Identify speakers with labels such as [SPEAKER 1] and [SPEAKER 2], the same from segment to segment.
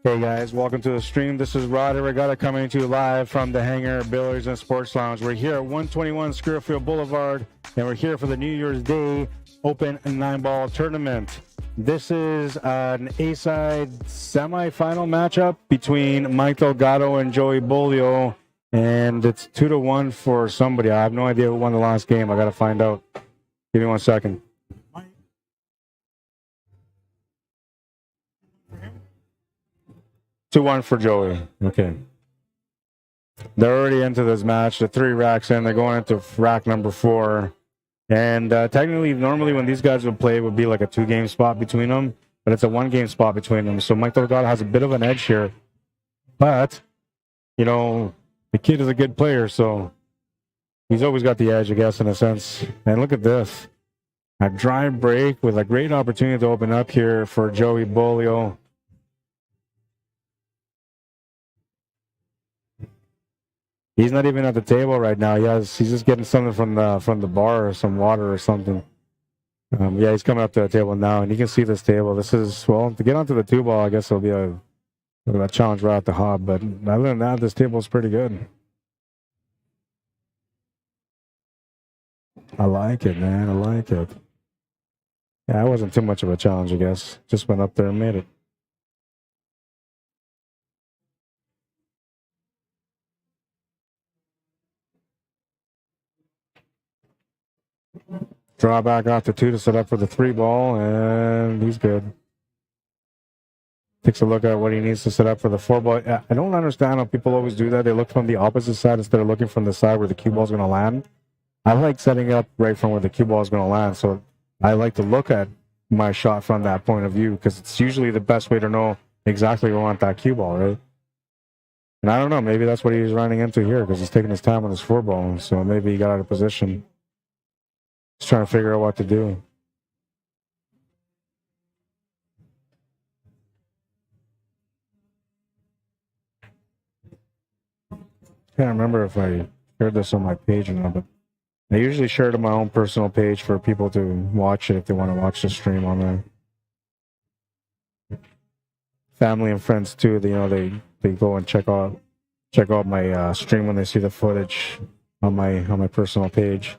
[SPEAKER 1] Hey guys, welcome to the stream. This is Rod Arriagada coming to you live from the Hangar, Billiards, and Sports Lounge. We're here at 121 Scurfield Blvd, and we're here for the New Year's Day Open 9-ball tournament. This is an A-side semifinal matchup between Mike Delgado and Joey Bolio, and it's 2-1 for somebody. I have no idea who won the last game. I got to find out. Give me 1 second. 2-1 for Joey. Okay. They're already into this match. The 3 racks in. They're going into rack number 4. And technically, normally when these guys would play, it would be like a 2-game spot between them. But it's a 1-game spot between them. So Mike Delgado has a bit of an edge here. But, you know, the kid is a good player. So he's always got the edge, I guess, in a sense. And look at this. A drive break with a great opportunity to open up here for Joey Bolio. He's not even at the table right now. He's just getting something from the bar or some water or something. Yeah, he's coming up to the table now, and you can see this table. This is, well, to get onto the 2-ball, I guess it'll be a challenge right at the hop. But other than that, this table is pretty good. I like it, man. I like it. Yeah, it wasn't too much of a challenge, I guess. Just went up there and made it. Draw back off the 2 to set up for the 3-ball, and he's good. Takes a look at what he needs to set up for the 4-ball. I don't understand how people always do that. They look from the opposite side instead of looking from the side where the cue ball is going to land. I like setting up right from where the cue ball is going to land, so I like to look at my shot from that point of view because it's usually the best way to know exactly where I want that cue ball, right? And I don't know, maybe that's what he's running into here because he's taking his time on his 4-ball, so maybe he got out of position. Just trying to figure out what to do. Can't remember if I shared this on my page or not, but I usually share it on my own personal page for people to watch it if they want to watch the stream on there. Family and friends too, they go and check out my stream when they see the footage on my personal page.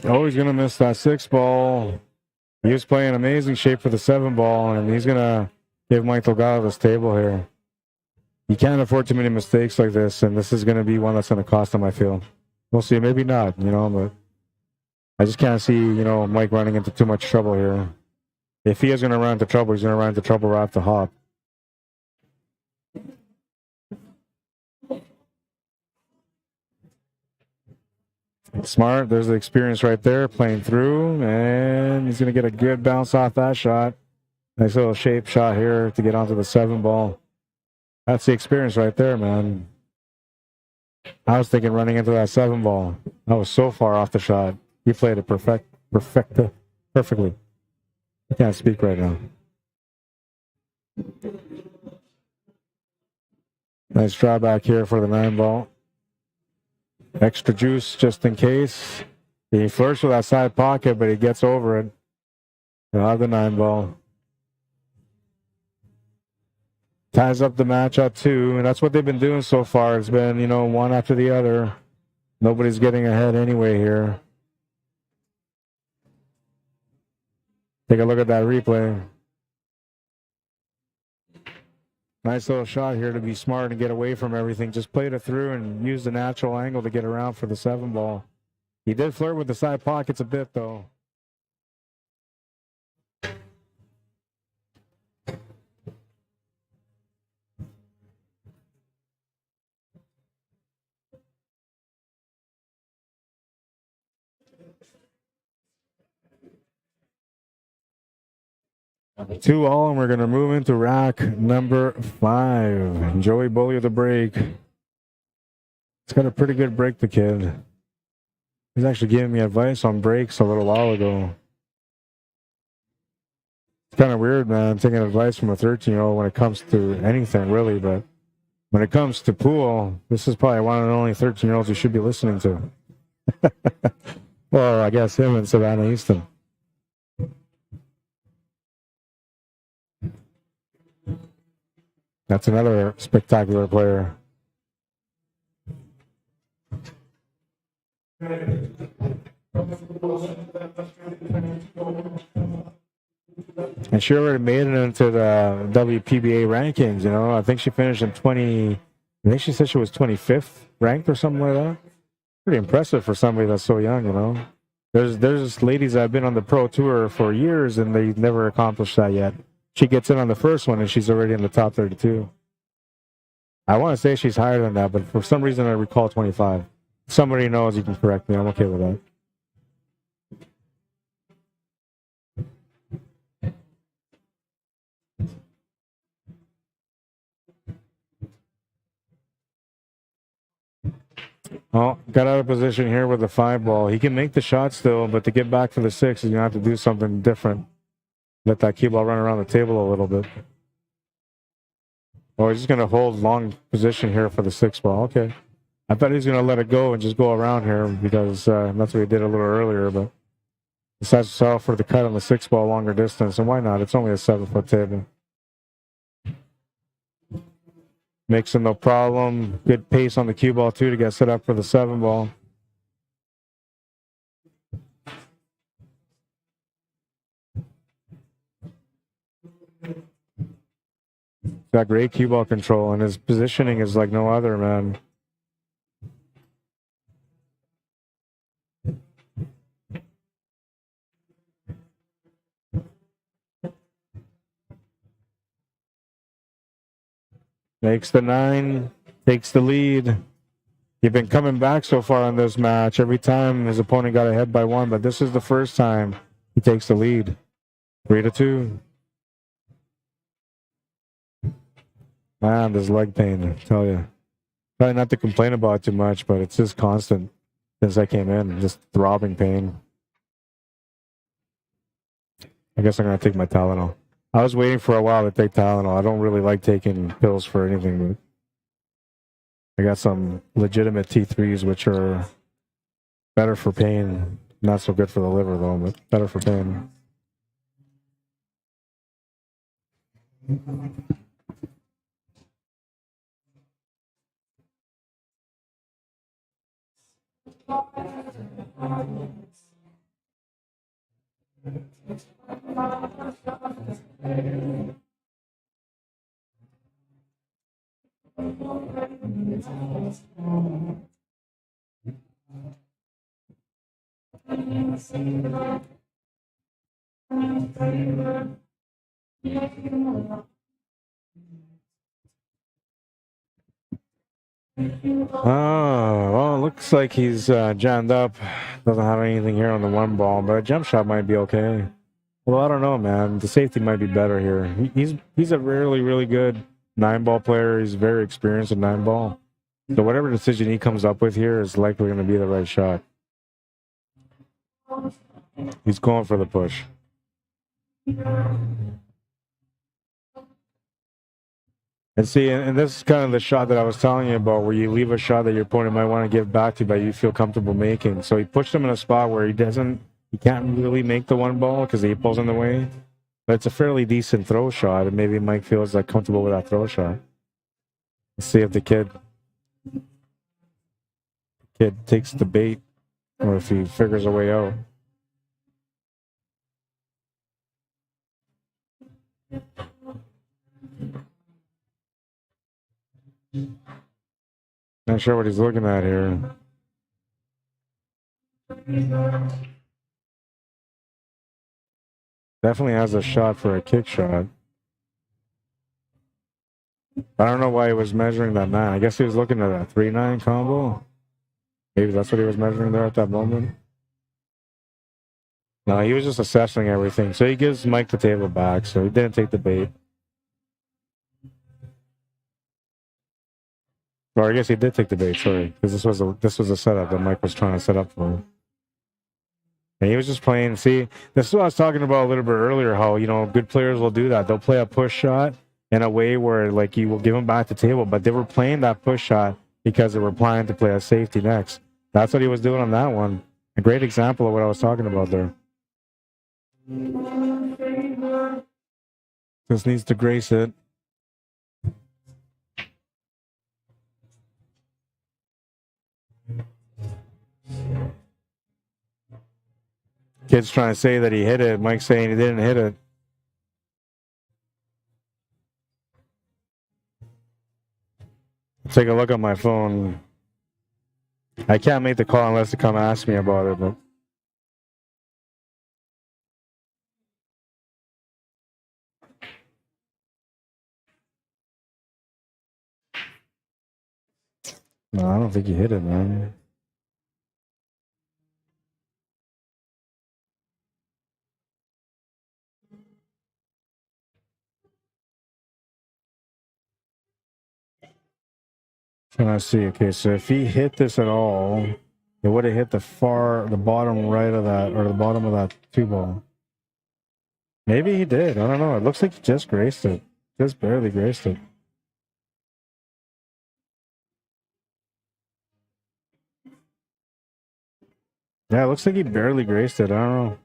[SPEAKER 1] Oh, he's gonna miss that 6-ball. He was playing amazing shape for the 7-ball, and he's gonna give Mike Delgado this table here. You can't afford too many mistakes like this, and this is gonna be one that's gonna cost him, I feel. We'll see, maybe not, but I just can't see, Mike running into too much trouble here. If he is gonna run into trouble, he's gonna run into trouble right off the hop. Smart, there's the experience right there, playing through, and he's going to get a good bounce off that shot. Nice little shape shot here to get onto the 7-ball. That's the experience right there, man. I was thinking running into that 7-ball. I was so far off the shot. He played it perfectly. I can't speak right now. Nice draw back here for the 9-ball. Extra juice just in case. He flirts with that side pocket, but he gets over it. He'll have the 9-ball. Ties up the match at 2, and that's what they've been doing so far. It's been, one after the other. Nobody's getting ahead anyway here. Take a look at that replay. Nice little shot here to be smart and get away from everything. Just played it through and used the natural angle to get around for the 7-ball. He did flirt with the side pockets a bit, though. Two all, and we're going to move into rack number 5. Joey Bolio the break. He's got a pretty good break, the kid. He's actually giving me advice on breaks a little while ago. It's kind of weird, man, taking advice from a 13-year-old when it comes to anything, really. But when it comes to pool, this is probably one of the only 13-year-olds you should be listening to. Well, I guess him and Savannah Easton. That's another spectacular player. And she already made it into the WPBA rankings, you know. I think she finished in 20. I think she said she was 25th ranked or something like that. Pretty impressive for somebody that's so young, you know. There's ladies that have been on the pro tour for years and they never accomplished that yet. She gets in on the first one and she's already in the top 32. I want to say she's higher than that, but for some reason I recall 25. Somebody knows, you can correct me. I'm okay with that. Oh, got out of position here with the 5 ball. He can make the shot still, but to get back to the 6, he's going to have to do something different. Let that cue ball run around the table a little bit. Oh, he's just going to hold long position here for the 6 ball. Okay. I thought he was going to let it go and just go around here because that's what he did a little earlier, but decides to settle for the cut on the 6 ball longer distance. And why not? It's only a 7-foot table. Makes him no problem. Good pace on the cue ball, too, to get set up for the 7 ball. Got great cue ball control, and his positioning is like no other, man. Makes the 9, takes the lead. He's been coming back so far in this match. Every time his opponent got ahead by 1, but this is the first time he takes the lead. 3-2. Man, this leg pain, I tell you. Probably not to complain about too much, but it's just constant since I came in. Just throbbing pain. I guess I'm going to take my Tylenol. I was waiting for a while to take Tylenol. I don't really like taking pills for anything, but I got some legitimate T3s, which are better for pain. Not so good for the liver, though, but better for pain. Oh, well, looks like he's jammed up. Doesn't have anything here on the 1 ball, but a jump shot might be okay. Well, I don't know, man. The safety might be better here. He's a really good 9-ball player. He's very experienced in 9-ball. So whatever decision he comes up with here is likely going to be the right shot. He's going for the push. And see, and this is kind of the shot that I was telling you about, where you leave a shot that your opponent might want to give back to, but you feel comfortable making. So he pushed him in a spot where he can't really make the 1 ball because the 8 ball's in the way. But it's a fairly decent throw shot, and maybe Mike feels like comfortable with that throw shot. Let's see if the kid takes the bait, or if he figures a way out. Not sure what he's looking at here. Definitely has a shot for a kick shot. I don't know why he was measuring that 9. I guess he was looking at a 3-9 combo. Maybe that's what he was measuring there at that moment. No, he was just assessing everything. So he gives Mike the table back, so he didn't take the bait. Or I guess he did take the bait, sorry. Because this was a setup that Mike was trying to set up for him. And he was just playing. See, this is what I was talking about a little bit earlier, how, you know, good players will do that. They'll play a push shot in a way where, like, you will give them back the table, but they were playing that push shot because they were planning to play a safety next. That's what he was doing on that one. A great example of what I was talking about there. Just needs to grace it. Kid's trying to say that he hit it. Mike's saying he didn't hit it. Take a look at my phone. I can't make the call unless they come ask me about it. But no, I don't think he hit it, man. Can I see? Okay, so if he hit this at all, it would have hit the bottom right of that, or the bottom of that 2-ball. Maybe he did. I don't know. It looks like he just graced it. Just barely graced it. Yeah, it looks like he barely graced it. I don't know.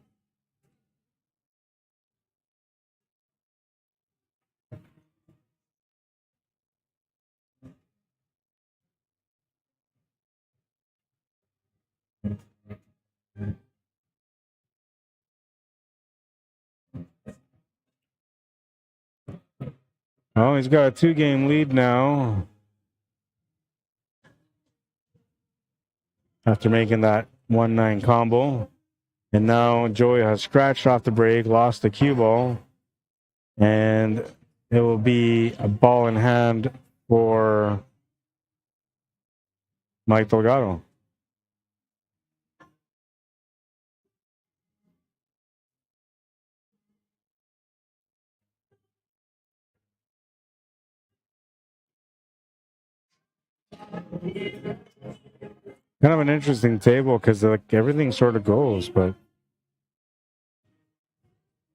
[SPEAKER 1] Oh, he's got a 2-game lead now. After making that 1-9 combo. And now Joey has scratched off the break, lost the cue ball. And it will be a ball in hand for Mike Delgado. Kind of an interesting table because like everything sort of goes, but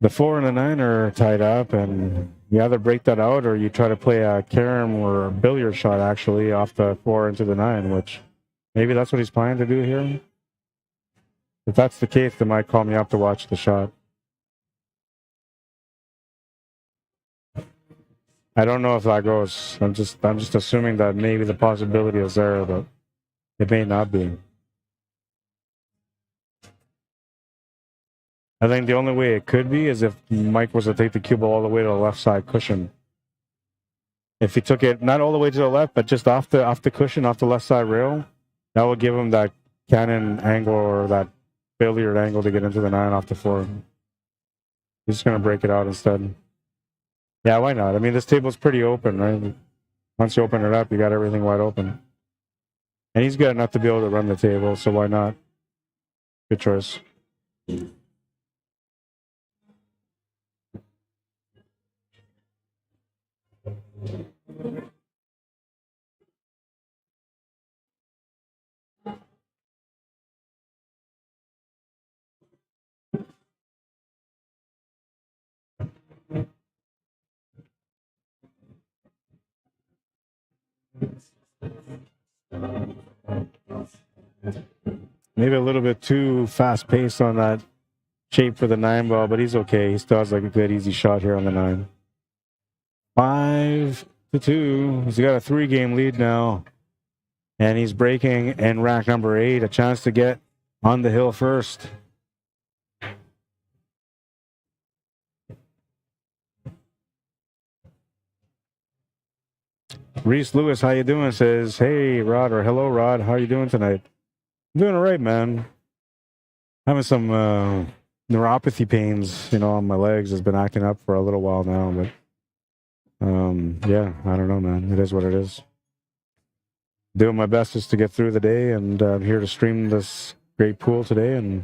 [SPEAKER 1] the 4 and the 9 are tied up, and you either break that out or you try to play a carom or a billiard shot actually off the 4 into the 9, which maybe that's what he's planning to do here. If that's the case, they might call me up to watch the shot. I don't know if that goes. I'm just assuming that maybe the possibility is there, but it may not be. I think the only way it could be is if Mike was to take the cue ball all the way to the left side cushion. If he took it not all the way to the left, but just off the cushion, off the left side rail, that would give him that cannon angle or that billiard angle to get into the 9 off the 4. He's just gonna break it out instead. Yeah, why not? I mean, this table's pretty open, right? Once you open it up, you got everything wide open. And he's good enough to be able to run the table, so why not? Good choice. Maybe a little bit too fast paced on that shape for the 9 ball, but he's okay. He still has like a good easy shot here on the 9. 5-2. He's got a 3-game lead now. And he's breaking in rack number 8. A chance to get on the hill first. Reese Lewis, how you doing? Says, hey, Rod, or hello, Rod. How you doing tonight? I'm doing all right, man. Having some neuropathy pains, on my legs. Has been acting up for a little while now, but yeah, I don't know, man. It is what it is. Doing my best just to get through the day, and I'm here to stream this great pool today, and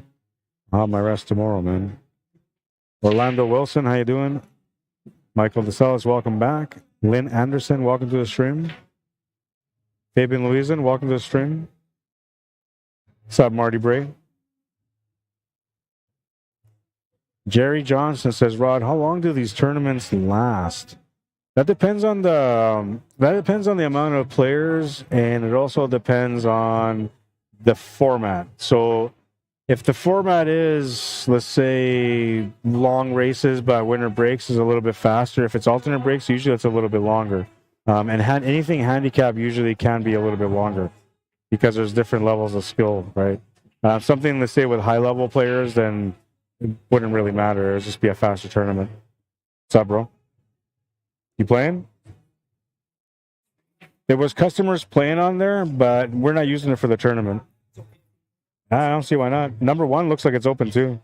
[SPEAKER 1] I'll have my rest tomorrow, man. Orlando Wilson, how you doing? Michael DeSalis, welcome back. Lynn Anderson, welcome to the stream. Fabian Louisan, welcome to the stream. What's up, Marty Bray? Jerry Johnson says, Rod, how long do these tournaments last? That depends on the amount of players, and it also depends on the format. So if the format is, let's say, long races, but winner breaks is a little bit faster. If it's alternate breaks, usually it's a little bit longer. And anything handicap usually can be a little bit longer because there's different levels of skill, right? Something, let's say, with high-level players, then it wouldn't really matter. It would just be a faster tournament. What's up, bro? You playing? There was customers playing on there, but we're not using it for the tournament. I don't see why not. Number 1 looks like it's open too.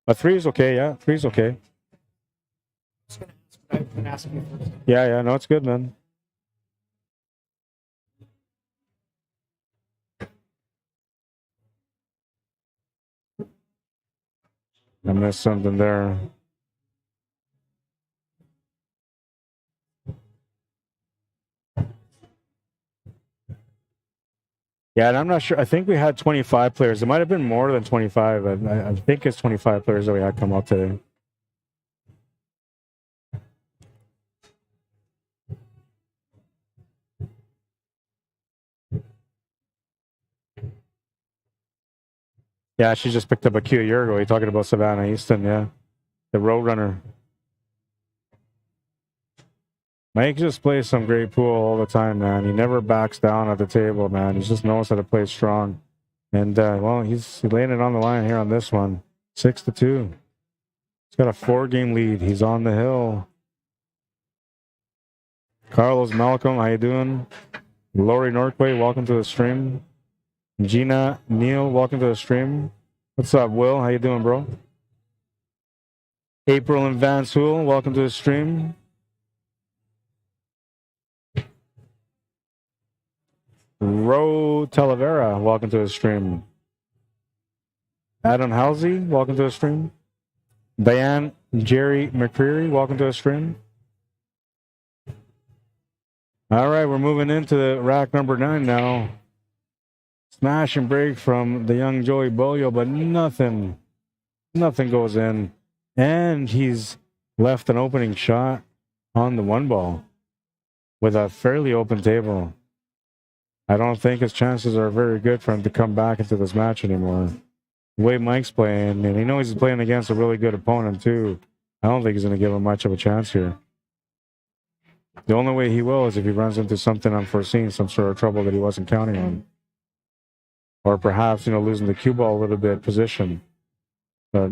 [SPEAKER 1] A 3 is okay, yeah. 3 is okay. Yeah, no, it's good, man. I missed something there. Yeah, and I'm not sure. I think we had 25 players. It might have been more than 25. I think it's 25 players that we had come out today. Yeah, she just picked up a cue a year ago. You're talking about Savannah Easton, yeah. The Roadrunner. Mike just plays some great pool all the time, man. He never backs down at the table, man. He just knows how to play strong. And, well, he's laying it on the line here on this one. 6-2. He's got a 4-game lead. He's on the hill. Carlos Malcolm, how you doing? Lori Norquay, welcome to the stream. Gina Neal, welcome to the stream. What's up, Will? How you doing, bro? April and Vance Hool, welcome to the stream. Ro Talavera, welcome to the stream. Adam Halsey, welcome to the stream. Diane Jerry McCreary, welcome to the stream. All right, we're moving into the rack number 9 now. Smash and break from the young Joey Bolio, but nothing goes in. And he's left an opening shot on the 1 ball with a fairly open table. I don't think his chances are very good for him to come back into this match anymore. The way Mike's playing, and he knows he's playing against a really good opponent too. I don't think he's going to give him much of a chance here. The only way he will is if he runs into something unforeseen, some sort of trouble that he wasn't counting on. Or perhaps, losing the cue ball a little bit position. But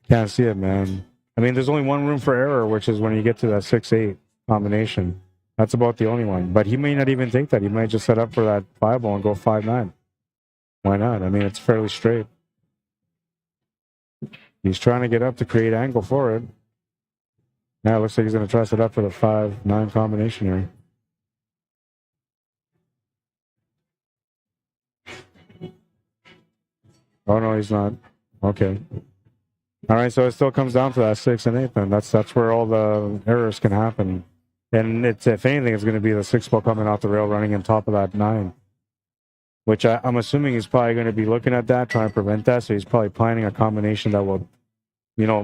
[SPEAKER 1] can't see it, man. I mean, there's only one room for error, which is when you get to that 6-8 combination. That's about the only one. But he may not even take that. He might just set up for that 5 ball and go 5-9. Why not? I mean, it's fairly straight. He's trying to get up to create angle for it. Now it looks like he's going to try to set up for the 5-9 combination here. Oh, no, he's not. Okay. All right, so it still comes down to that 6 and 8 then. That's where all the errors can happen. And it's, if anything, it's going to be the 6 ball coming off the rail running on top of that 9. Which I'm assuming he's probably going to be looking at that, trying to prevent that. So he's probably planning a combination that will,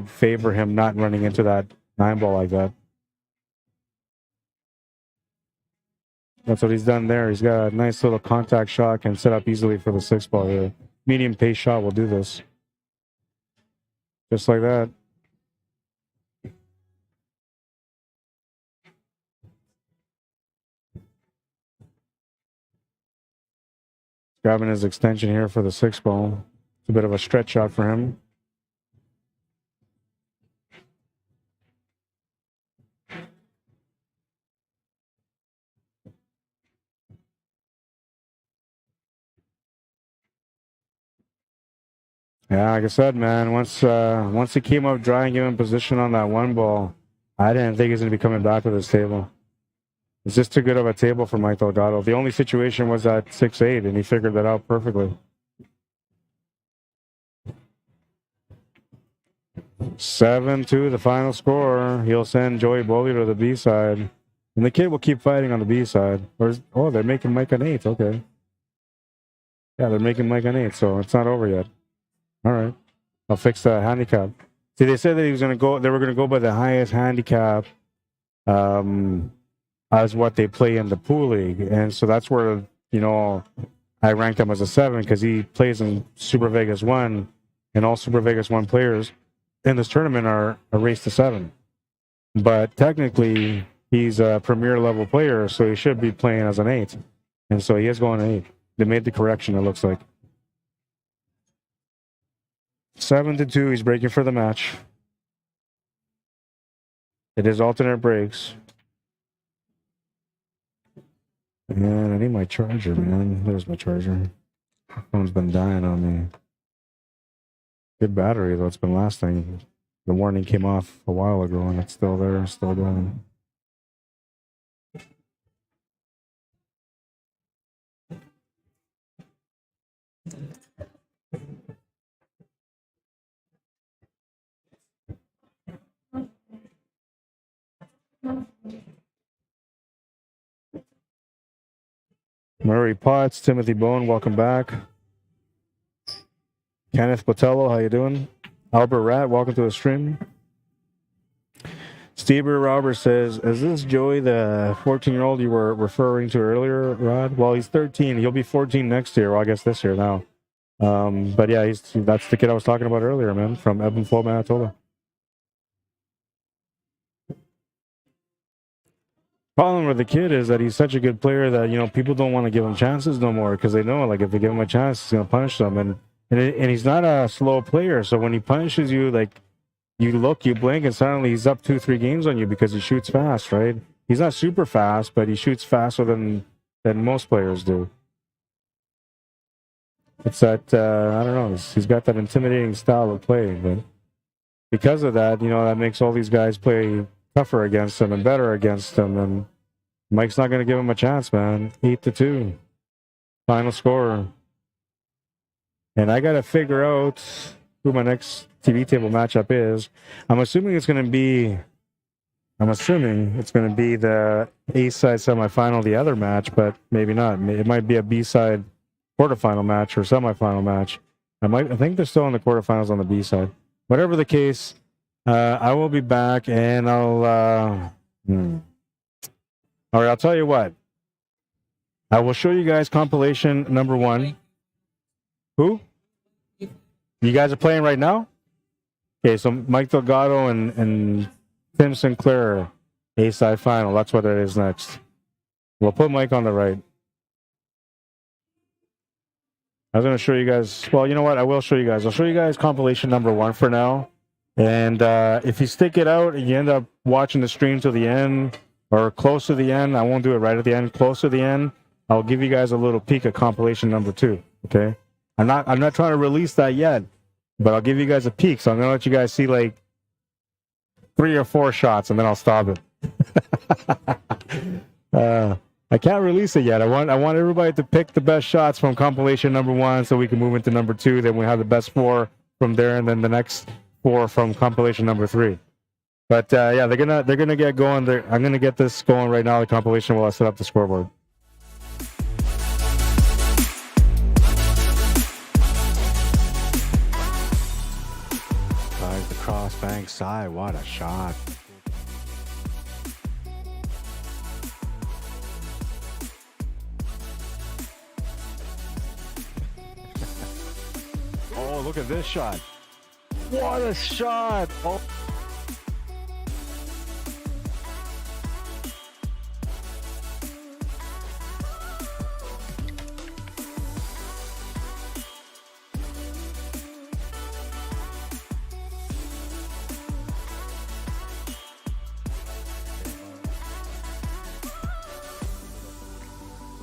[SPEAKER 1] favor him not running into that 9 ball like that. That's what he's done there. He's got a nice little contact shot, can set up easily for the 6 ball here. Medium pace shot will do this. Just like that. Grabbing his extension here for the 6 ball. It's a bit of a stretch shot for him. Yeah, like I said, man, once he came up dry and gave him position on that 1 ball, I didn't think he's going to be coming back to this table. It's just too good of a table for Mike Delgado. The only situation was at 6-8, and he figured that out perfectly. 7-2, the final score. He'll send Joey Beaulieu to the B side. And the kid will keep fighting on the B side. Oh, they're making Mike an 8. Okay. Yeah, they're making Mike an 8, so it's not over yet. All right. I'll fix the handicap. See, they said that they were going to go by the highest handicap as what they play in the pool league. And so that's where, I ranked him as a 7 because he plays in Super Vegas 1, and all Super Vegas 1 players in this tournament are a race to 7. But technically, he's a premier level player, so he should be playing as an 8. And so he is going to 8. They made the correction, it looks like. 7-2, he's breaking for the match. It is alternate breaks. Man, I need my charger, man. There's my charger. Phone's been dying on me. Good battery, though. It's been lasting. The warning came off a while ago, and it's still there, still going. Murray Potts, Timothy Bone, welcome back. Kenneth Botello, how you doing? Albert Rat, welcome to the stream. Steve Robert says, is this Joey, the 14-year-old you were referring to earlier, Rod? Well, he's 13. He'll be 14 next year. Well, I guess this year now. But yeah, that's the kid I was talking about earlier, man, from Ebb and Flow, Manitoba. Problem with the kid is that he's such a good player that, you know, people don't want to give him chances no more because they know, like, if they give him a chance, he's going to punish them. And he's not a slow player, so when he punishes you, like, you look, you blink, and suddenly he's up 2-3 games on you because he shoots fast, right? He's not super fast, but he shoots faster than most players do. It's that, I don't know, he's got that intimidating style of play, but because of that, you know, that makes all these guys play tougher against him and better against him, and Mike's not going to give him a chance, man. 8-2. Final score. And I got to figure out who my next TV table matchup is. I'm assuming it's going to be the A-side semifinal, the other match, but maybe not. It might be a B-side quarterfinal match or semifinal match. I think they're still in the quarterfinals on the B-side. Whatever the case, I will be back, and I'll... All right, I'll tell you what. I will show you guys compilation number 1. Who? You guys are playing right now? Okay, so Mike Delgado and Tim Sinclair, A-side final. That's what it is next. We'll put Mike on the right. I was going to show you guys... Well, you know what? I will show you guys. I'll show you guys compilation number 1 for now. And if you stick it out and you end up watching the stream to the end or close to the end, I won't do it right at the end, close to the end, I'll give you guys a little peek at compilation number 2, okay? I'm not trying to release that yet, but I'll give you guys a peek. So I'm going to let you guys see like 3 or 4 shots, and then I'll stop it. I can't release it yet. I want everybody to pick the best shots from compilation number 1 so we can move into number 2. Then we have the best 4 from there, and then the next 4 from compilation number 3. But yeah, they're gonna get going. I'm gonna get this going right now. The compilation while I set up the scoreboard. Guys, the cross bank side. What a shot! Oh, look at this shot! What a shot! Oh.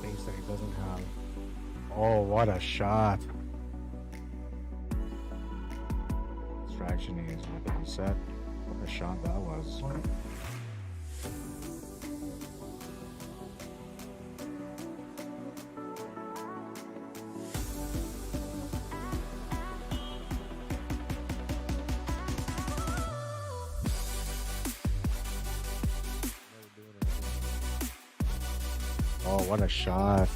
[SPEAKER 1] Things that he doesn't have. Oh, what a shot! Distraction is with the set. What a shot that was. Oh, what a shot.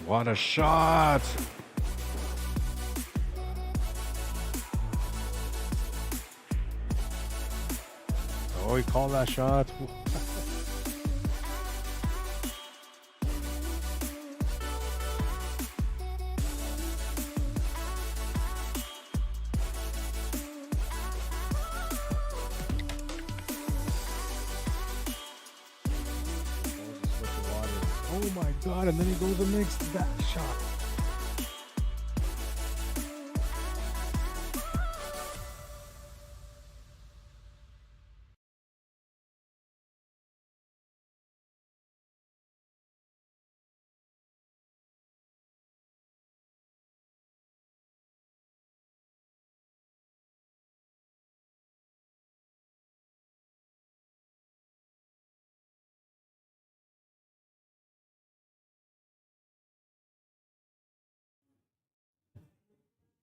[SPEAKER 1] What a shot! Oh, he called that shot. Oh my god, and then he goes and makes that shot.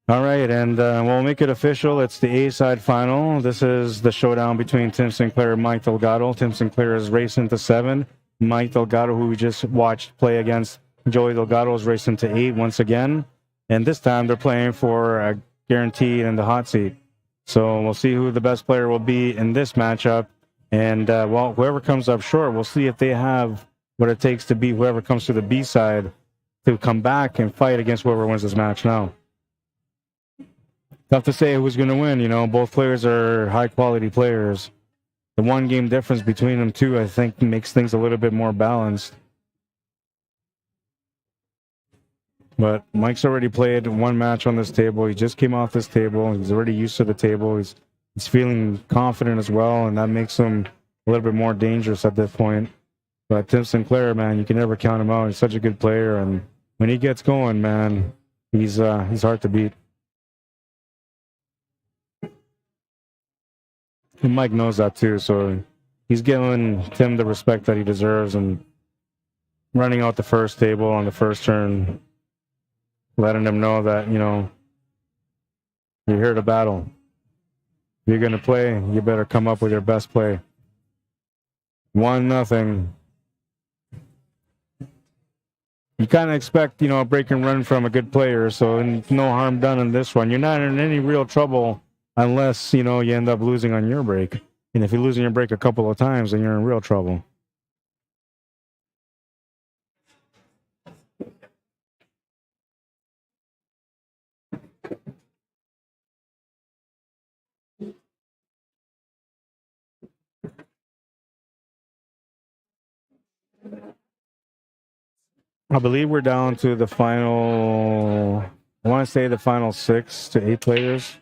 [SPEAKER 1] All right, and we'll make it official. It's the A-side final. This is the showdown between Tim Sinclair and Mike Delgado. Tim Sinclair is racing to 7. Mike Delgado, who we just watched play against Joey Delgado, is racing to 8 once again. And this time they're playing for a guaranteed in the hot seat. So we'll see who the best player will be in this matchup. And, well, whoever comes up short, we'll see if they have what it takes to beat whoever comes to the B side to come back and fight against whoever wins this match now. Tough to say who's going to win. You know, both players are high-quality players. The one-game difference between them, too, I think makes things a little bit more balanced. But Mike's already played one match on this table. He just came off this table. He's already used to the table. He's feeling confident as well, and that makes him a little bit more dangerous at this point. But Tim Sinclair, man, you can never count him out. He's such a good player, and when he gets going, man, he's hard to beat. And Mike knows that too, so he's giving Tim the respect that he deserves and running out the first table on the first turn, letting him know that, you know, you're here to battle. If you're going to play, you better come up with your best play. 1-0. You kind of expect, you know, a break and run from a good player, so no harm done in this one. You're not in any real trouble unless, you know, you end up losing on your break. And if you're losing your break a couple of times, then you're in real trouble. I believe we're down to the final, I want to say the final 6 to 8 players.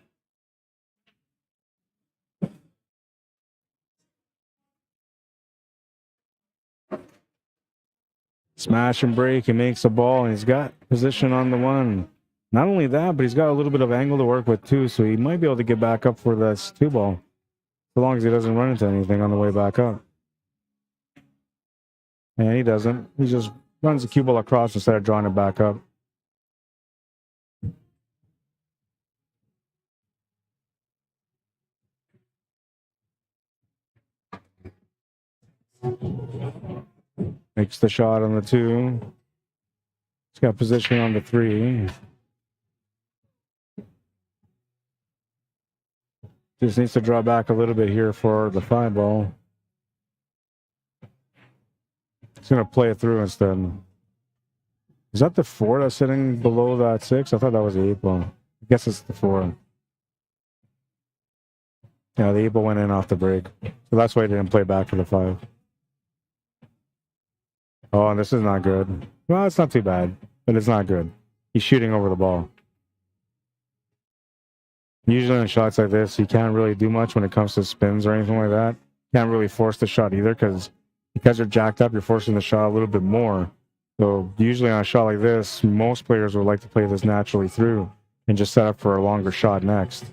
[SPEAKER 1] Smash and break. He makes the ball, and he's got position on the 1. Not only that, but he's got a little bit of angle to work with, too, so he might be able to get back up for this 2 ball, so long as he doesn't run into anything on the way back up. And he doesn't. He just runs the cue ball across instead of drawing it back up. Makes the shot on the 2. He's got position on the 3. Just needs to draw back a little bit here for the 5 ball. He's going to play it through instead. Is that the 4 that's sitting below that 6? I thought that was the 8 ball. I guess it's the 4. Yeah, the 8 ball went in off the break. So that's why he didn't play back for the 5. Oh, and this is not good. Well, it's not too bad, but it's not good. He's shooting over the ball. Usually in shots like this, you can't really do much when it comes to spins or anything like that. Can't really force the shot either because you're jacked up, you're forcing the shot a little bit more. So usually on a shot like this, most players would like to play this naturally through and just set up for a longer shot next.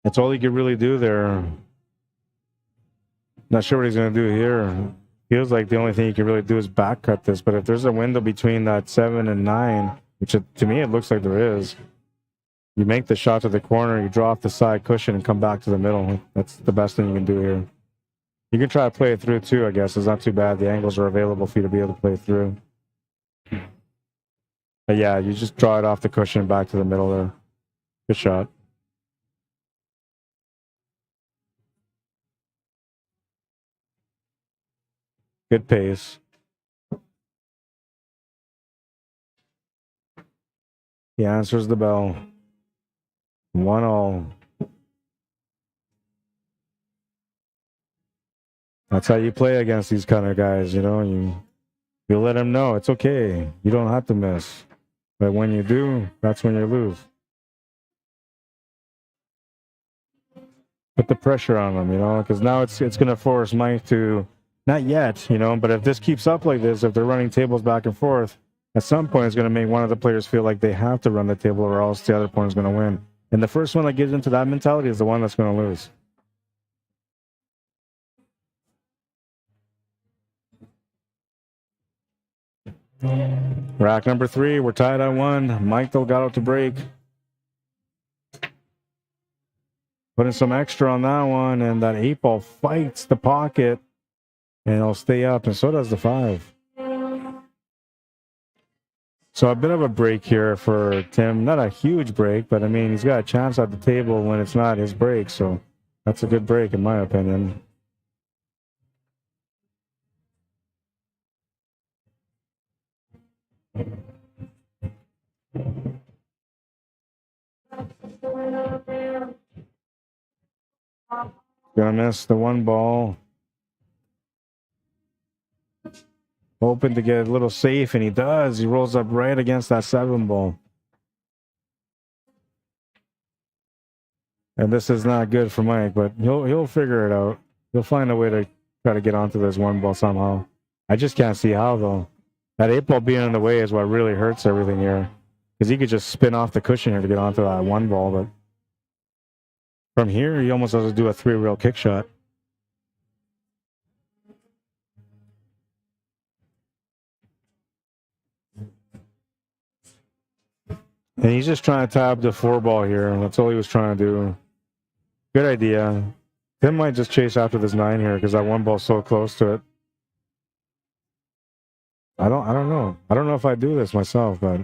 [SPEAKER 1] That's all he could really do there. Not sure what he's going to do here. Feels like the only thing he can really do is back cut this. But if there's a window between that 7 and 9, which to me it looks like there is, you make the shot to the corner, you draw off the side cushion and come back to the middle. That's the best thing you can do here. You can try to play it through too, I guess. It's not too bad. The angles are available for you to be able to play it through. But yeah, you just draw it off the cushion and back to the middle there. Good shot. Good pace. He answers the bell. 1-all. That's how you play against these kind of guys, you know. You let them know it's okay. You don't have to miss. But when you do, that's when you lose. Put the pressure on them, you know, because now it's going to force Mike to, not yet, you know, but if this keeps up like this, if they're running tables back and forth, at some point it's going to make one of the players feel like they have to run the table or else the other point is going to win. And the first one that gets into that mentality is the one that's going to lose. Rack number 3, we're tied at 1. Mike Delgado to break. Putting some extra on that one, and that 8-ball fights the pocket, and it'll stay up, and so does the 5. So a bit of a break here for Tim. Not a huge break, but I mean, he's got a chance at the table when it's not his break, so that's a good break in my opinion. Gonna miss the 1 ball. Hoping to get a little safe, and he does. He rolls up right against that 7 ball. And this is not good for Mike, but he'll figure it out. He'll find a way to try to get onto this 1 ball somehow. I just can't see how, though. That 8 ball being in the way is what really hurts everything here. Because he could just spin off the cushion here to get onto that 1 ball, but from here, he almost has to do a 3-rail kick shot. And he's just trying to tap the 4 ball here. That's all he was trying to do. Good idea. Tim might just chase after this 9 here because that 1 ball's so close to it. I don't know. I don't know if I do this myself, but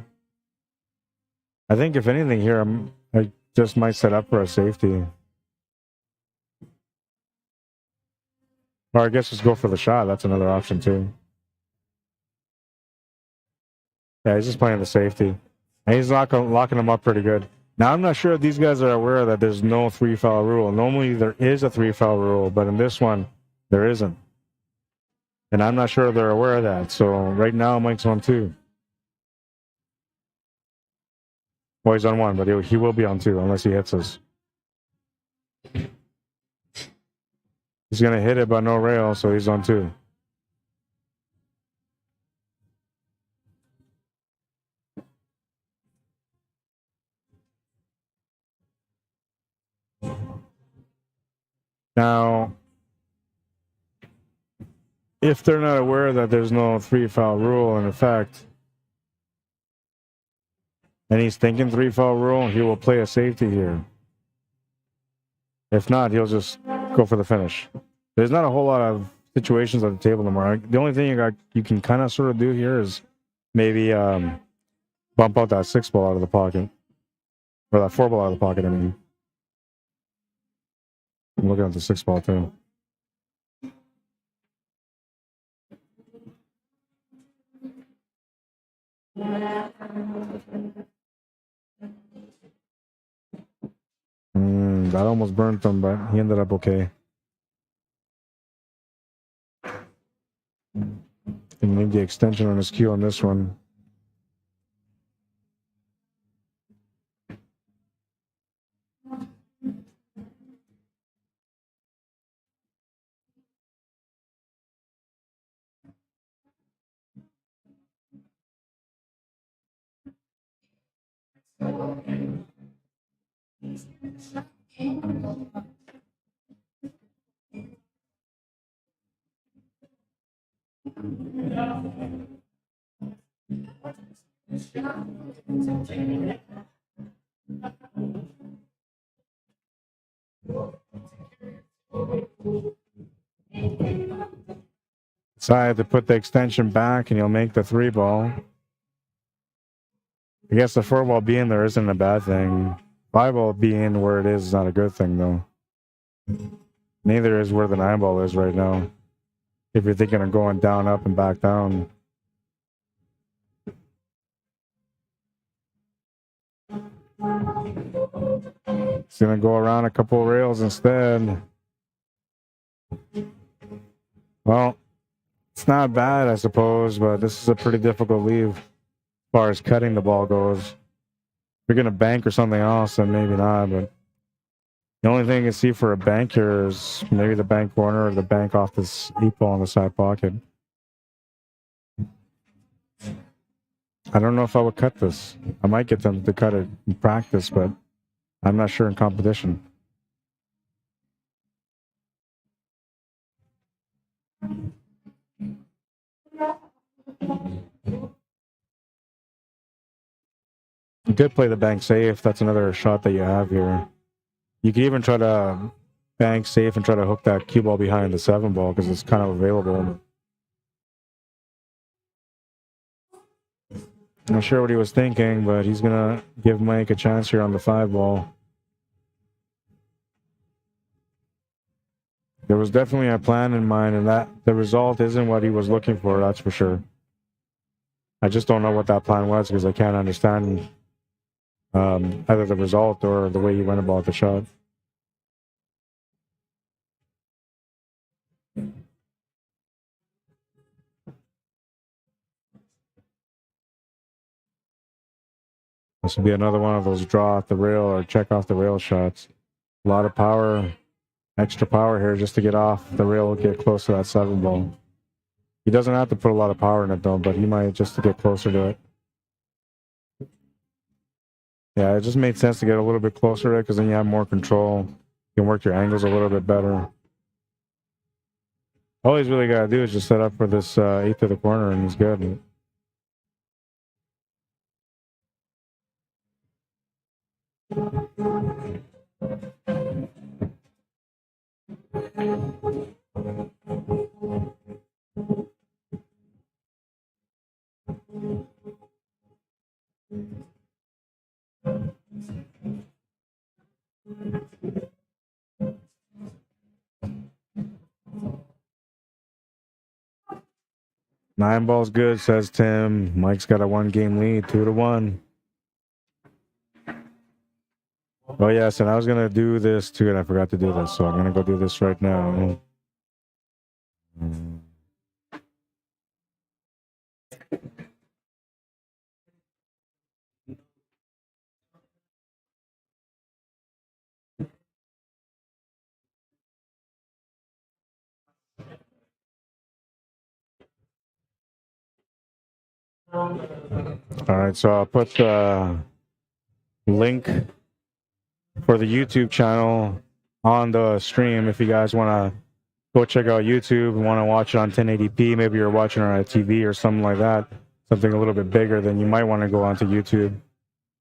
[SPEAKER 1] I think if anything here, I just might set up for a safety. Or I guess just go for the shot. That's another option too. Yeah, he's just playing the safety. And he's locking him up pretty good. Now, I'm not sure if these guys are aware that there's no 3-foul rule. Normally, there is a 3-foul rule, but in this one, there isn't. And I'm not sure they're aware of that. So right now, Mike's on 2. Well, he's on 1, but he will be on 2 unless he hits us. He's going to hit it, but no rail, so he's on 2. Now, if they're not aware that there's no 3-foul rule in effect, and he's thinking 3-foul rule, he will play a safety here. If not, he'll just go for the finish. There's not a whole lot of situations at the table anymore. The only thing you can kind of sort of do here is maybe bump out that 6 ball out of the pocket. Or that 4 ball out of the pocket, I mean. I'm looking at the 6 ball too. That almost burnt him, but he ended up okay. And maybe the extension on his cue on this one. Decide to put the extension back and you'll make the 3-ball. I guess the 4-ball being there isn't a bad thing. 5-ball being where it is not a good thing, though. Neither is where the 9-ball is right now. If you're thinking of going down, up, and back down. It's going to go around a couple of rails instead. Well, it's not bad, I suppose, but this is a pretty difficult leave as far as cutting the ball goes. If you're going to bank or something else, then maybe not, but the only thing you can see for a bank here is maybe the bank corner or the bank off this 8-ball in the side pocket. I don't know if I would cut this. I might get them to cut it in practice, but I'm not sure in competition. You could play the bank safe. That's another shot that you have here. You could even try to bank safe and try to hook that cue ball behind the 7-ball because it's kind of available. I'm not sure what he was thinking, but he's going to give Mike a chance here on the 5-ball. There was definitely a plan in mind, and that the result isn't what he was looking for, that's for sure. I just don't know what that plan was because I can't understand either the result or the way he went about the shot. This would be another one of those draw off the rail or check off the rail shots. A lot of power, extra power here just to get off the rail, get close to that 7-ball. He doesn't have to put a lot of power in it though, but he might just to get closer to it. Yeah, it just made sense to get a little bit closer to it because then you have more control. You can work your angles a little bit better. All he's really got to do is just set up for this 8 to the corner and he's good. Nine ball's good, says Tim. Mike's got a 1-game lead, 2-1. Oh, yes, and I was going to do this too, and I forgot to do this, so I'm going to go do this right now. All right, so I'll put the link for the YouTube channel on the stream if you guys want to go check out YouTube and want to watch it on 1080p. Maybe you're watching it on a TV or something like that, something a little bit bigger, then you might want to go onto YouTube.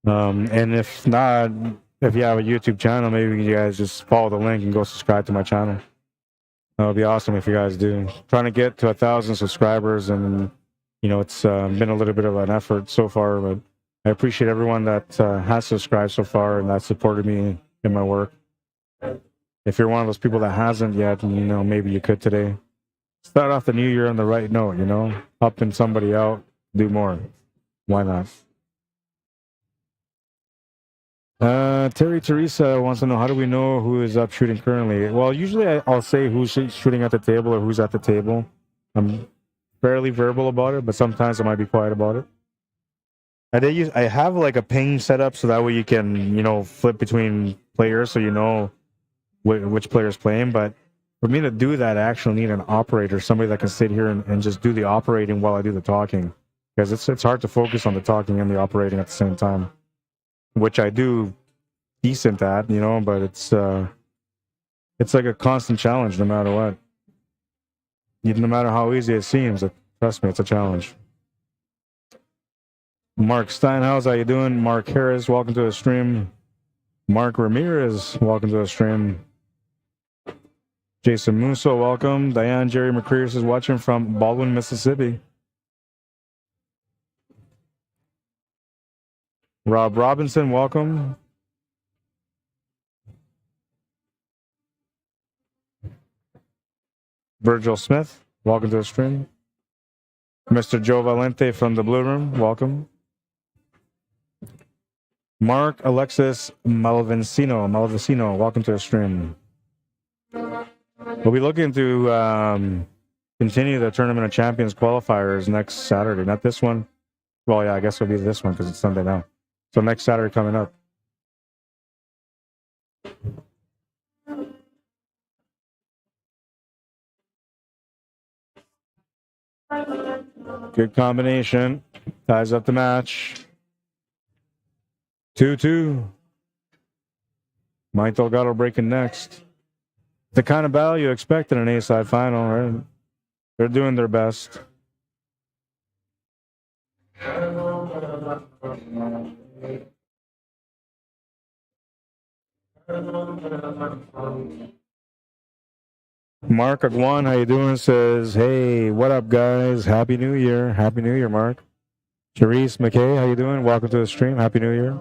[SPEAKER 1] And if not, if you have a YouTube channel, maybe you guys just follow the link and go subscribe to my channel. That would be awesome if you guys do. Trying to get to 1,000 subscribers, and you know, it's been a little bit of an effort so far, but I appreciate everyone that has subscribed so far and that supported me in my work. If you're one of those people that hasn't yet, you know, maybe you could today. Start off the new year on the right note, you know, helping somebody out, do more. Why not? Terry Teresa wants to know, how do we know who is up shooting currently? Well, usually I'll say who's shooting at the table or who's at the table. I'm fairly verbal about it, but sometimes I might be quiet about it. I have like a ping set up so that way you can, you know, flip between players so you know which player is playing. But for me to do that, I actually need an operator, somebody that can sit here and just do the operating while I do the talking. Because it's hard to focus on the talking and the operating at the same time, which I do decent at, you know, but it's like a constant challenge no matter what. No matter how easy it seems, trust me, it's a challenge. Mark Steinhaus, how you doing? Mark Harris, welcome to the stream. Mark Ramirez, welcome to the stream. Jason Musso, welcome. Diane Jerry McCreary is watching from Baldwin, Mississippi. Rob Robinson, welcome. Virgil Smith, welcome to the stream. Mr. Joe Valente from the Blue Room, welcome. Mark Alexis Malvicino, welcome to the stream. We'll be looking to continue the Tournament of Champions qualifiers next Saturday. Not this one. Well, yeah, I guess it'll be this one because it's Sunday now. So next Saturday coming up. Good combination. Ties up the match. 2-2. Mike Delgado breaking next. The kind of battle you expect in an A-side final, right? They're doing their best. Mark Aguan, how you doing? Says, hey, what up, guys? Happy New Year. Happy New Year, Mark. Therese McKay, how you doing? Welcome to the stream. Happy New Year.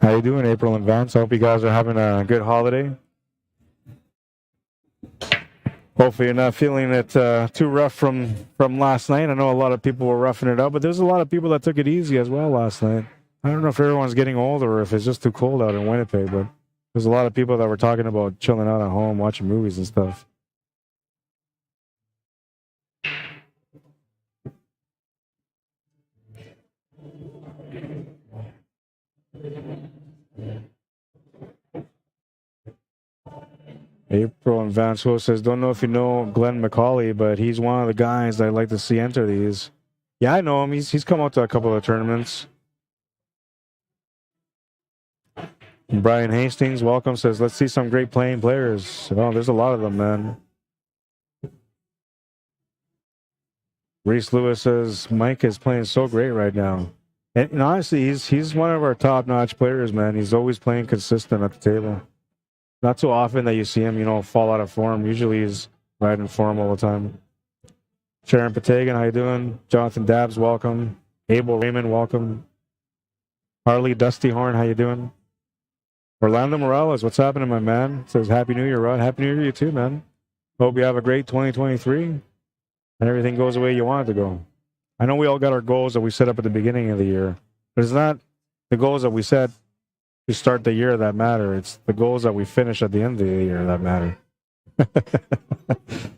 [SPEAKER 1] How you doing, April and Vance? I hope you guys are having a good holiday. Hopefully you're not feeling it too rough from last night. I know a lot of people were roughing it up, but there's a lot of people that took it easy as well last night. I don't know if everyone's getting older or if it's just too cold out in Winnipeg, but there's a lot of people that were talking about chilling out at home, watching movies and stuff. April and Vance Ho says, don't know if you know Glenn McCauley, but he's one of the guys that I'd like to see enter these. Yeah, I know him. He's come out to a couple of tournaments. And Brian Hastings, welcome, says, let's see some great playing players. Oh, there's a lot of them, man. Reese Lewis says, Mike is playing so great right now. And honestly, he's one of our top-notch players, man. He's always playing consistent at the table. Not so often that you see him, fall out of form. Usually he's right in form all the time. Sharon Patagan, how you doing? Jonathan Dabbs, welcome. Abel Raymond, welcome. Harley Dusty Horn, how you doing? Orlando Morales, what's happening, my man? Says, Happy New Year, Rod. Happy New Year to you too, man. Hope you have a great 2023 and everything goes the way you want it to go. I know we all got our goals that we set up at the beginning of the year, but it's not the goals that we set to start the year that matter. It's the goals that we finish at the end of the year that matter.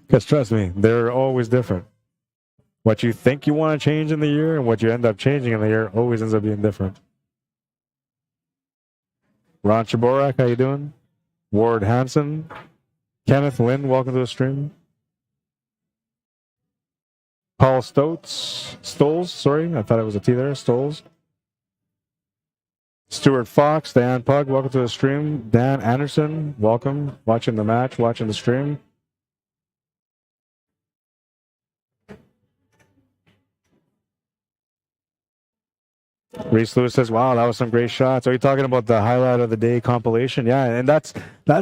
[SPEAKER 1] Because trust me, they're always different. What you think you want to change in the year and what you end up changing in the year always ends up being different. Ron Chaborak, how you doing? Ward Hansen. Kenneth Lynn, welcome to the stream. Paul Stoles, sorry, I thought it was a T there, Stoles. Stuart Fox, Dan Pug, welcome to the stream. Dan Anderson, welcome. Watching the match, watching the stream. Reese Lewis says, wow, that was some great shots. Are you talking about the highlight of the day compilation? Yeah, and that's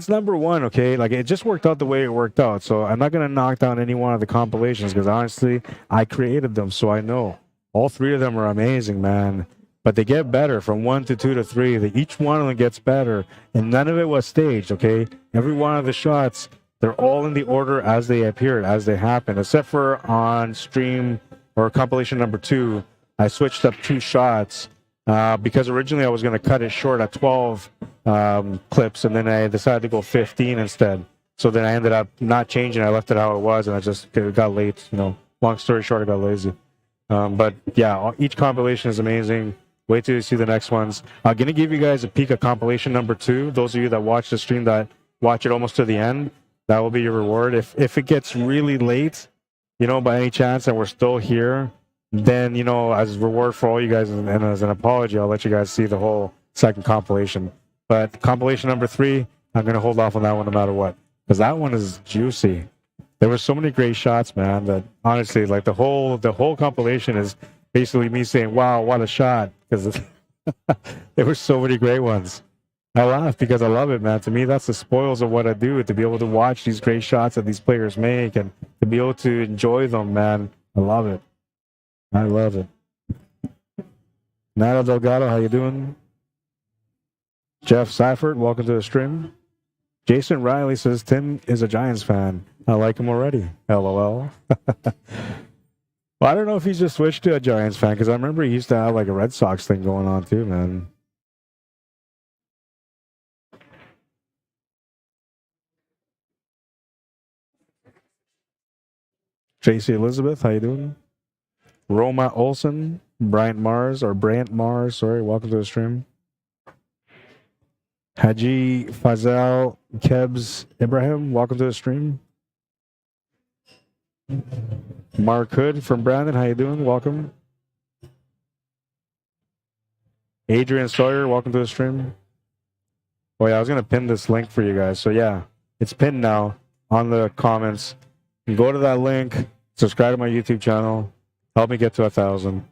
[SPEAKER 1] number one, okay? Like, it just worked out the way it worked out. So I'm not going to knock down any one of the compilations because, honestly, I created them, so I know. All three of them are amazing, man. But they get better from 1 to 2 to 3. Each one of them gets better, and none of it was staged, okay? Every one of the shots, they're all in the order as they appeared, as they happened, except for on stream or compilation number 2, I switched up 2 shots because originally I was going to cut it short at 12 clips, and then I decided to go 15 instead. So then I ended up not changing. I left it how it was, and it got late. Long story short, I got lazy. But yeah, each compilation is amazing. Wait till you see the next ones. I'm going to give you guys a peek at compilation number 2. Those of you that watch the stream, that watch it almost to the end, that will be your reward. If it gets really late, by any chance, and we're still here, then, as a reward for all you guys and as an apology, I'll let you guys see the whole second compilation. But compilation number 3, I'm going to hold off on that one no matter what. Because that one is juicy. There were so many great shots, man, that honestly, like the whole compilation is basically me saying, wow, what a shot. Because there were so many great ones. I laugh because I love it, man. To me, that's the spoils of what I do, to be able to watch these great shots that these players make and to be able to enjoy them, man. I love it. I love it. Nada Delgado, how you doing? Jeff Seifert, welcome to the stream. Jason Riley says Tim is a Giants fan. I like him already. LOL. Well, I don't know if he's just switched to a Giants fan because I remember he used to have like a Red Sox thing going on too, man. JC Elizabeth, how you doing? Roma Olsen, Brant Mars, sorry, welcome to the stream. Haji Fazal Kebs Ibrahim, welcome to the stream. Mark Hood from Brandon, how you doing? Welcome. Adrian Sawyer, welcome to the stream. Oh yeah, I was gonna pin this link for you guys. So yeah, it's pinned now on the comments. You go to that link, subscribe to my YouTube channel, help me get to 1,000.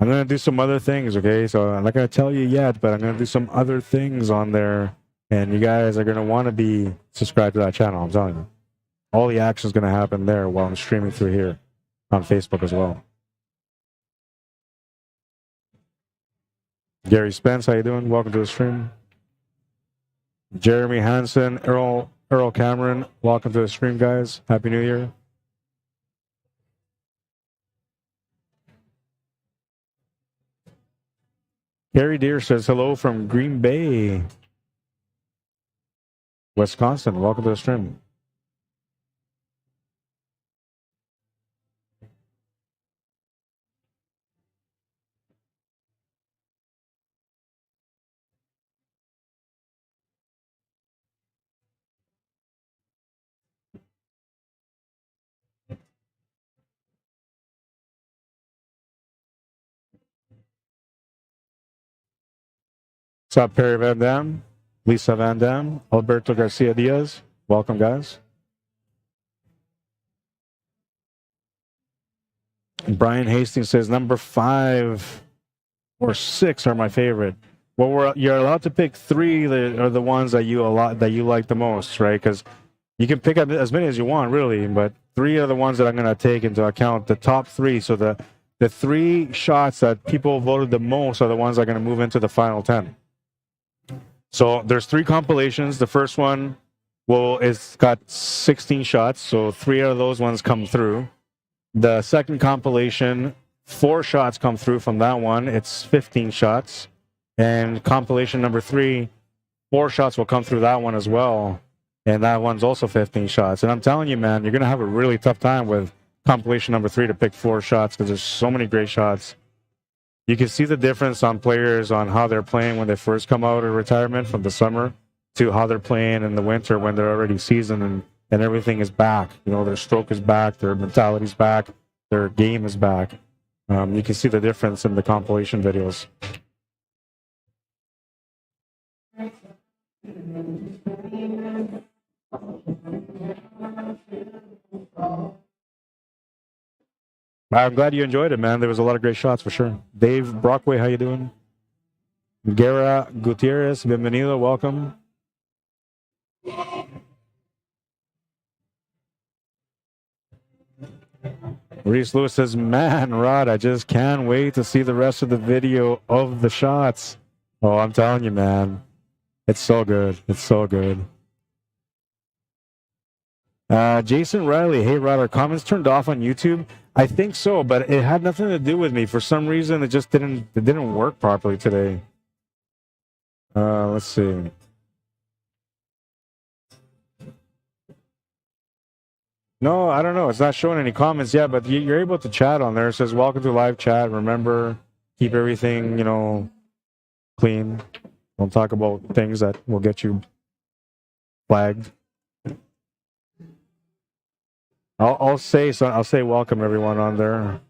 [SPEAKER 1] I'm going to do some other things, okay? So I'm not going to tell you yet, but I'm going to do some other things on there. And you guys are going to want to be subscribed to that channel, I'm telling you. All the action is going to happen there while I'm streaming through here on Facebook as well. Gary Spence, how you doing? Welcome to the stream. Jeremy Hansen, Earl Cameron, welcome to the stream, guys. Happy New Year. Gary Deer says hello from Green Bay, Wisconsin. Welcome to the stream. What's up, Perry Van Dam, Lisa Van Dam, Alberto Garcia Diaz. Welcome, guys. Brian Hastings says number 5 or 6 are my favorite. Well, you're allowed to pick 3 that are the ones that you like the most, right? Because you can pick up as many as you want, really, but 3 are the ones that I'm going to take into account. The top 3, so the 3 shots that people voted the most are the ones that are going to move into the final 10. So there's 3 compilations. The first one, well, it's got 16 shots, so 3 out of those ones come through. The second compilation, 4 shots come through from that one. It's 15 shots. And compilation number 3, 4 shots will come through that one as well. And that one's also 15 shots. And I'm telling you, man, you're going to have a really tough time with compilation number 3 to pick 4 shots because there's so many great shots. You can see the difference on players on how they're playing when they first come out of retirement from the summer to how they're playing in the winter when they're already seasoned and everything is back. You know, their stroke is back, their mentality's back, their game is back. You can see the difference in the compilation videos. I'm glad you enjoyed it, man. There was a lot of great shots for sure. Dave Brockway, how you doing? Guerra Gutierrez, bienvenido, welcome. Reese Lewis says, man, Rod, I just can't wait to see the rest of the video of the shots. Oh, I'm telling you, man. It's so good. It's so good. Jason Riley, hey, Rod, are comments turned off on YouTube? I think so, but it had nothing to do with me. For some reason, it just didn't work properly today. Let's see. No, I don't know. It's not showing any comments yet, but you're able to chat on there. It says, welcome to live chat. Remember, keep everything, clean. Don't talk about things that will get you flagged. I'll say welcome everyone on there.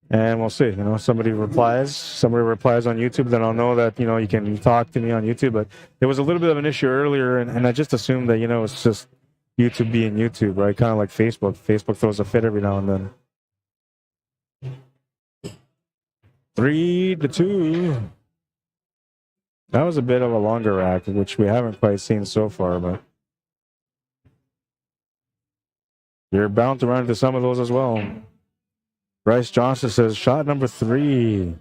[SPEAKER 1] And we'll see. You know, somebody replies on YouTube, then I'll know that, you know, you can talk to me on YouTube. But there was a little bit of an issue earlier, and I just assumed that, you know, it's just YouTube being YouTube, right? Kind of like Facebook. Facebook throws a fit every now and then. 3-2. That was a bit of a longer rack, which we haven't quite seen so far, but you're bound to run into some of those as well. Bryce Johnson says, shot number 3.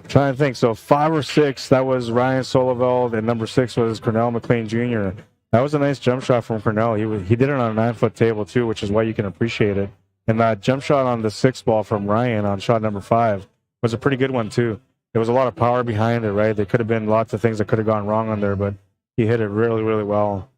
[SPEAKER 1] Trying to think. So 5 or 6, that was Ryan Soloveld, and number 6 was Cornell McLean Jr. That was a nice jump shot from Cornell. He did it on a 9-foot table, too, which is why you can appreciate it. And that jump shot on the 6th ball from Ryan on shot number 5 was a pretty good one, too. There was a lot of power behind it, right? There could have been lots of things that could have gone wrong on there, but he hit it really, really well.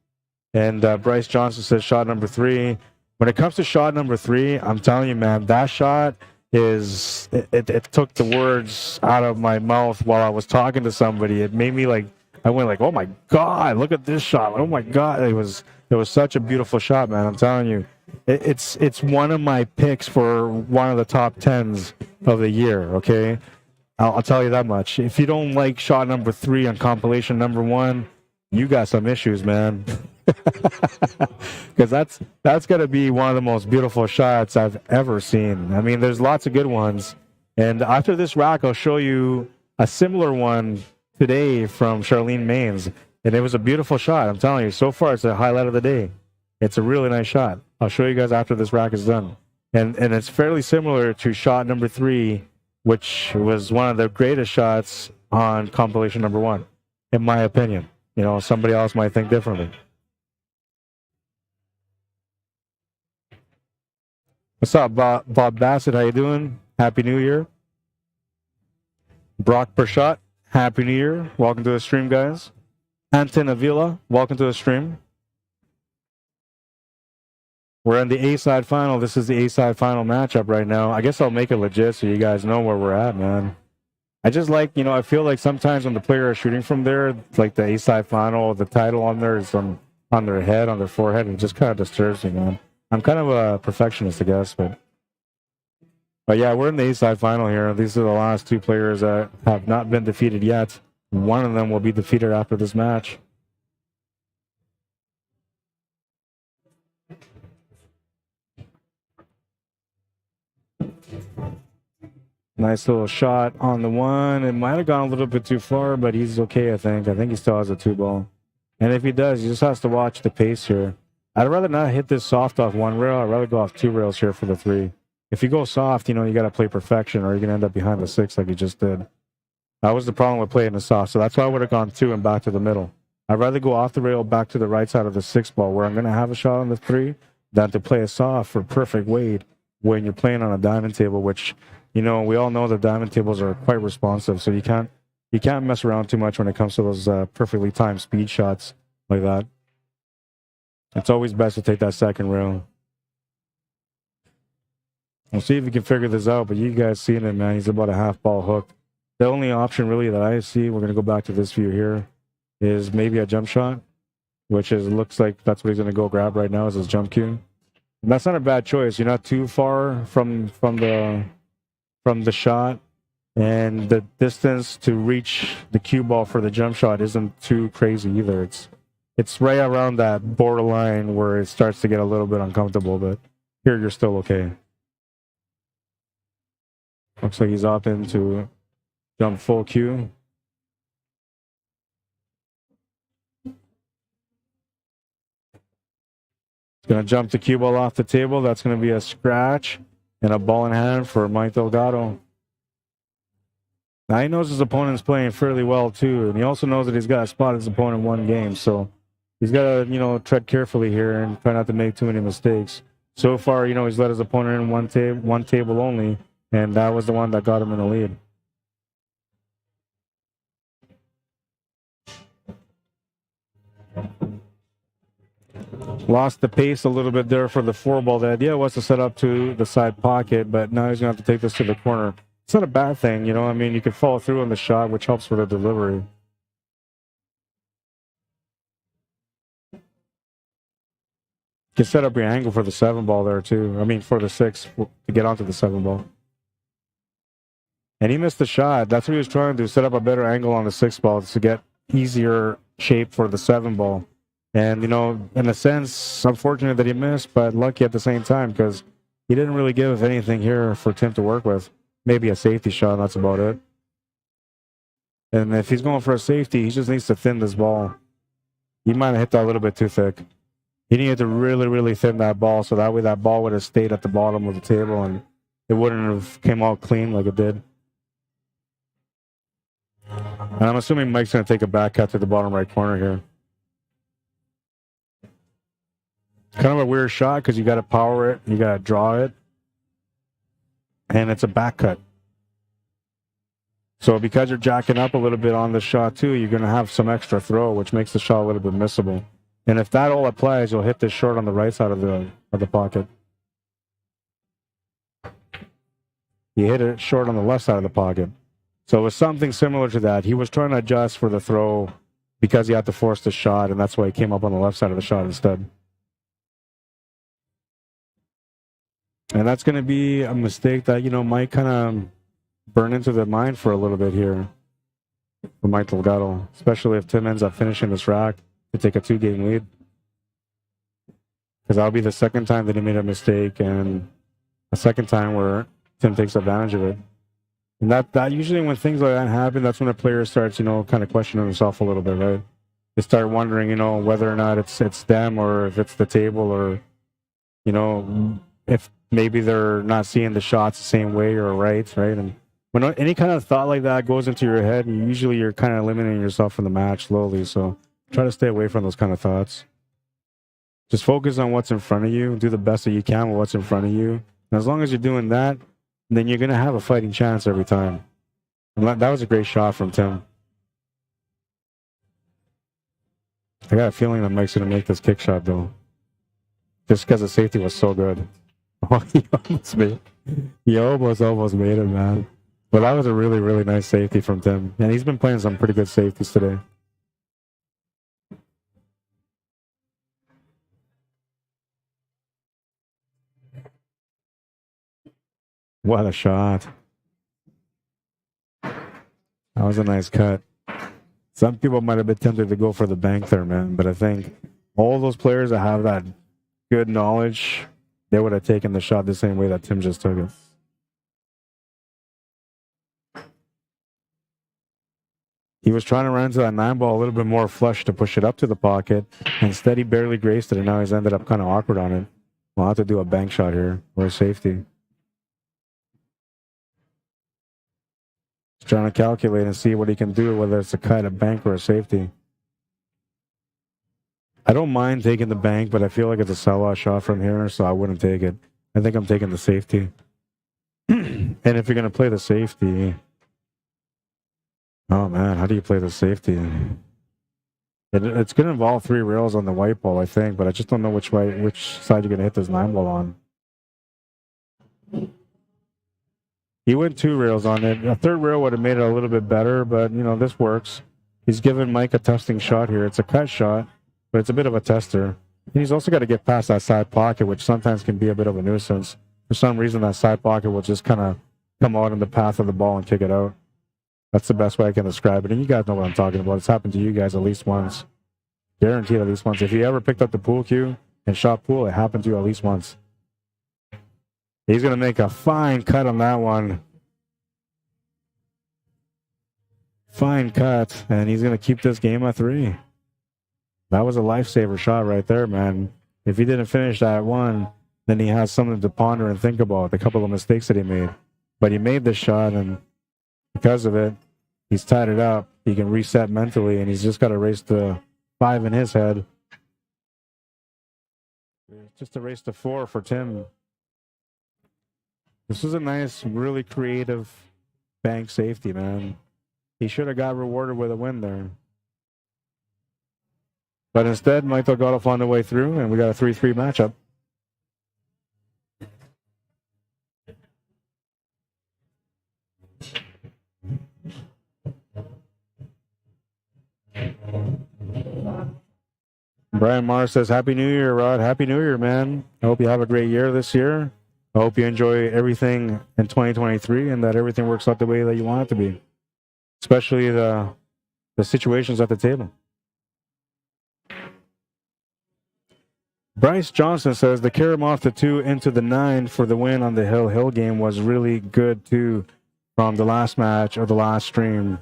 [SPEAKER 1] And Bryce Johnson says shot number 3. When it comes to shot number 3, I'm telling you, man, that shot is, it took the words out of my mouth while I was talking to somebody. It made me like, I went like, oh my God, look at this shot. Oh my God. It was such a beautiful shot, man. I'm telling you. It's one of my picks for one of the top 10s of the year, okay? I'll tell you that much. If you don't like shot number 3 on compilation number 1, you got some issues, man. Because that's going to be one of the most beautiful shots I've ever seen. I mean, there's lots of good ones. And after this rack, I'll show you a similar one today from Charlene Maines. And it was a beautiful shot. I'm telling you, so far it's a highlight of the day. It's a really nice shot. I'll show you guys after this rack is done. And it's fairly similar to shot number 3, which was one of the greatest shots on compilation number 1, in my opinion. You know, somebody else might think differently. What's up, Bob Bassett? How you doing? Happy New Year. Brock Pershot, Happy New Year. Welcome to the stream, guys. Anton Avila, welcome to the stream. We're in the A-side final. This is the A-side final matchup right now. I guess I'll make it legit so you guys know where we're at, man. I just like, you know, I feel like sometimes when the player is shooting from there, like the A-side final, the title on there is on their head, on their forehead, and it just kind of disturbs me, man. I'm kind of a perfectionist, I guess, but yeah, we're in the A-side final here. These are the last 2 players that have not been defeated yet. One of them will be defeated after this match. Nice little shot on the 1. It might have gone a little bit too far, but he's okay, I think. I think he still has a 2 ball. And if he does, he just has to watch the pace here. I'd rather not hit this soft off 1 rail. I'd rather go off 2 rails here for the 3. If you go soft, you know, you got to play perfection or you're going to end up behind the 6 like you just did. That was the problem with playing the soft. So that's why I would have gone 2 and back to the middle. I'd rather go off the rail back to the right side of the 6 ball where I'm going to have a shot on the 3 than to play a soft for perfect weight when you're playing on a diamond table, which, you know, we all know that diamond tables are quite responsive. So you can't mess around too much when it comes to those perfectly timed speed shots like that. It's always best to take that 2nd rail. We'll see if we can figure this out, but you guys seen it, man. He's about a half ball hooked. The only option really that I see, we're going to go back to this view here, is maybe a jump shot, which is looks like that's what he's going to go grab right now is his jump cue. And that's not a bad choice. You're not too far from the shot, and the distance to reach the cue ball for the jump shot isn't too crazy either. It's right around that borderline where it starts to get a little bit uncomfortable, but here you're still okay. Looks like he's opting to jump full cue. He's going to jump the cue ball off the table. That's going to be a scratch and a ball in hand for Mike Delgado. Now he knows his opponent's playing fairly well too, and he also knows that he's got to spot his opponent in 1 game, so he's got to, you know, tread carefully here and try not to make too many mistakes. So far, you know, he's let his opponent in one table only, and that was the one that got him in the lead. Lost the pace a little bit there for the 4 ball. The idea was to set up to the side pocket, but now he's going to have to take this to the corner. It's not a bad thing, you know. I mean, you can follow through on the shot, which helps with the delivery. can set up your angle for the 7 ball there too. I mean, for the 6 to get onto the 7 ball. And he missed the shot. That's what he was trying to do, set up a better angle on the 6 ball to get easier shape for the 7 ball. And, you know, in a sense, unfortunate that he missed, but lucky at the same time because he didn't really give anything here for Tim to work with. Maybe a safety shot, that's about it. And if he's going for a safety, he just needs to thin this ball. He might have hit that a little bit too thick. He needed to really, really thin that ball so that way that ball would have stayed at the bottom of the table and it wouldn't have came out clean like it did. And I'm assuming Mike's going to take a back cut to the bottom right corner here. Kind of a weird shot because you got to power it, you got to draw it, and it's a back cut. So because you're jacking up a little bit on the shot too, you're going to have some extra throw, which makes the shot a little bit missable. And if that all applies, you'll hit this short on the right side of the pocket. You hit it short on the left side of the pocket. So it was something similar to that. He was trying to adjust for the throw because he had to force the shot, and that's why he came up on the left side of the shot instead. And that's going to be a mistake that, you know, might kind of burn into the mind for a little bit here for Mike Delgado, especially if Tim ends up finishing this rack to take a 2-game lead. Because that'll be the second time that he made a mistake and a second time where Tim takes advantage of it. And that usually when things like that happen, that's when a player starts, you know, kind of questioning himself a little bit, right? They start wondering, you know, whether or not it's them or if it's the table or, you know, if maybe they're not seeing the shots the same way or right? And when any kind of thought like that goes into your head, usually you're kind of eliminating yourself from the match slowly. So try to stay away from those kind of thoughts. Just focus on what's in front of you. Do the best that you can with what's in front of you. And as long as you're doing that, then you're going to have a fighting chance every time. And that was a great shot from Tim. I got a feeling that Mike's going to make this kick shot, though. Just because the safety was so good. Oh, he almost made it, man. But that was a really, really nice safety from Tim. And he's been playing some pretty good safeties today. What a shot. That was a nice cut. Some people might have been tempted to go for the bank there, man. But I think all those players that have that good knowledge, they would have taken the shot the same way that Tim just took it. He was trying to run into that 9 ball a little bit more flush to push it up to the pocket. Instead, he barely graced it, and now he's ended up kind of awkward on it. We'll have to do a bank shot here or a safety. He's trying to calculate and see what he can do, whether it's a cut, a bank, or a safety. I don't mind taking the bank, but I feel like it's a sell-out shot from here, so I wouldn't take it. I think I'm taking the safety. And if you're going to play the safety... Oh, man, how do you play the safety? It's going to involve 3 rails on the white ball, I think, but I just don't know which side you're going to hit this 9 ball on. He went 2 rails on it. A 3rd rail would have made it a little bit better, but, you know, this works. He's given Mike a testing shot here. It's a cut shot, but it's a bit of a tester. And he's also got to get past that side pocket, which sometimes can be a bit of a nuisance. For some reason, that side pocket will just kind of come out in the path of the ball and kick it out. That's the best way I can describe it. And you guys know what I'm talking about. It's happened to you guys at least once. Guaranteed at least once. If you ever picked up the pool cue and shot pool, it happened to you at least once. He's going to make a fine cut on that one. Fine cut. And he's going to keep this game at 3. That was a lifesaver shot right there, man. If he didn't finish that one, then he has something to ponder and think about. A couple of mistakes that he made. But he made this shot, and because of it, he's tied it up. He can reset mentally, and he's just got to race to 5 in his head. Just a race to 4 for Tim. This is a nice, really creative bank safety, man. He should have got rewarded with a win there. But instead, Mike Delgado found a way through, and we got a 3-3 matchup. Brian Mars says, Happy New Year, Rod. Happy New Year, man. I hope you have a great year this year. I hope you enjoy everything in 2023 and that everything works out the way that you want it to be, especially the situations at the table. Bryce Johnson says, the carry off the 2 into the 9 for the win on the Hill game was really good, too, from the last match or the last stream.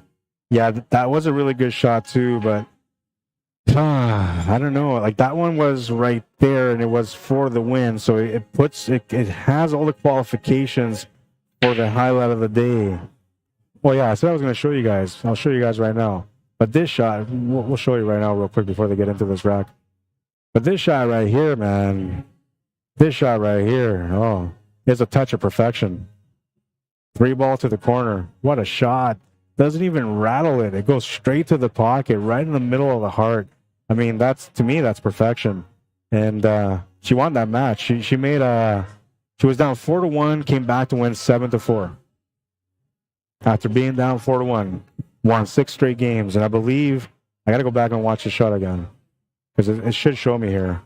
[SPEAKER 1] Yeah, that was a really good shot, too, but I don't know. Like, that one was right there, and it was for the win, so it has all the qualifications for the highlight of the day. Well, yeah, I said I was going to show you guys. I'll show you guys right now. But this shot, we'll show you right now real quick before they get into this rack. But this shot right here, man, this shot right here, oh, it's a touch of perfection. 3 ball to the corner. What a shot. Doesn't even rattle it. It goes straight to the pocket, right in the middle of the heart. I mean, to me, that's perfection. And she won that match. She was down 4-1, came back to win 7-4. After being down 4-1, won 6 straight games. And I believe, I got to go back and watch the shot again. Because it should show me here.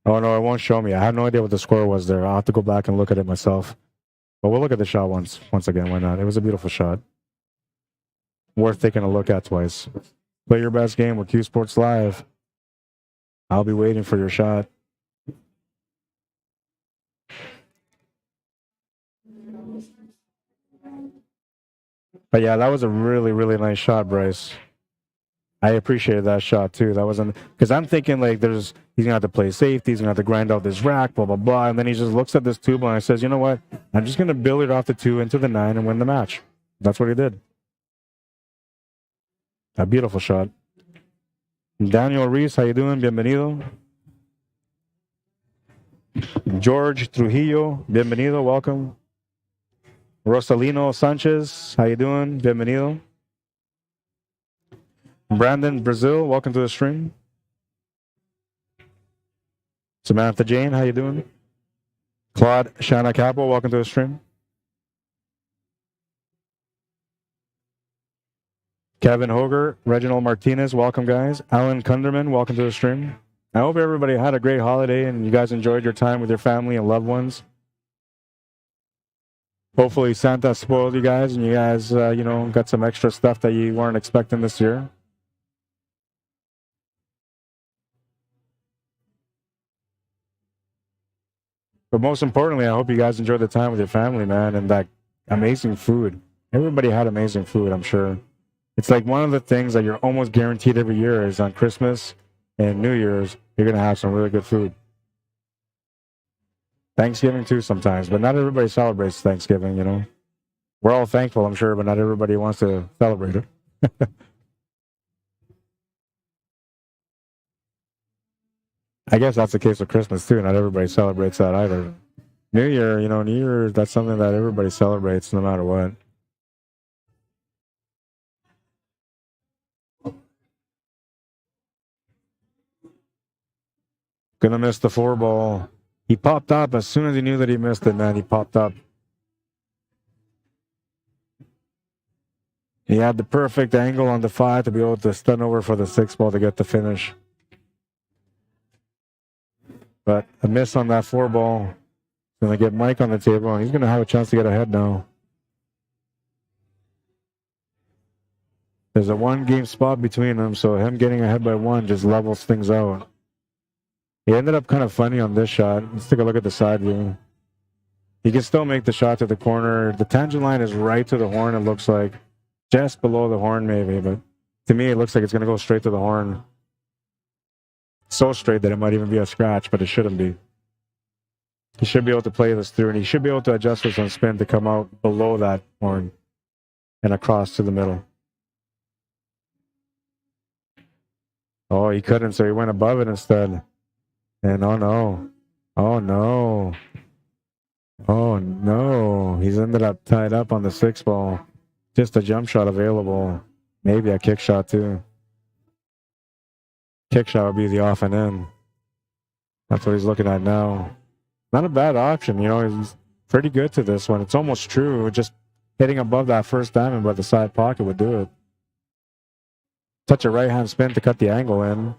[SPEAKER 1] Oh, no, it won't show me. I have no idea what the score was there. I'll have to go back and look at it myself. But we'll look at the shot once again. Why not? It was a beautiful shot. Worth taking a look at twice. Play your best game with CUESPORTS Live. I'll be waiting for your shot. But yeah, that was a really, really nice shot, Bryce. I appreciated that shot too. That wasn't because I'm thinking like he's gonna have to play safety, he's gonna have to grind out this rack, blah blah blah, and then he just looks at this 2 ball and says, "You know what? I'm just gonna billiard off the 2 into the 9 and win the match." That's what he did. A beautiful shot. Daniel Reese, how you doing? Bienvenido. George Trujillo, bienvenido. Welcome. Rosalino Sanchez, how you doing? Bienvenido. Brandon Brazil, welcome to the stream. Samantha Jane, how you doing? Claude Shanna Capo, welcome to the stream. Kevin Hoger, Reginald Martinez, welcome guys. Alan Kunderman, welcome to the stream. I hope everybody had a great holiday and you guys enjoyed your time with your family and loved ones. Hopefully Santa spoiled you guys and you guys, got some extra stuff that you weren't expecting this year. But most importantly, I hope you guys enjoyed the time with your family, man, and that amazing food. Everybody had amazing food, I'm sure. It's like one of the things that you're almost guaranteed every year is on Christmas and New Year's, you're going to have some really good food. Thanksgiving too sometimes, but not everybody celebrates Thanksgiving, you know. We're all thankful, I'm sure, but not everybody wants to celebrate it. I guess that's the case with Christmas too. Not everybody celebrates that either. New Year, New Year, that's something that everybody celebrates no matter what. Gonna miss the 4 ball. He popped up as soon as he knew that he missed it, man. He popped up. He had the perfect angle on the 5 to be able to stun over for the 6 ball to get the finish. But a miss on that 4 ball. Going to get Mike on the table, and he's going to have a chance to get ahead now. There's a 1-game spot between them, so him getting ahead by 1 just levels things out. He ended up kind of funny on this shot. Let's take a look at the side view. He can still make the shot to the corner. The tangent line is right to the horn, it looks like. Just below the horn, maybe, but to me, it looks like it's going to go straight to the horn. So straight that it might even be a scratch, but it shouldn't be. He should be able to play this through, and he should be able to adjust this on spin to come out below that horn and across to the middle. Oh, he couldn't, so he went above it instead. And oh no. Oh no. Oh no. He's ended up tied up on the 6 ball. Just a jump shot available. Maybe a kick shot too. Kick shot would be the off and in. That's what he's looking at now. Not a bad option, he's pretty good to this one. It's almost true. Just hitting above that first diamond by the side pocket would do it. Touch a right hand spin to cut the angle in.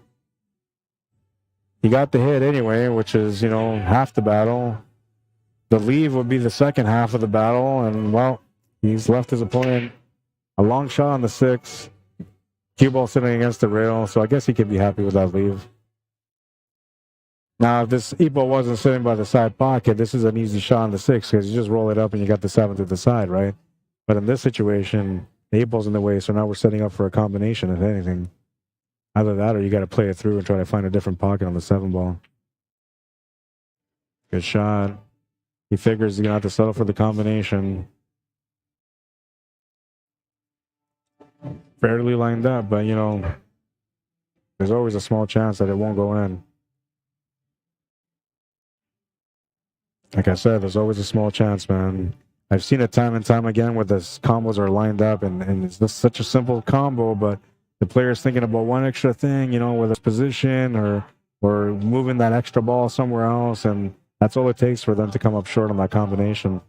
[SPEAKER 1] he got the hit anyway, which is, you know, half the battle. The leave would be the second half of the battle, and, well, he's left his opponent a long shot on the 6. Cue ball sitting against the rail, so I guess he could be happy with that leave. Now, if this 8-ball wasn't sitting by the side pocket, this is an easy shot on the 6 because you just roll it up and you got the 7 to the side, right? But in this situation, the 8-ball's in the way, so now we're setting up for a combination, if anything. Either that or you got to play it through and try to find a different pocket on the 7-ball. Good shot. He figures he's going to have to settle for the combination. Fairly lined up, but, you know, there's always a small chance that it won't go in. Like I said, there's always a small chance, man. I've seen it time and time again where the combos are lined up, and it's just such a simple combo, but the player's thinking about one extra thing, you know, whether it's position or moving that extra ball somewhere else, and that's all it takes for them to come up short on that combination.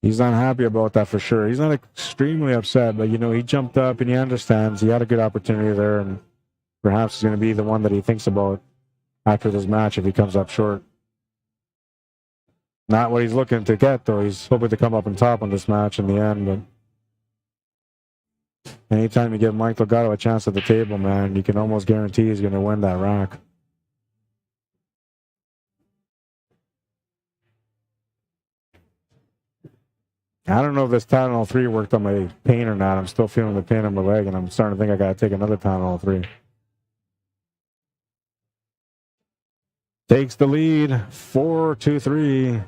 [SPEAKER 1] He's not happy about that for sure. He's not extremely upset, but, you know, he jumped up and he understands. He had a good opportunity there, and perhaps it's going to be the one that he thinks about after this match if he comes up short. Not what he's looking to get, though. He's hoping to come up on top on this match in the end, but anytime you give Mike Delgado a chance at the table, man, you can almost guarantee he's going to win that rack. I don't know if this Tylenol 3 worked on my pain or not. I'm still feeling the pain in my leg, and I'm starting to think I got to take another Tylenol 3. Takes the lead, 4-2-3.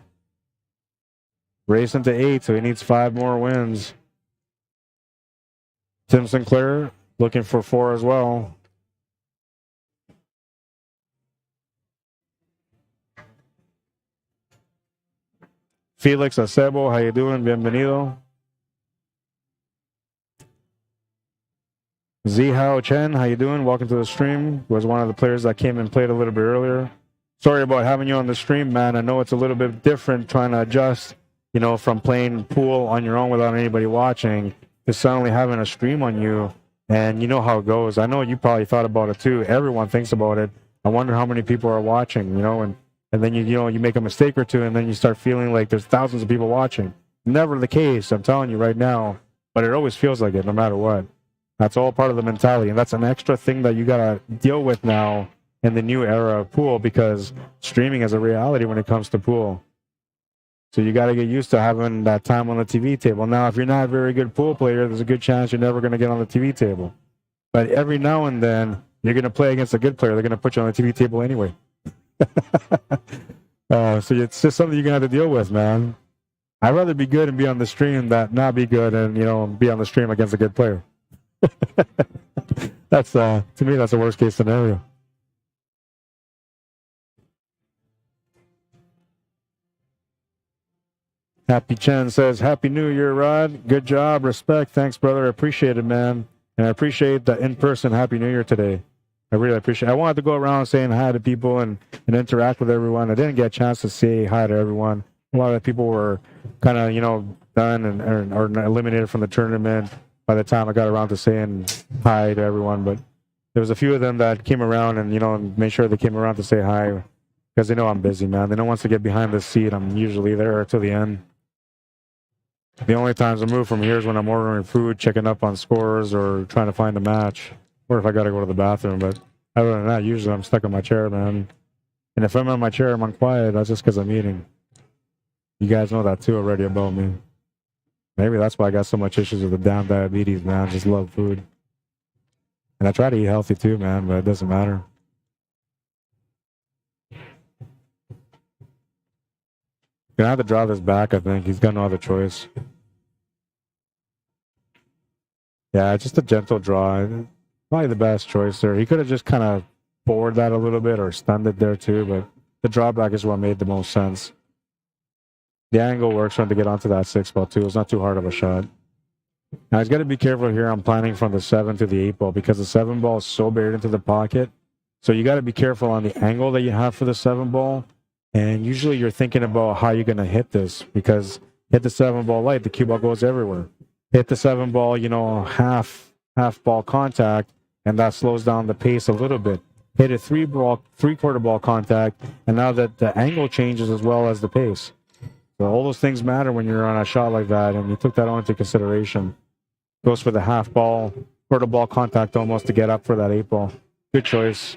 [SPEAKER 1] Racing to 8, so he needs 5 more wins. Tim Sinclair looking for 4 as well. Felix Acebo, how you doing? Bienvenido. Zihao Chen, how you doing? Welcome to the stream. Was one of the players that came and played a little bit earlier. Sorry about having you on the stream, man. I know it's a little bit different trying to adjust, you know, from playing pool on your own without anybody watching to suddenly having a stream on you. And you know how it goes. I know you probably thought about it too. Everyone thinks about it. I wonder how many people are watching, you know, and then you make a mistake or two and then you start feeling like there's thousands of people watching. Never the case, I'm telling you right now, but it always feels like it no matter what. That's all part of the mentality, and that's an extra thing that you got to deal with now in the new era of pool, because streaming is a reality when it comes to pool. So you got to get used to having that time on the TV table. Now, if you're not a very good pool player, there's a good chance you're never going to get on the TV table. But every now and then, you're going to play against a good player. They're going to put you on the TV table anyway. So it's just something you're going to have to deal with, man. I'd rather be good and be on the stream than not be good and, you know, be on the stream against a good player. That's to me, that's the worst case scenario. Happy Chen says, Happy New Year, Rod. Good job. Respect. Thanks, brother. I appreciate it, man. And I appreciate the in-person Happy New Year today. I really appreciate it. I wanted to go around saying hi to people and interact with everyone. I didn't get a chance to say hi to everyone. A lot of people were kind of, you know, done or eliminated from the tournament by the time I got around to saying hi to everyone. But there was a few of them that came around and, you know, made sure they came around to say hi because they know I'm busy, man. They know once I get behind the seat, I'm usually there till the end. The only times I move from here is when I'm ordering food, checking up on scores, or trying to find a match, or if I got to go to the bathroom. But other than that, usually I'm stuck in my chair, man. And if I'm in my chair, I'm quiet. That's just because I'm eating. You guys know that too already about me. Maybe that's why I got so much issues with the damn diabetes, man. I just love food. And I try to eat healthy too, man, but it doesn't matter. Gonna have to draw this back, I think. He's got no other choice. Yeah, just a gentle draw. Probably the best choice there. He could have just kind of forward that a little bit or stunned it there too, but the drawback is what made the most sense. The angle works for him to get onto that 6-ball too. It's not too hard of a shot. Now he's got to be careful here. I'm planning from the 7 to the 8-ball because the 7-ball is so buried into the pocket. So you got to be careful on the angle that you have for the 7-ball. And usually you're thinking about how you're going to hit this, because hit the 7-ball light, the cue ball goes everywhere. Hit the 7-ball, you know, half ball contact, and that slows down the pace a little bit. Hit a three-quarter ball contact, and now that the angle changes as well as the pace. So all those things matter when you're on a shot like that, and you took that into consideration. Goes for the half ball, quarter ball contact almost to get up for that 8-ball. Good choice.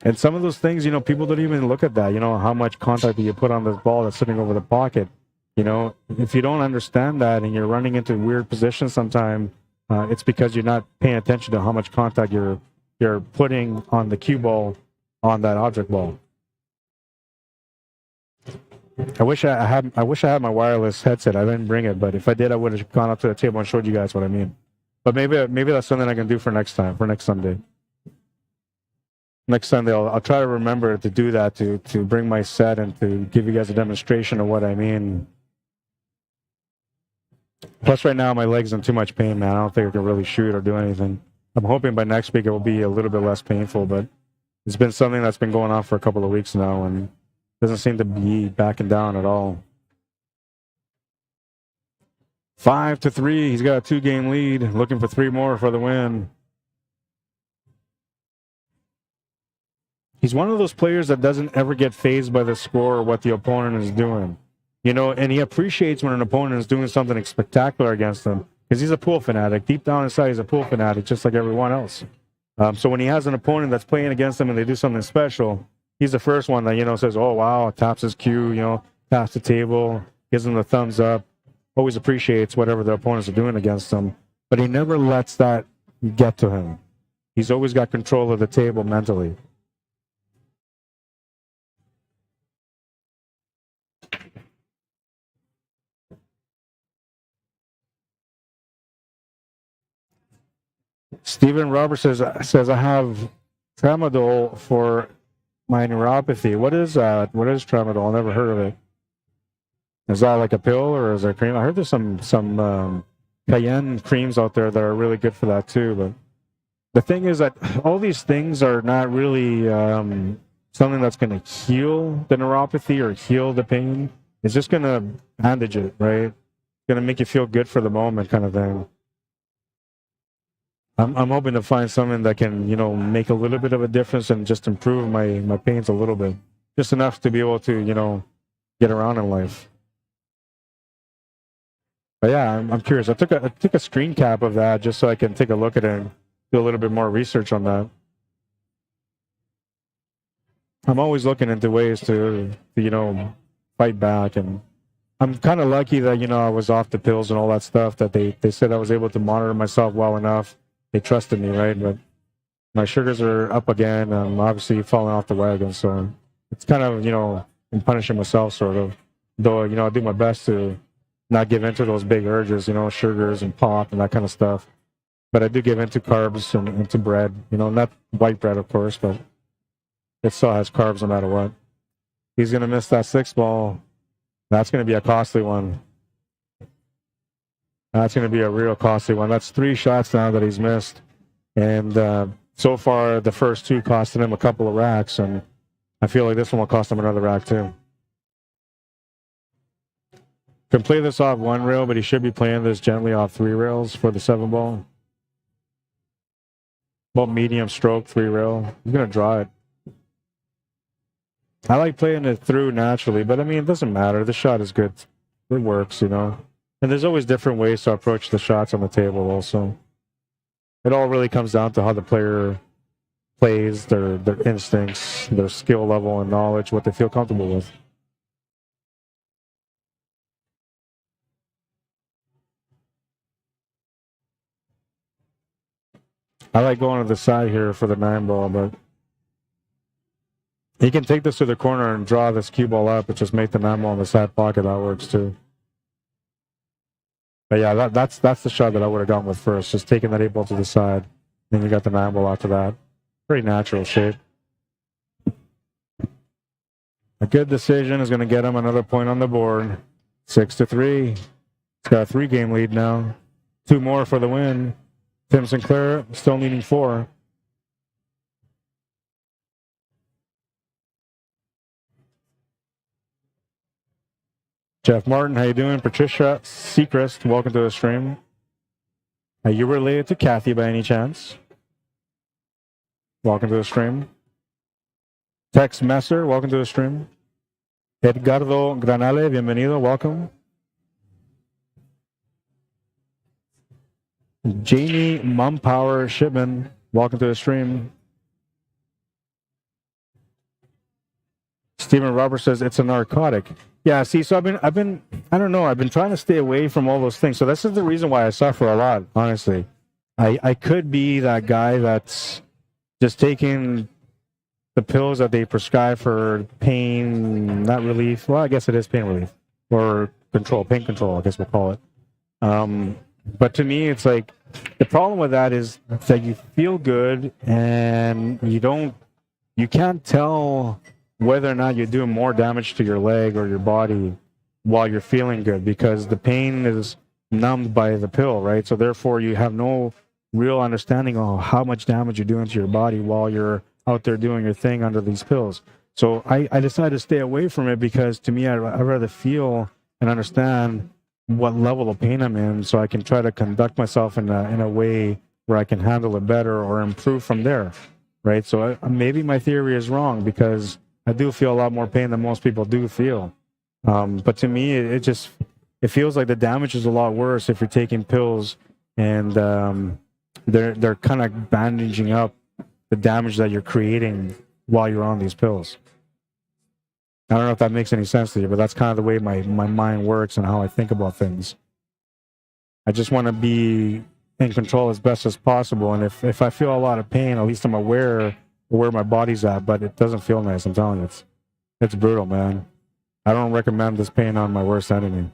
[SPEAKER 1] And some of those things, people don't even look at that. How much contact do you put on this ball that's sitting over the pocket? If you don't understand that and you're running into weird positions sometime, it's because you're not paying attention to how much contact you're putting on the cue ball on that object ball. I wish I had my wireless headset. I didn't bring it, but if I did, I would have gone up to the table and showed you guys what I mean. But maybe that's something I can do for next Sunday. Next Sunday, I'll try to remember to do that, to bring my set and to give you guys a demonstration of what I mean. Plus, right now, my leg's in too much pain, man. I don't think I can really shoot or do anything. I'm hoping by next week it will be a little bit less painful, but it's been something that's been going on for a couple of weeks now and doesn't seem to be backing down at all. 5-3. He's got a 2-game lead, looking for 3 more for the win. He's one of those players that doesn't ever get fazed by the score or what the opponent is doing. And he appreciates when an opponent is doing something spectacular against him because he's a pool fanatic. Deep down inside, he's a pool fanatic just like everyone else. So when he has an opponent that's playing against him and they do something special, he's the first one that, says, oh, wow, taps his cue, taps the table, gives him the thumbs up, always appreciates whatever the opponents are doing against him. But he never lets that get to him. He's always got control of the table mentally. Stephen Roberts says I have tramadol for my neuropathy. What is that? What is tramadol? I've never heard of it. Is that like a pill or is it a cream? I heard there's some cayenne creams out there that are really good for that too. But the thing is that all these things are not really something that's going to heal the neuropathy or heal the pain. It's just going to bandage it, right? It's going to make you feel good for the moment kind of thing. I'm hoping to find something that can, make a little bit of a difference and just improve my pains a little bit. Just enough to be able to, get around in life. But yeah, I'm curious. I took a screen cap of that just so I can take a look at it and do a little bit more research on that. I'm always looking into ways to fight back, and I'm kind of lucky that, I was off the pills and all that stuff, that they said I was able to monitor myself well enough. They trusted me, right? But my sugars are up again. I'm obviously falling off the wagon. So it's kind of, I'm punishing myself sort of. Though, I do my best to not give into those big urges, sugars and pop and that kind of stuff. But I do give into carbs and to bread, not white bread, of course, but it still has carbs no matter what. He's going to miss that 6-ball. That's going to be a costly one. That's going to be a real costly one. That's 3 shots now that he's missed. And so far, the first 2 costed him a couple of racks, and I feel like this one will cost him another rack too. Can play this off 1 rail, but he should be playing this gently off 3 rails for the 7-ball. About medium stroke, 3 rail. He's going to draw it. I like playing it through naturally, but I mean, it doesn't matter. The shot is good. It works, And there's always different ways to approach the shots on the table also. It all really comes down to how the player plays, their instincts, their skill level and knowledge, what they feel comfortable with. I like going to the side here for the 9-ball, but he can take this to the corner and draw this cue ball up and just make the 9-ball in the side pocket. That works too. But yeah, that's the shot that I would have gone with first, just taking that 8-ball to the side. Then you got the 9-ball after that. Pretty natural shape. A good decision is going to get him another point on the board. 6-3. He's got a 3-game lead now. 2 more for the win. Tim Sinclair still needing 4. Jeff Martin, how you doing? Patricia Seacrest, welcome to the stream. Are you related to Kathy by any chance? Welcome to the stream. Tex Messer, welcome to the stream. Edgardo Granale, bienvenido, welcome. Jamie Mumpower Shipman, welcome to the stream. Stephen Roberts says it's a narcotic. Yeah, see, so I've been, I don't know, I've been trying to stay away from all those things. So this is the reason why I suffer a lot, honestly. I could be that guy that's just taking the pills that they prescribe for pain, not relief. Well, I guess it is pain relief or control, pain control, I guess we'll call it. But to me, it's like the problem with that is that you feel good and you can't tell whether or not you're doing more damage to your leg or your body while you're feeling good because the pain is numbed by the pill, right? So therefore, you have no real understanding of how much damage you're doing to your body while you're out there doing your thing under these pills. So I decided to stay away from it because to me, I'd rather feel and understand what level of pain I'm in so I can try to conduct myself in a way where I can handle it better or improve from there, right? So maybe my theory is wrong because I do feel a lot more pain than most people do feel. But to me, it feels like the damage is a lot worse if you're taking pills and they're kind of bandaging up the damage that you're creating while you're on these pills. I don't know if that makes any sense to you, but that's kind of the way my mind works and how I think about things. I just want to be in control as best as possible. And if I feel a lot of pain, at least I'm aware of where my body's at, but it doesn't feel nice. I'm telling you, it's brutal, man. I don't recommend this pain on my worst enemy.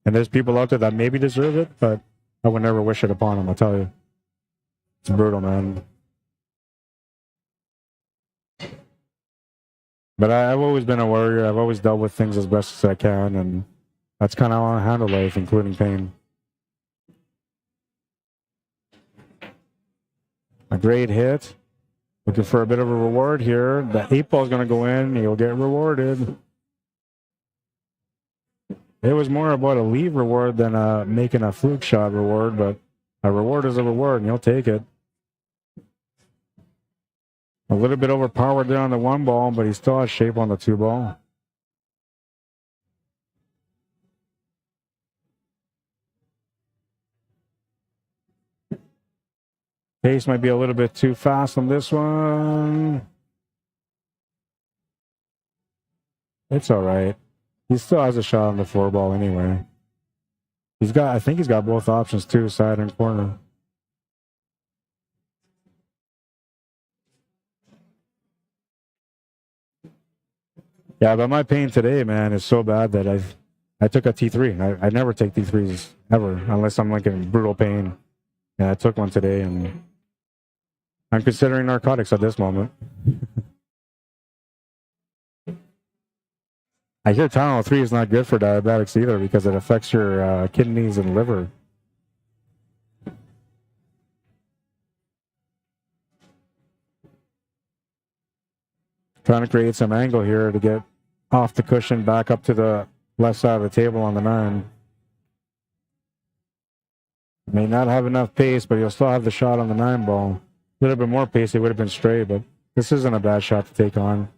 [SPEAKER 1] And there's people out there that maybe deserve it, but I would never wish it upon them, I'll tell you. It's brutal, man. But I've always been a warrior. I've always dealt with things as best as I can, and that's kind of how I handle life, including pain. A great hit. Looking for a bit of a reward here. The 8-ball is going to go in. You'll get rewarded. It was more about a leave reward than making a fluke shot reward, but a reward is a reward, and you'll take it. A little bit overpowered there on the 1-ball, but he still has shape on the 2-ball. Pace might be a little bit too fast on this one. It's all right. He still has a shot on the 4-ball anyway. I think he's got both options too, side and corner. Yeah, but my pain today, man, is so bad that I took a T3. I never take T3s ever unless I'm like in brutal pain. And I took one today, and I'm considering narcotics at this moment. I hear Tylenol 3 is not good for diabetics either because it affects your kidneys and liver. Trying to create some angle here to get off the cushion back up to the left side of the table on the 9. May not have enough pace, but you'll still have the shot on the 9-ball. A little bit more pace, it would have been straight, but this isn't a bad shot to take on.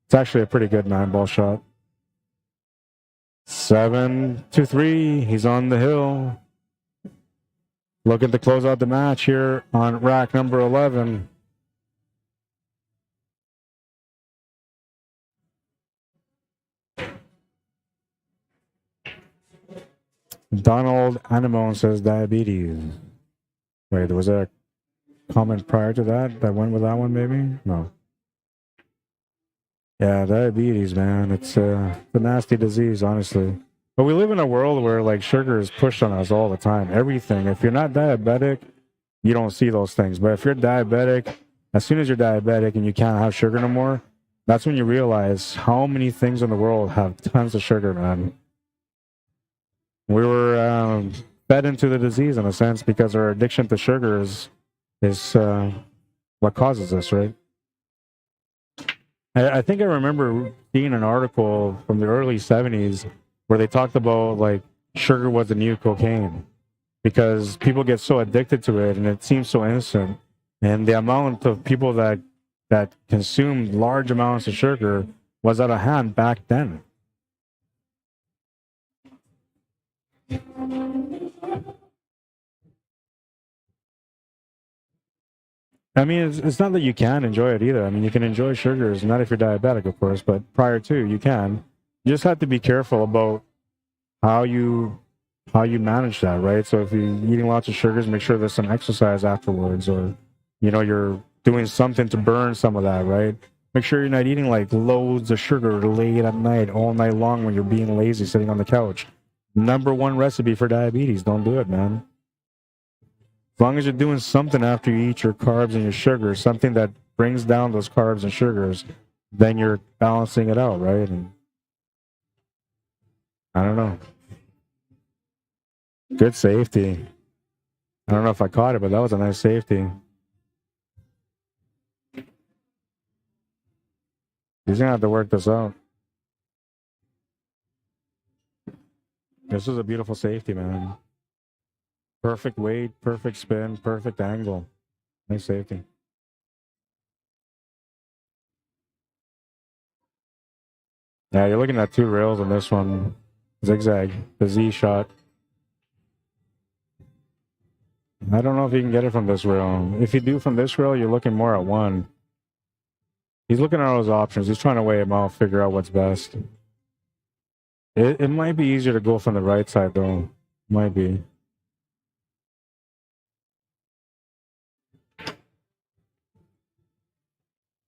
[SPEAKER 1] It's actually a pretty good 9-ball shot. 7-3, he's on the hill. Looking to close out the match here on rack number 11. Donald Anemone says diabetes. Wait, was there a comment prior to that went with that one, maybe? No. Yeah, diabetes, man. It's a nasty disease, honestly. But we live in a world where, like, sugar is pushed on us all the time. Everything. If you're not diabetic, you don't see those things. But if you're diabetic, as soon as you're diabetic and you can't have sugar no more, that's when you realize how many things in the world have tons of sugar, man. We were fed into the disease in a sense because our addiction to sugar is what causes this, right? I think I remember seeing an article from the early 70s where they talked about, like, sugar was the new cocaine. because people get so addicted to it and it seems so innocent. And the amount of people that consumed large amounts of sugar was out of hand back then. I mean, it's not that you can enjoy it either. I mean, you can enjoy sugars, not if you're diabetic, of course, but prior to, you can. You just have to be careful about how you manage that, right? So if you're eating lots of sugars, make sure there's some exercise afterwards, or, you know, you're doing something to burn some of that, right? Make sure you're not eating like loads of sugar late at night, all night long when you're being lazy, sitting on the couch. #1 recipe for diabetes. Don't do it, man. As long as you're doing something after you eat your carbs and your sugars, something that brings down those carbs and sugars, then you're balancing it out, right? And I don't know. Good safety. I don't know if I caught it, but that was a nice safety. He's going to have to work this out. This is a beautiful safety, man. Perfect weight, perfect spin, perfect angle. Nice safety. Yeah, you're looking at 2 rails on this one. Zigzag, the Z shot. I don't know if you can get it from this rail. If you do from this rail, you're looking more at 1. He's looking at all his options. He's trying to weigh them out, figure out what's best. It might be easier to go from the right side, though. Might be.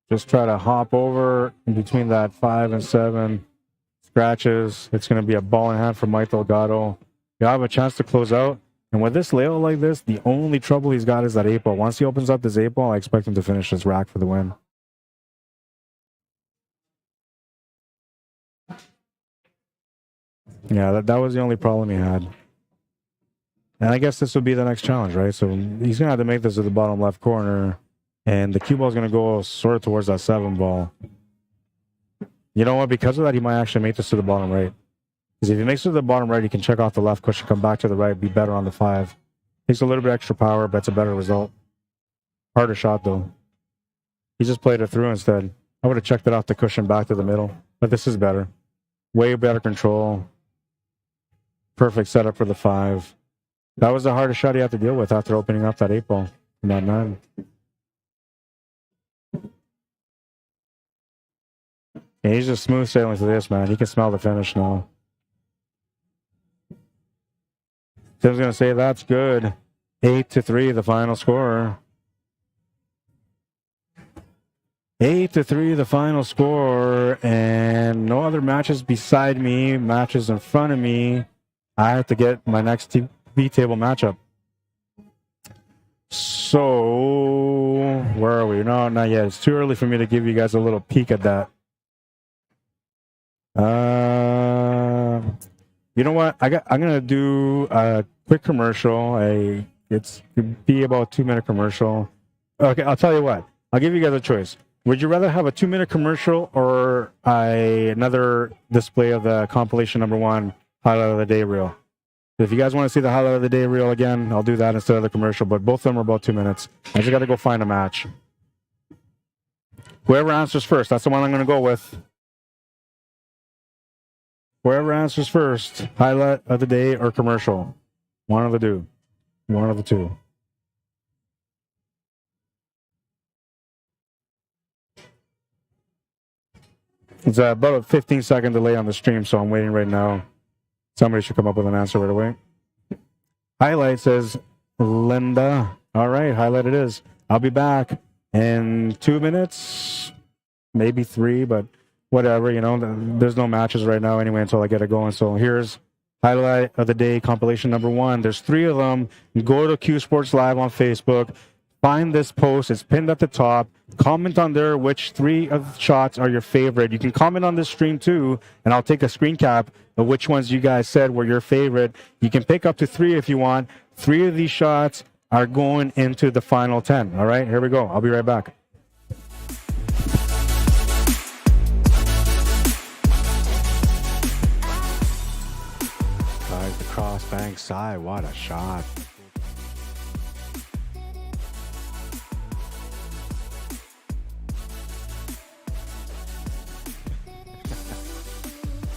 [SPEAKER 1] Just try to hop over in between that 5 and 7. Scratches. It's going to be a ball in hand for Mike Delgado. You'll have a chance to close out. And with this layout like this, the only trouble he's got is that 8 ball. Once he opens up this 8 ball, I expect him to finish this rack for the win. Yeah, that was the only problem he had. And I guess this would be the next challenge, right? So he's going to have to make this to the bottom left corner. And the cue ball is going to go sort of towards that 7 ball. You know what? Because of that, he might actually make this to the bottom right. Because if he makes it to the bottom right, he can check off the left cushion, come back to the right, be better on the 5. Takes a little bit extra power, but it's a better result. Harder shot, though. He just played it through instead. I would have checked it off the cushion back to the middle. But this is better. Way better control. Perfect setup for the 5. That was the hardest shot he had to deal with after opening up that 8 ball from that 9. Yeah, he's just smooth sailing to this, man. He can smell the finish now. Tim's going to say that's good. 8-3, the final score. 8-3, the final score. And no other matches beside me, matches in front of me. I have to get my next B-table matchup. So, where are we? No, not yet. It's too early for me to give you guys a little peek at that. You know what? I'm gonna do a quick commercial. It's be about a 2-minute commercial. Okay, I'll tell you what. I'll give you guys a choice. Would you rather have a 2-minute commercial or another display of the compilation #1 highlight of the day reel? If you guys want to see the highlight of the day reel again, I'll do that instead of the commercial. But both of them are about 2 minutes. I just got to go find a match. Whoever answers first, that's the one I'm going to go with. Whoever answers first, highlight of the day or commercial. One of the two. One of the two. It's about a 15-second delay on the stream, so I'm waiting right now. Somebody should come up with an answer right away. Highlight says Linda. All right, highlight it is. I'll be back in 2 minutes, maybe 3, but whatever, you know, there's no matches right now anyway until I get it going. So here's highlight of the day, compilation #1. There's 3 of them. Go to CUESPORTS Live on Facebook. Find this post. It's pinned at the top. Comment on there which 3 of the shots are your favorite. You can comment on this stream too, and I'll take a screen cap of which ones you guys said were your favorite. You can pick up to 3 if you want. 3 of these shots are going into the final 10. All right, here we go. I'll be right back. Guys, the cross bank side. What a shot.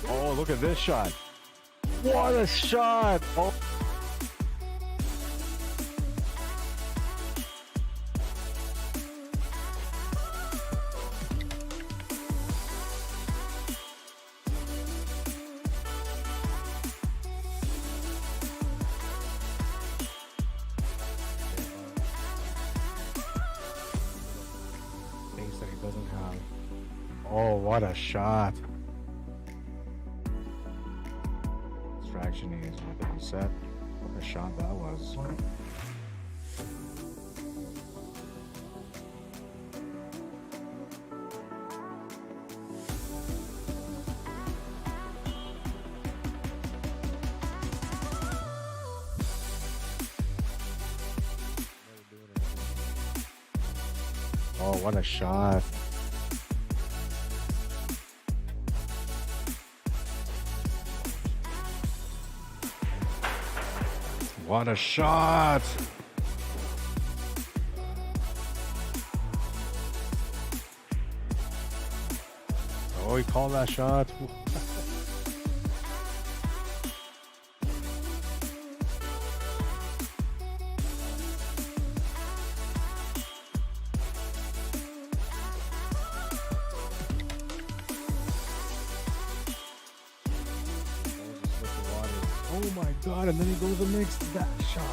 [SPEAKER 1] Oh, look at this shot. What a shot. Oh. Things that he doesn't have. Oh, what a shot. Distraction is what he said. What a shot that was. Oh, what a shot. What a shot. Oh, he called that shot. Oh my God, and then he goes and makes that shot.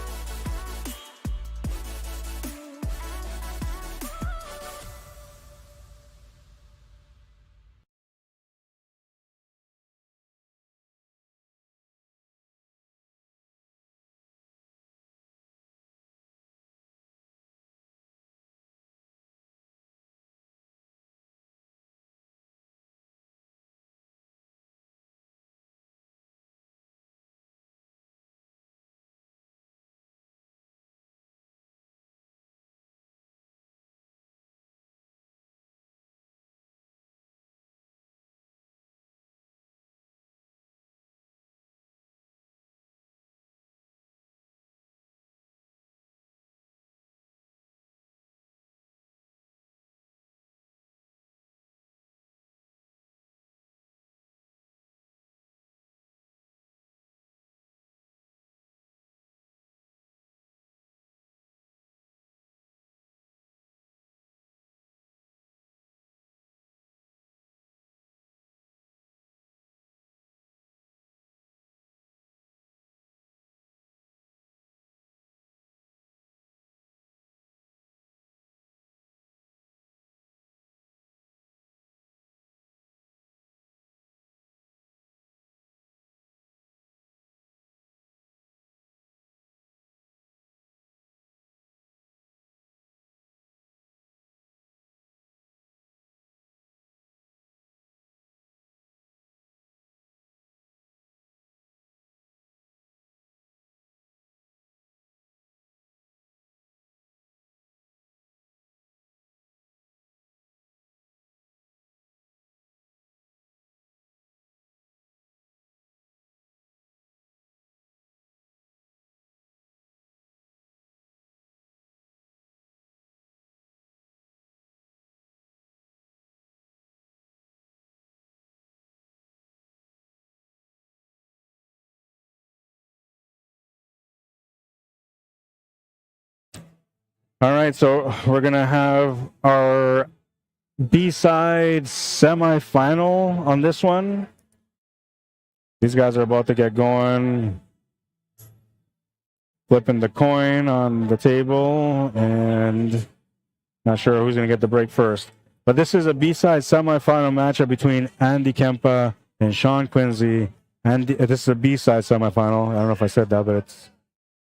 [SPEAKER 1] All right, so we're going to have our B-side semifinal on this one. These guys are about to get going. Flipping the coin on the table, and not sure who's going to get the break first. But this is a B-side semifinal matchup between Andy Kempa and Sean Quincy. And this is a B-side semifinal. I don't know if I said that, but it's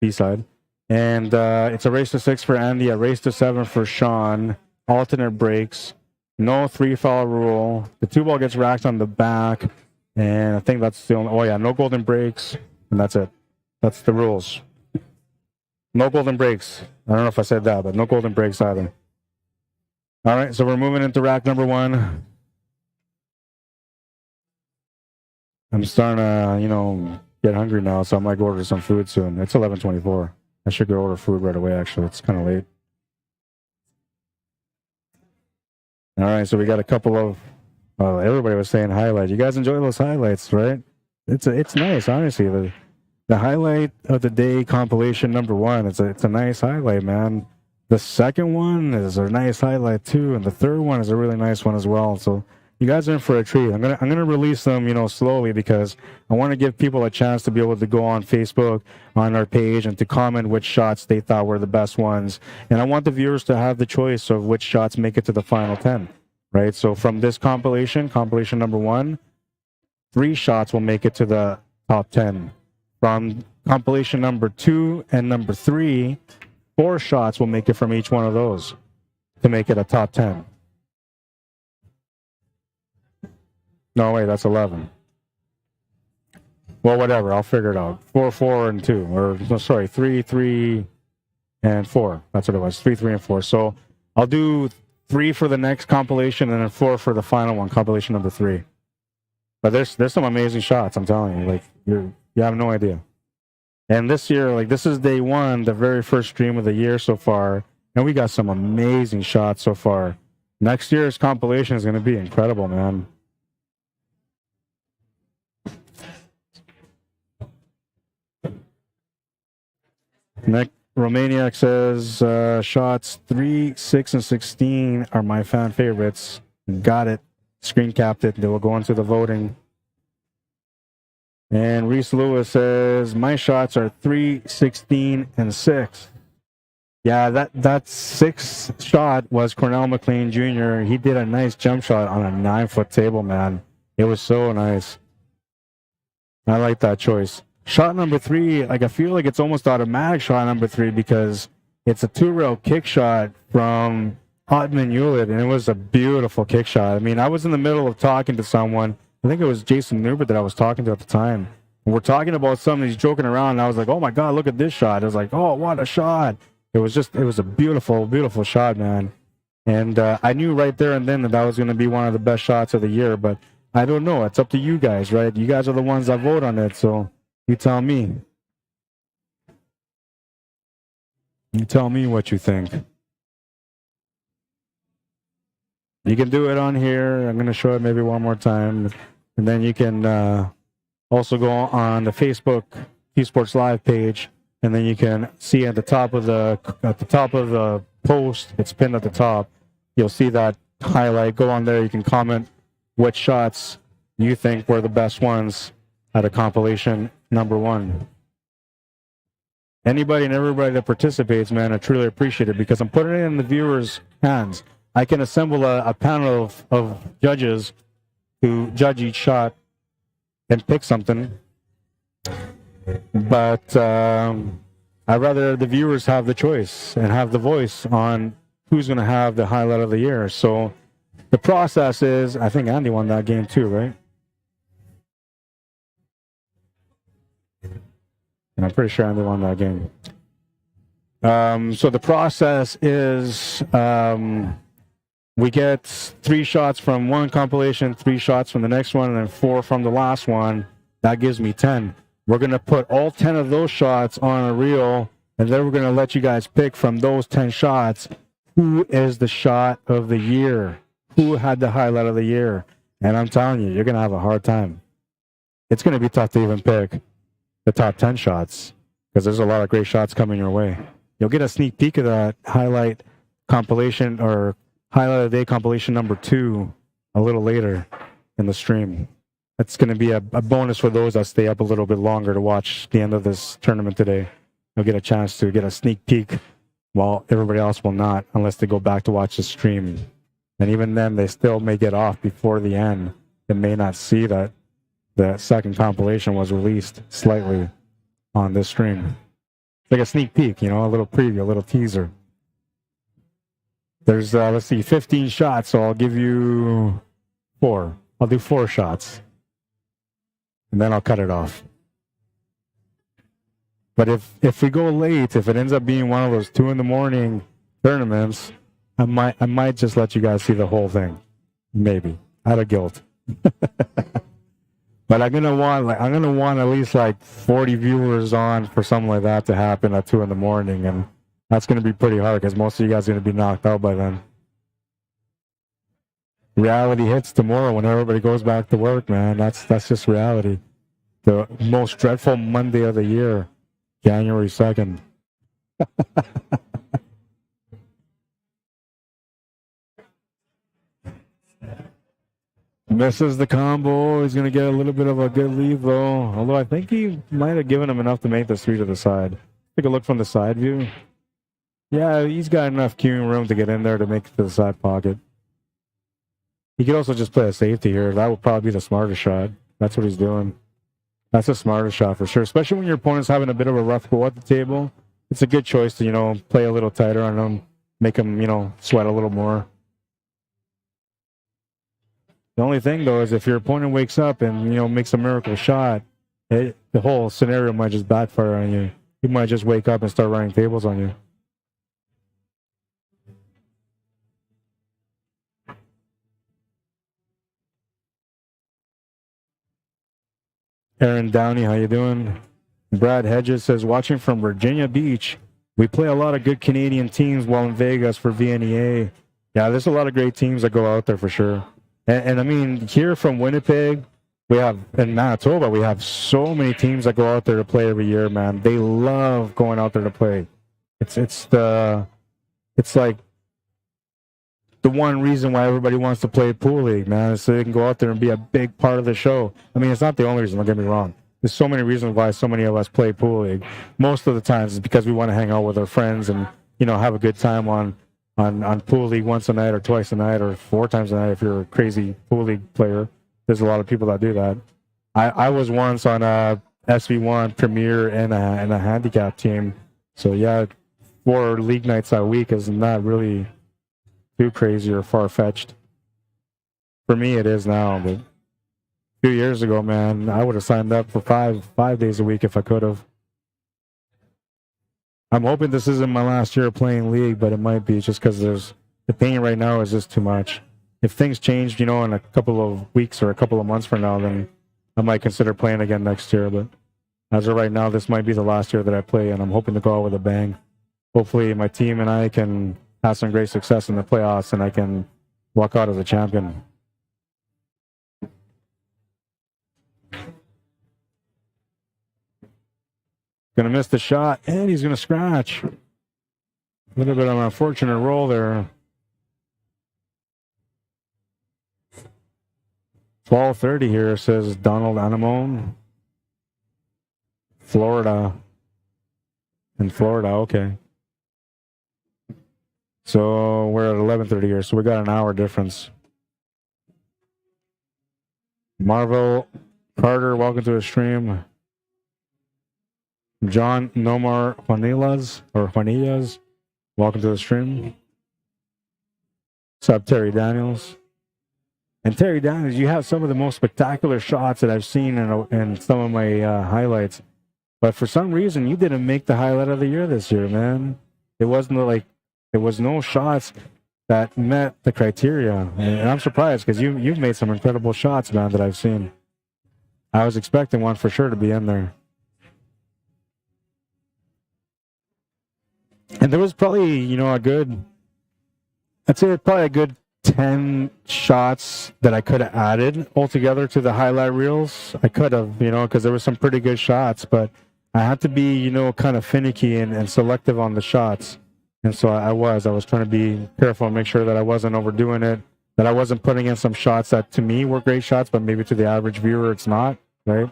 [SPEAKER 1] B-side. And it's a race to 6 for Andy, a race to 7 for Sean. Alternate breaks. No 3-foul rule. The 2-ball gets racked on the back. And I think that's the only... Oh, yeah, no golden breaks. And that's it. That's the rules. No golden breaks. I don't know if I said that, but no golden breaks either. All right, so we're moving into rack number 1. I'm starting to, get hungry now, so I might go order some food soon. It's 11:24. I should go order food right away, actually. It's kind of late. All right, so we got a couple of... everybody was saying highlights. You guys enjoy those highlights, right? It's nice, honestly. The highlight of the day compilation number 1, it's a nice highlight, man. The second one is a nice highlight too, and the third one is a really nice one as well. So you guys are in for a treat. I'm gonna release them, slowly, because I want to give people a chance to be able to go on Facebook, on our page, and to comment which shots they thought were the best ones. And I want the viewers to have the choice of which shots make it to the final 10, right? So from this compilation number 1, 3 shots will make it to the top 10. From compilation number 2 and number 3, 4 shots will make it from each one of those to make it a top 10. No, wait, that's 11. Well, whatever, I'll figure it out. 4, 4, and 2. Or, no, sorry, 3, 3, and 4. That's what it was, 3, 3, and 4. So I'll do 3 for the next compilation and then 4 for the final one, compilation number 3. But there's some amazing shots, I'm telling you. Like, you have no idea. And this year, like, this is day 1, the very first stream of the year so far, and we got some amazing shots so far. Next year's compilation is going to be incredible, man. Romaniac says, shots 3, 6, and 16 are my fan favorites. Got it. Screen capped it. They will go into the voting. And Reese Lewis says, my shots are 3, 16, and 6. Yeah, that 6th shot was Cornell McLean Jr. He did a nice jump shot on a 9-foot table, man. It was so nice. I like that choice. Shot number 3, like, I feel like it's almost automatic shot number 3 because it's a 2-rail kick shot from Otman Hewlett, and it was a beautiful kick shot. I mean, I was in the middle of talking to someone. I think it was Jason Newbert that I was talking to at the time. And we're talking about something, he's joking around, and I was like, oh my God, look at this shot. I was like, oh, what a shot. It was a beautiful, beautiful shot, man. And I knew right there and then that was going to be one of the best shots of the year, but I don't know. It's up to you guys, right? You guys are the ones that vote on it, so you tell me. You tell me what you think. You can do it on here. I'm going to show it maybe one more time. And then you can also go on the Facebook CUESPORTS Live page, and then you can see at the top of the post, it's pinned at the top. You'll see that highlight. Go on there. You can comment which shots you think were the best ones out of compilation number 1. Anybody and everybody that participates, man, I truly appreciate it because I'm putting it in the viewers' hands. I can assemble a panel of judges to judge each shot and pick something. But I'd rather the viewers have the choice and have the voice on who's going to have the highlight of the year. So the process is, I think Andy won that game too, right? And I'm pretty sure Andy won that game. So the process is we get 3 shots from one compilation, 3 shots from the next one, and then 4 from the last one. That gives me 10. We're going to put all 10 of those shots on a reel, and then we're going to let you guys pick from those 10 shots who is the shot of the year, who had the highlight of the year. And I'm telling you, you're going to have a hard time. It's going to be tough to even pick the top 10 shots because there's a lot of great shots coming your way. You'll get a sneak peek of that highlight compilation or highlight of the day compilation number 2 a little later in the stream. That's going to be a bonus for those that stay up a little bit longer to watch the end of this tournament today. You'll get a chance to get a sneak peek while everybody else will not, unless they go back to watch the stream. And even then, they still may get off before the end. They may not see that the second compilation was released slightly on this stream. It's like a sneak peek, a little preview, a little teaser. There's, let's see, 15 shots, so I'll give you 4. I'll do 4 shots. And then I'll cut it off. But if we go late, if it ends up being one of those 2 a.m. tournaments, I might just let you guys see the whole thing. Maybe. Out of guilt. But I'm gonna want at least like 40 viewers on for something like that to happen at 2 in the morning, and that's gonna be pretty hard because most of you guys are gonna be knocked out by then. Reality hits tomorrow when everybody goes back to work, man. That's just reality. The most dreadful Monday of the year, January 2nd. Misses the combo. He's going to get a little bit of a good lead, though. Although I think he might have given him enough to make this 3 to the side. Take a look from the side view. Yeah, he's got enough queuing room to get in there to make it to the side pocket. He could also just play a safety here. That would probably be the smarter shot. That's what he's doing. That's a smarter shot for sure, especially when your opponent's having a bit of a rough go at the table. It's a good choice to, play a little tighter on him, make him, sweat a little more. The only thing, though, is if your opponent wakes up and, makes a miracle shot, the whole scenario might just backfire on you. He might just wake up and start running tables on you. Aaron Downey, how you doing? Brad Hedges says, watching from Virginia Beach, we play a lot of good Canadian teams while in Vegas for VNEA. Yeah, there's a lot of great teams that go out there for sure. And I mean, here from Winnipeg, in Manitoba, we have so many teams that go out there to play every year, man. They love going out there to play. It's like the one reason why everybody wants to play Pool League, man, is so they can go out there and be a big part of the show. I mean, it's not the only reason, don't get me wrong. There's so many reasons why so many of us play Pool League. Most of the times it's because we want to hang out with our friends and, have a good time on Pool League once a night or twice a night or 4 times a night if you're a crazy Pool League player. There's a lot of people that do that. I was once on a SV1 Premier and a handicap team. So, yeah, 4 league nights a week is not really too crazy or far-fetched. For me, it is now, but a few years ago, man, I would have signed up for five days a week if I could have. I'm hoping this isn't my last year playing league, but it might be just because the pain right now is just too much. If things change, in a couple of weeks or a couple of months from now, then I might consider playing again next year. But as of right now, this might be the last year that I play, and I'm hoping to go out with a bang. Hopefully, my team and I can have some great success in the playoffs, and I can walk out as a champion. Going to miss the shot, and he's going to scratch. A little bit of an unfortunate roll there. 12:30 here, says Donald Anamone. Florida. In Florida, okay. So we're at 11:30 here, so we got an hour difference. Marvel Carter, welcome to the stream. John Nomar Juanillas, welcome to the stream. What's up, Terry Daniels? And Terry Daniels, you have some of the most spectacular shots that I've seen in some of my highlights. But for some reason, you didn't make the highlight of the year this year, man. It wasn't like there was no shots that met the criteria. And I'm surprised because you've made some incredible shots, man, that I've seen. I was expecting one for sure to be in there. And there was probably, I'd say probably a good 10 shots that I could have added altogether to the highlight reels. I could have, because there were some pretty good shots, but I had to be, kind of finicky and selective on the shots. And so I was trying to be careful and make sure that I wasn't overdoing it, that I wasn't putting in some shots that to me were great shots, but maybe to the average viewer it's not, right?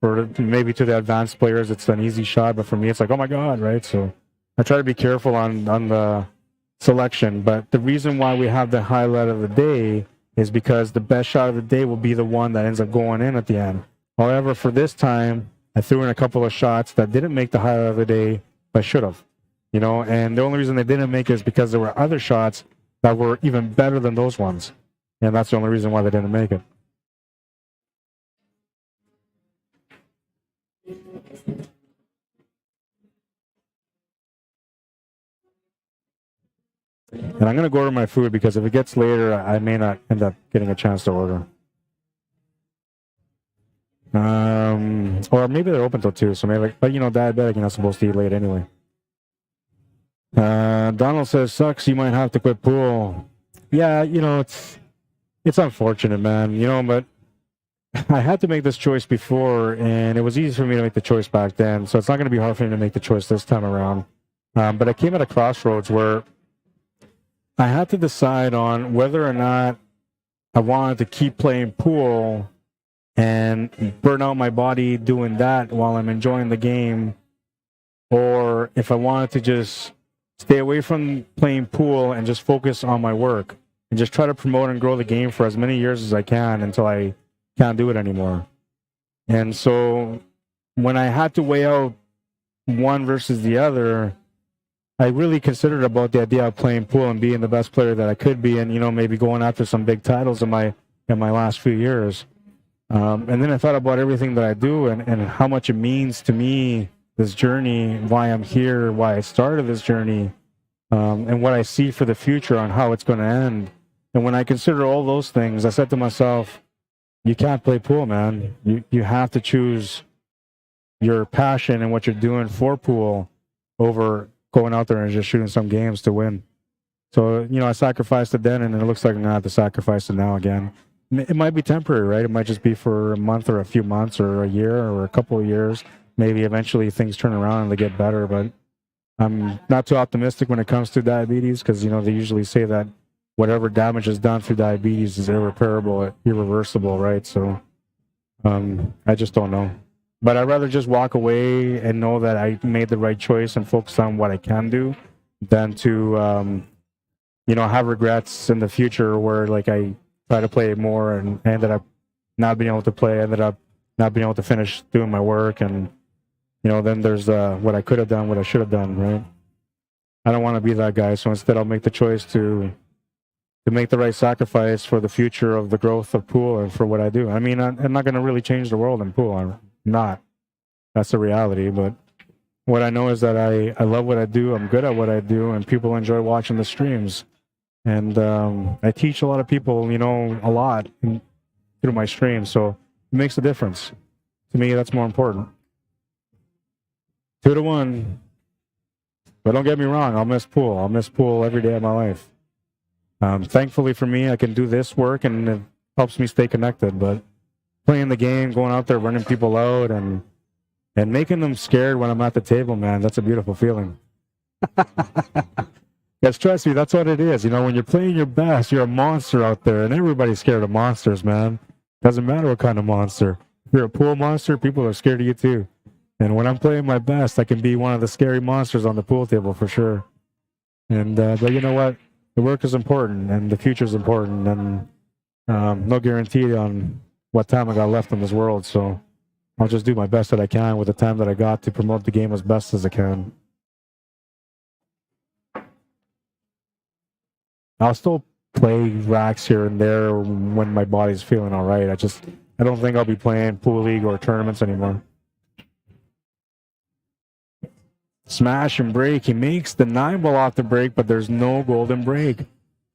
[SPEAKER 1] Or maybe to the advanced players it's an easy shot, but for me it's like, oh my God, right? So I try to be careful on the selection, but the reason why we have the highlight of the day is because the best shot of the day will be the one that ends up going in at the end. However, for this time, I threw in a couple of shots that didn't make the highlight of the day, but should have. And the only reason they didn't make it is because there were other shots that were even better than those ones. And that's the only reason why they didn't make it. And I'm going to go order my food because if it gets later, I may not end up getting a chance to order. Or maybe they're open till 2, so maybe, but you know, diabetic, you're not supposed to eat late anyway. Donald says, sucks, you might have to quit pool. Yeah, you know, it's unfortunate, man, you know, but I had to make this choice before, and it was easy for me to make the choice back then, so it's not going to be hard for me to make the choice this time around. But I came at a crossroads where I had to decide on whether or not I wanted to keep playing pool and burn out my body doing that while I'm enjoying the game, or if I wanted to just stay away from playing pool and just focus on my work and just try to promote and grow the game for as many years as I can until I can't do it anymore. And so when I had to weigh out one versus the other, I really considered about the idea of playing pool and being the best player that I could be, and you know, maybe going after some big titles in my last few years. And then I thought about everything that I do and how much it means to me, this journey, why I'm here, why I started this journey, and what I see for the future on how it's going to end. And when I consider all those things, I said to myself, you can't play pool, man. You have to choose your passion and what you're doing for pool over going out there and just shooting some games to win. So, you know, I sacrificed it then, and it looks like I'm going to have to sacrifice it now again. It might be temporary, right? It might just be for a month or a few months or a year or a couple of years. Maybe eventually things turn around and they get better, but I'm not too optimistic when it comes to diabetes because, you know, they usually say that whatever damage is done through diabetes is irreparable, irreversible, right? So I just don't know. But I'd rather just walk away and know that I made the right choice and focus on what I can do than to, you know, have regrets in the future where, like, I try to play more and ended up not being able to play, ended up not being able to finish doing my work. And, you know, then there's what I could have done, what I should have done, right? I don't want to be that guy. So instead, I'll make the choice to make the right sacrifice for the future of the growth of pool and for what I do. I mean, I'm not going to really change the world in pool. I'm not. That's the reality. But what I know is that I love what I do. I'm good at what I do, and people enjoy watching the streams. And I teach a lot of people, you know, a lot through my streams. So it makes a difference. To me, that's more important. 2-1. But don't get me wrong, I'll miss pool. I'll miss pool every day of my life. Thankfully for me, I can do this work, and it helps me stay connected. But playing the game, going out there, running people out, and making them scared when I'm at the table, man, that's a beautiful feeling. Yes, trust me, that's what it is. You know, when you're playing your best, you're a monster out there, and everybody's scared of monsters, man. Doesn't matter what kind of monster. If you're a pool monster, people are scared of you too. And when I'm playing my best, I can be one of the scary monsters on the pool table for sure. And but you know what? The work is important, and the future is important, and no guarantee on what time I got left in this world. So I'll just do my best that I can with the time that I got to promote the game as best as I can. I'll still play racks here and there when my body's feeling all right. I don't think I'll be playing pool league or tournaments anymore. Smash and break. He makes the 9-ball off the break, but there's no golden break.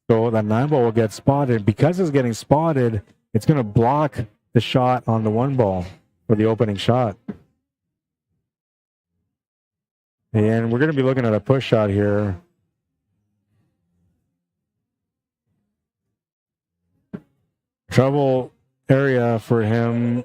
[SPEAKER 1] So that 9-ball will get spotted. Because it's getting spotted, it's going to block the shot on the 1-ball for the opening shot. And we're going to be looking at a push shot here. Trouble area for him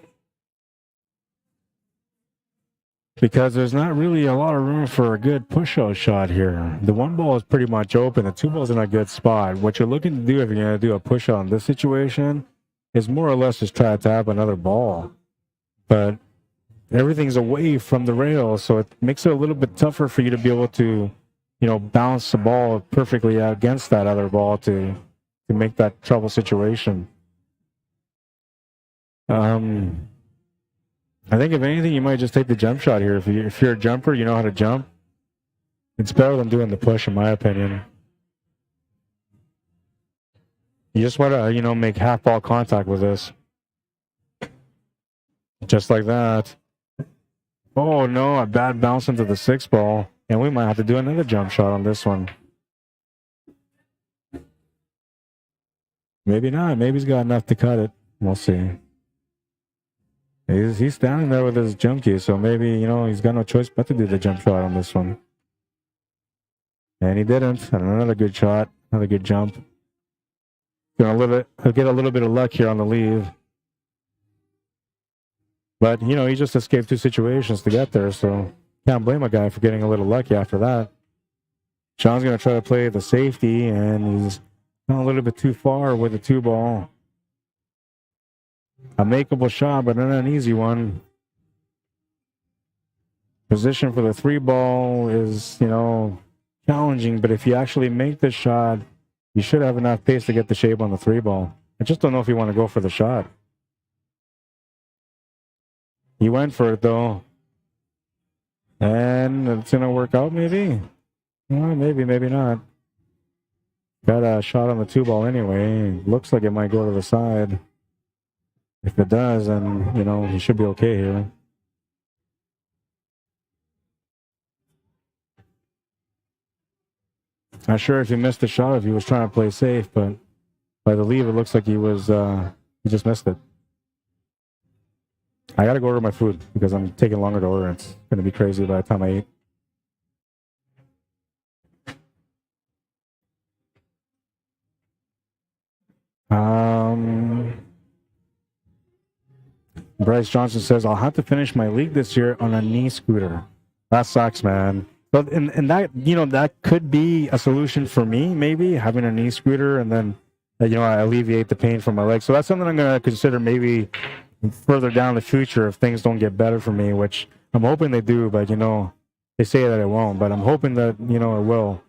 [SPEAKER 1] because there's not really a lot of room for a good push-out shot here. The 1-ball is pretty much open. The 2-ball's in a good spot. What you're looking to do if you're going to do a push-out in this situation is more or less just try to tap another ball. But everything's away from the rail, so it makes it a little bit tougher for you to be able to, you know, bounce the ball perfectly against that other ball to make that trouble situation. I think if anything, you might just take the jump shot here. If you're a jumper, you know how to jump. It's better than doing the push, in my opinion. You just want to, you know, make half ball contact with this. Just like that. Oh, no, a bad bounce into the 6-ball. And we might have to do another jump shot on this one. Maybe not. Maybe he's got enough to cut it. We'll see. He's standing there with his jump key, so maybe, you know, he's got no choice but to do the jump shot on this one. And he didn't. And another good shot, another good jump. He'll get a little bit of luck here on the leave. But, you know, he just escaped 2 situations to get there, so can't blame a guy for getting a little lucky after that. Sean's going to try to play the safety, and he's gone a little bit too far with the 2-ball. A makeable shot, but not an easy one. Position for the 3-ball is, you know, challenging, but if you actually make the shot, you should have enough pace to get the shape on the 3-ball. I just don't know if you want to go for the shot. He went for it, though. And it's going to work out, maybe? Well, maybe, maybe not. Got a shot on the 2-ball anyway. Looks like it might go to the side. If it does, then, you know, he should be okay here. Not sure if he missed the shot, if he was trying to play safe, but by the leave, it looks like he just missed it. I gotta go order my food because I'm taking longer to order. It's gonna be crazy by the time I eat. Bryce Johnson says, I'll have to finish my league this year on a knee scooter. That sucks, man. But and that, you know, that could be a solution for me, maybe, having a knee scooter, and then, you know, I alleviate the pain from my legs. So that's something I'm going to consider maybe further down in the future if things don't get better for me, which I'm hoping they do, but, you know, they say that it won't, but I'm hoping that, you know, it will.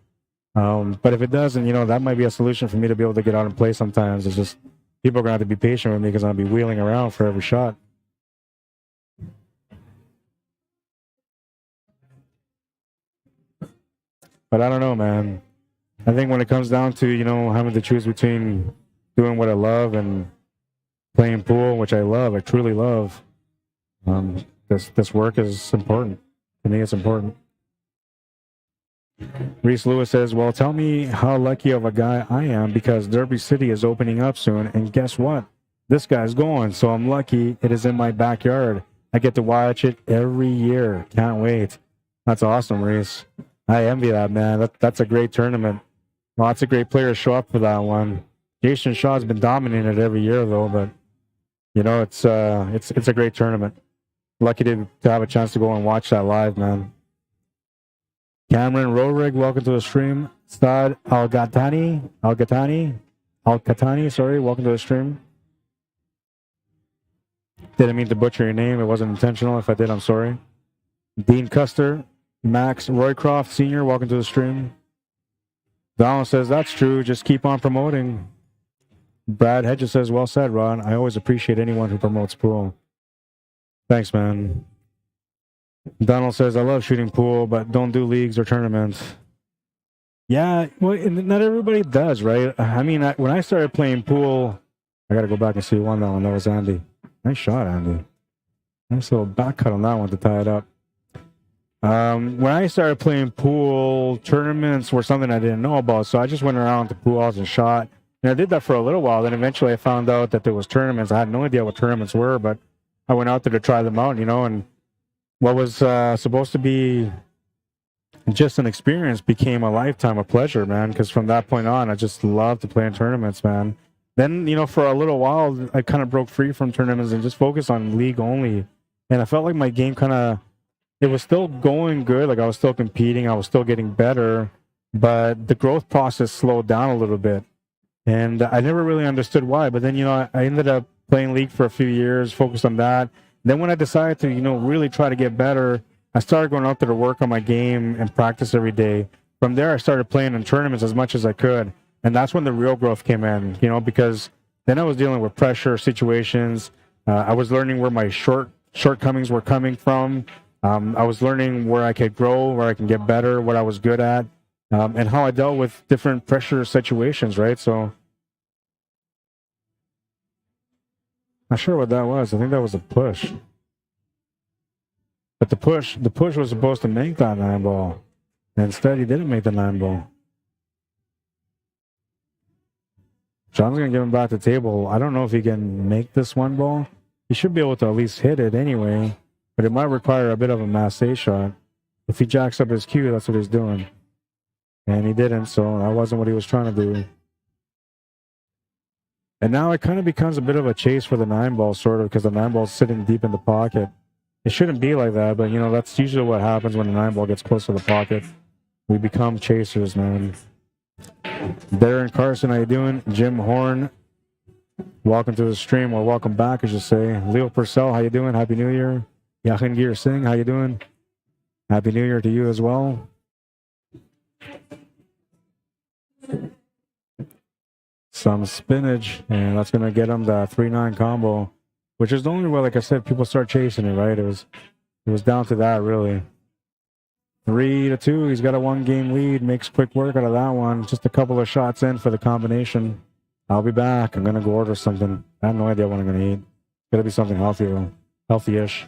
[SPEAKER 1] But if it doesn't, you know, that might be a solution for me to be able to get out and play sometimes. It's just people are going to have to be patient with me because I'll be wheeling around for every shot. But I don't know, man. I think when it comes down to, you know, having to choose between doing what I love and playing pool, which I love, I truly love, this work is important. To me, it's important. Reese Lewis says, well, tell me how lucky of a guy I am because Derby City is opening up soon, and guess what? This guy's going, so I'm lucky it is in my backyard. I get to watch it every year. Can't wait. That's awesome, Reese. I envy that, man. That's a great tournament. Lots of great players show up for that one. Jason Shaw's been dominating it every year, though, but, you know, it's a great tournament. Lucky to have a chance to go and watch that live, man. Cameron Rorig, welcome to the stream. Stad Al-Ghatani, sorry, welcome to the stream. Didn't mean to butcher your name. It wasn't intentional. If I did, I'm sorry. Dean Custer, Max Roycroft Sr., welcome to the stream. Donald says, that's true. Just keep on promoting. Brad Hedges says, well said, Ron. I always appreciate anyone who promotes pool. Thanks, man. Donald says, I love shooting pool, but don't do leagues or tournaments. Yeah, well, not everybody does, right? I mean, when I started playing pool, I got to go back and see one that one. That was Andy. Nice shot, Andy. Nice little back cut on that one to tie it up. When I started playing pool, tournaments were something I didn't know about, so I just went around to pool halls and shot. And I did that for a little while. Then eventually I found out that there was tournaments. I had no idea what tournaments were, but I went out there to try them out, you know, and what was supposed to be just an experience became a lifetime of pleasure, man, because from that point on, I just loved to play in tournaments, man. Then, you know, for a little while, I kind of broke free from tournaments and just focused on league only. And I felt like my game it was still going good. Like I was still competing. I was still getting better, but the growth process slowed down a little bit. And I never really understood why. But then, you know, I ended up playing league for a few years, focused on that. Then when I decided to, you know, really try to get better, I started going out there to work on my game and practice every day. From there, I started playing in tournaments as much as I could. And that's when the real growth came in, you know, because then I was dealing with pressure situations. I was learning where my shortcomings were coming from. I was learning where I could grow, where I can get better, what I was good at, and how I dealt with different pressure situations, right? So, not sure what that was. I think that was a push. But the push was supposed to make that 9-ball. Instead, he didn't make the 9-ball. John's going to give him back the table. I don't know if he can make this 1-ball. He should be able to at least hit it anyway, but it might require a bit of a masse shot. If he jacks up his cue, that's what he's doing. And he didn't, so that wasn't what he was trying to do. And now it kind of becomes a bit of a chase for the 9-ball, sort of, because the 9-ball's sitting deep in the pocket. It shouldn't be like that, but, you know, that's usually what happens when the 9-ball gets close to the pocket. We become chasers, man. Darren Carson, how you doing? Jim Horn, welcome to the stream, or welcome back, I should say. Leo Purcell, how you doing? Happy New Year. Yachengir Singh, how you doing? Happy New Year to you as well. Some spinach, and that's going to get him the 3-9 combo, which is the only way, like I said, people start chasing it, right? It was down to that, really. 3-2, he's got a 1-game lead, makes quick work out of that one. Just a couple of shots in for the combination. I'll be back. I'm going to go order something. I have no idea what I'm going to eat. It's going to be something healthy, though. Healthy-ish.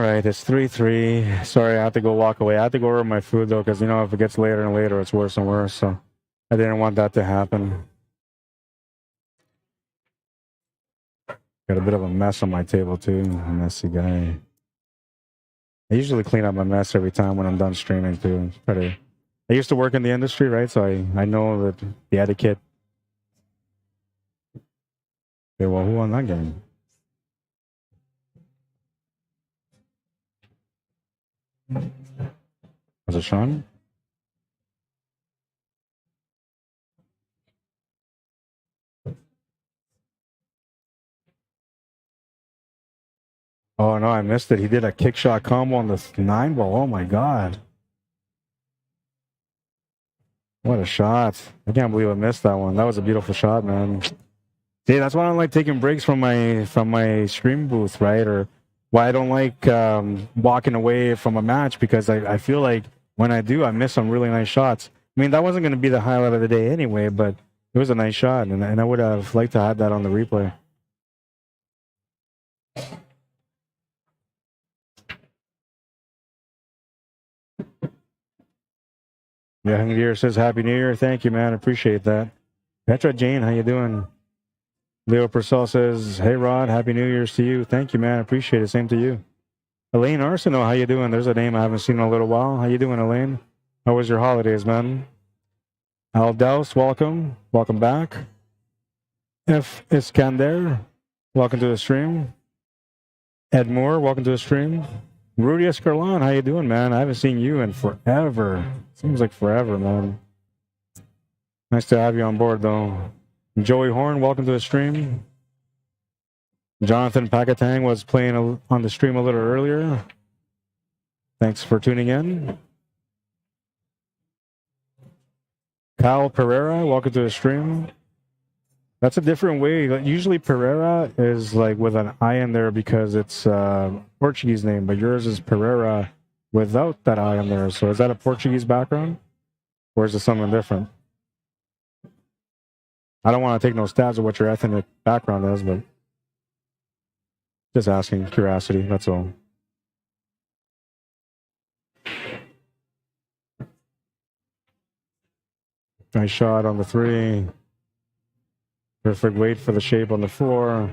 [SPEAKER 1] right, it's 3-3. Sorry, I have to go walk away. I have to go order my food, though, because, you know, if it gets later and later, it's worse and worse. So I didn't want that to happen. Got a bit of a mess on my table, too. A messy guy. I usually clean up my mess every time when I'm done streaming, too. I used to work in the industry, right? So I know that the etiquette. Okay, well, who won that game? Was it Sean? Oh, no, I missed it. He did a kick shot combo on the 9-ball. Oh, my God. What a shot. I can't believe I missed that one. That was a beautiful shot, man. See, that's why I don't like taking breaks from my stream booth, right? Or why I don't like walking away from a match, because I feel like when I do, I miss some really nice shots. I mean, that wasn't going to be the highlight of the day anyway, but it was a nice shot, and I would have liked to have that on the replay. Yeah, Hangar says Happy New Year. Thank you, man. Appreciate that. Petra Jane, how you doing? Leo Purcell says, hey, Rod, Happy New Year's to you. Thank you, man. Appreciate it. Same to you. Elaine Arsenault, how you doing? There's a name I haven't seen in a little while. How you doing, Elaine? How was your holidays, man? Al Douse, welcome. Welcome back. F. Iskander, welcome to the stream. Ed Moore, welcome to the stream. Rudy Escarlon, how you doing, man? I haven't seen you in forever. Seems like forever, man. Nice to have you on board, though. Joey Horn, welcome to the stream. Jonathan Pakatang was playing on the stream a little earlier. Thanks for tuning in. Kyle Pereira, welcome to the stream. That's a different way. Usually Pereira is like with an I in there because it's a Portuguese name, but yours is Pereira without that I in there. So is that a Portuguese background? Or is it something different? I don't want to take no stabs at what your ethnic background is, but just asking, curiosity, that's all. Nice shot on the 3. Perfect weight for the shape on the 4.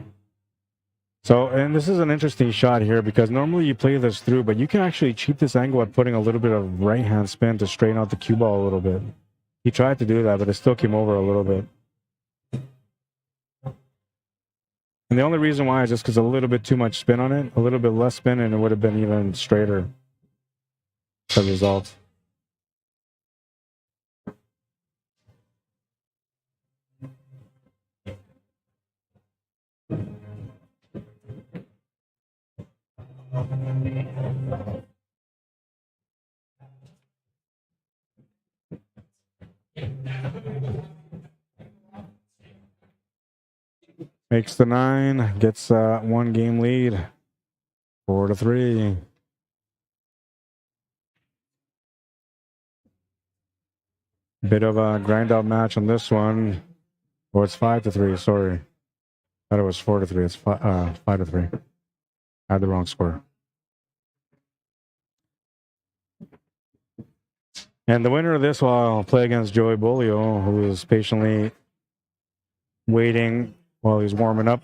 [SPEAKER 1] So, and this is an interesting shot here because normally you play this through, but you can actually cheat this angle at putting a little bit of right-hand spin to straighten out the cue ball a little bit. He tried to do that, but it still came over a little bit. And the only reason why is just because a little bit too much spin on it, a little bit less spin, and it would have been even straighter as a result. Makes the 9, gets 1 game lead, 4-3. Bit of a grind out match on this one. Oh, it's 5-3. Sorry, thought it was 4-3. It's 5-3. I had the wrong score. And the winner of this will play against Joey Bolio, who is patiently waiting while he's warming up.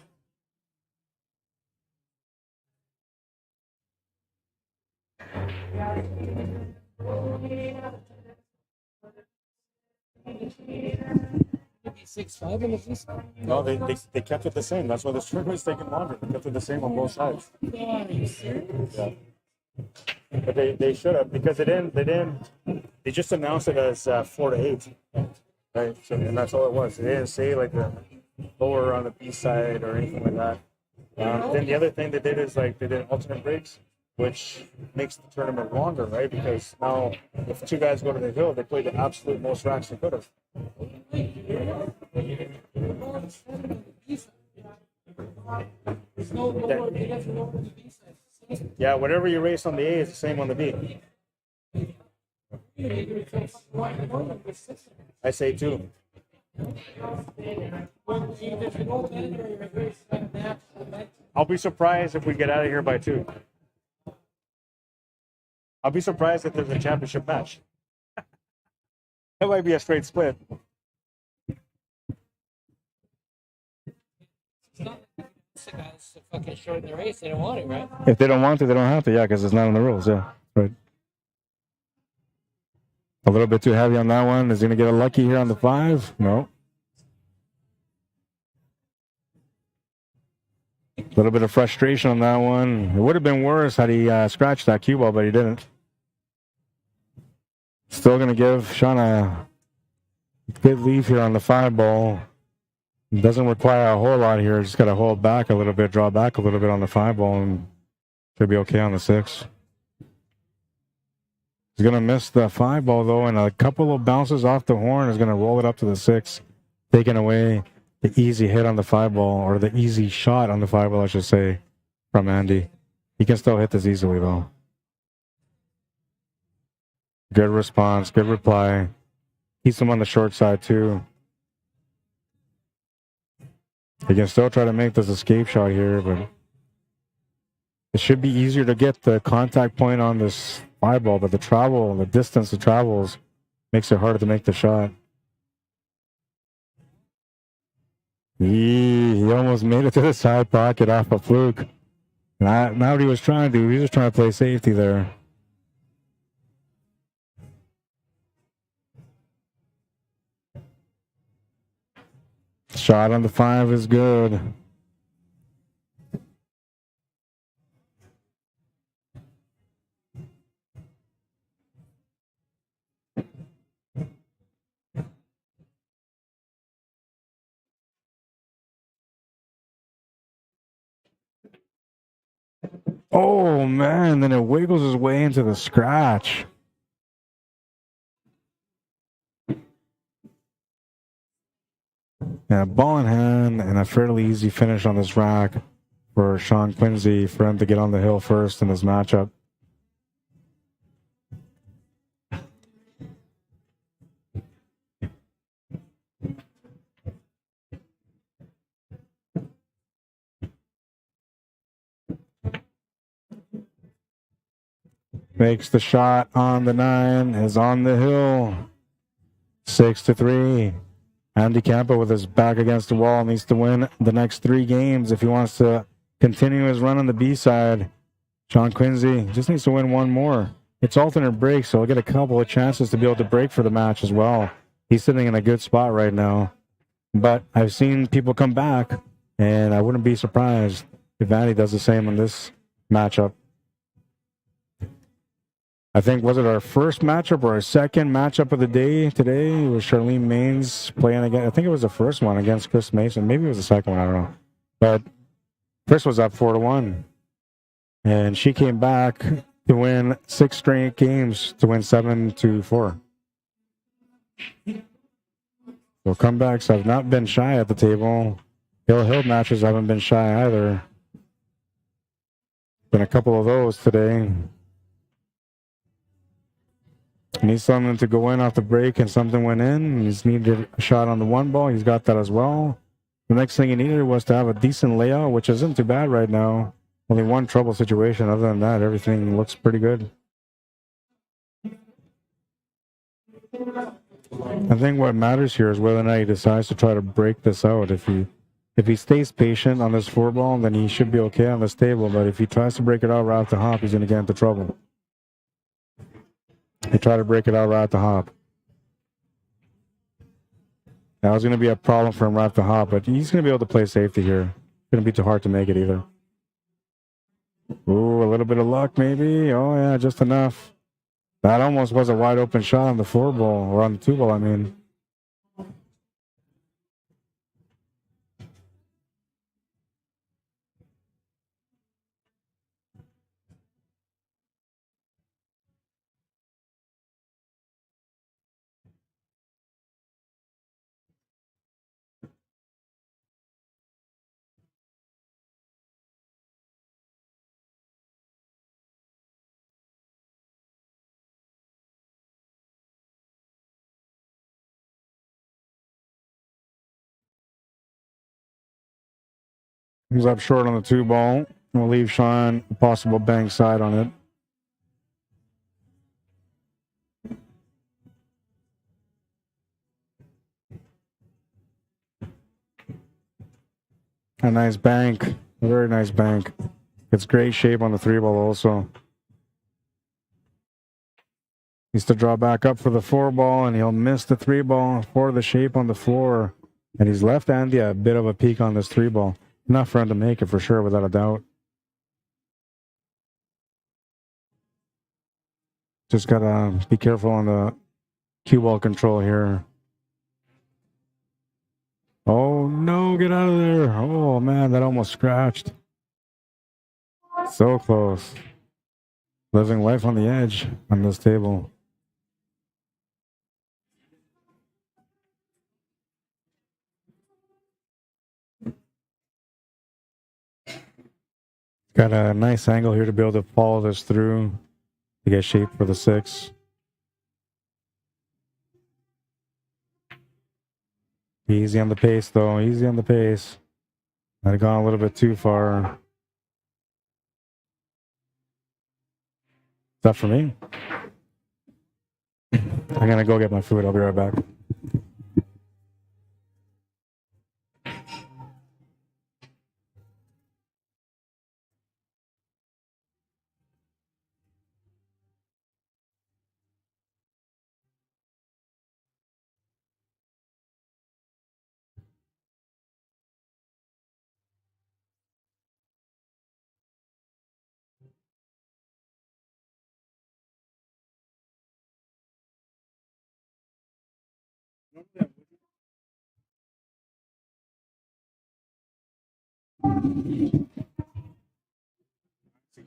[SPEAKER 1] No, they kept it the same. That's why the tournament's taking longer. They kept it the same on both sides. Yeah. But they should have, because they just announced it as 4-8, right? So, and that's all it was. They didn't say like the lower on the B side or anything like that. Then the other thing they did is like they did alternate breaks, which makes the tournament longer, right? Because now if 2 guys go to the hill, they play the absolute most racks they could have. Yeah, whatever you race on the A is the same on the B. I say 2. I'll be surprised if we get out of here by 2. I'll be surprised if there's a championship match. It might be a straight split.
[SPEAKER 2] It's not the guys to fucking shorten the race. They don't want it, right?
[SPEAKER 1] If they don't want to, they don't have to. Yeah, because it's not in the rules. Yeah, right. A little bit too heavy on that one. Is he going to get a lucky here on the 5? No. A little bit of frustration on that one. It would have been worse had he scratched that cue ball, but he didn't. Still going to give Sean a good lead here on the 5 ball. It doesn't require a whole lot here. Just got to hold back a little bit, draw back a little bit on the 5 ball, and should be okay on the 6. He's going to miss the 5 ball, though, and a couple of bounces off the horn is going to roll it up to the 6, taking away the easy hit on the 5 ball, or the easy shot on the 5 ball, I should say, from Andy. He can still hit this easily, though. Good response, good reply. Keeps him on the short side, too. He can still try to make this escape shot here, but it should be easier to get the contact point on this 5 ball, but the distance it travels makes it harder to make the shot. He almost made it to the side pocket off a fluke. Not what he was trying to do. He was just trying to play safety there. Shot on the 5 is good. Oh, man. Then it wiggles his way into the scratch. And a ball in hand and a fairly easy finish on this rack for Sean Quincy for him to get on the hill first in this matchup. Makes the shot on the 9, is on the hill. 6-3. Handicapped with his back against the wall, needs to win the next 3 games if he wants to continue his run on the B side. Sean Quincy just needs to win 1 more. It's alternate break, so he'll get a couple of chances to be able to break for the match as well. He's sitting in a good spot right now. But I've seen people come back, and I wouldn't be surprised if Andy does the same in this matchup. I think, was it our first matchup or our second matchup of the day today? It was Charlene Maines playing again. I think it was the first one against Chris Mason. Maybe it was the second one. I don't know. But Chris was up 4-1. And she came back to win 6 straight games to win 7-4. So comebacks have not been shy at the table. Hill matches haven't been shy either. Been a couple of those today. Needs something to go in off the break, and something went in. He's needed a shot on the 1 ball. He's got that as well. The next thing he needed was to have a decent layout, which isn't too bad right now. Only 1 trouble situation. Other than that, everything looks pretty good. I think what matters here is whether or not he decides to try to break this out. If he stays patient on this 4 ball, then he should be okay on this table. But if he tries to break it out right off the hop, he's going to get into trouble. He tried to break it out right at the hop. That was going to be a problem for him right at the hop, but he's going to be able to play safety here. It's going to be too hard to make it either. Ooh, a little bit of luck maybe. Oh, yeah, just enough. That almost was a wide open shot on the 4 ball, or on the 2 ball, I mean. He's up short on the 2 ball. We'll leave Sean a possible bang side on it. A nice bank. A very nice bank. It's great shape on the 3-ball also. Needs to draw back up for the 4-ball, and he'll miss the 3-ball for the shape on the floor. And he's left Andy a bit of a peak on this 3-ball. Enough for him to make it for sure, without a doubt. Just gotta be careful on the cue ball control here. Oh no, get out of there. Oh man, that almost scratched. So close. Living life on the edge on this table. Got a nice angle here to be able to follow this through to get shape for the 6. Easy on the pace, though. Easy on the pace. Might have gone a little bit too far. Is that for me? I'm going to go get my food. I'll be right back.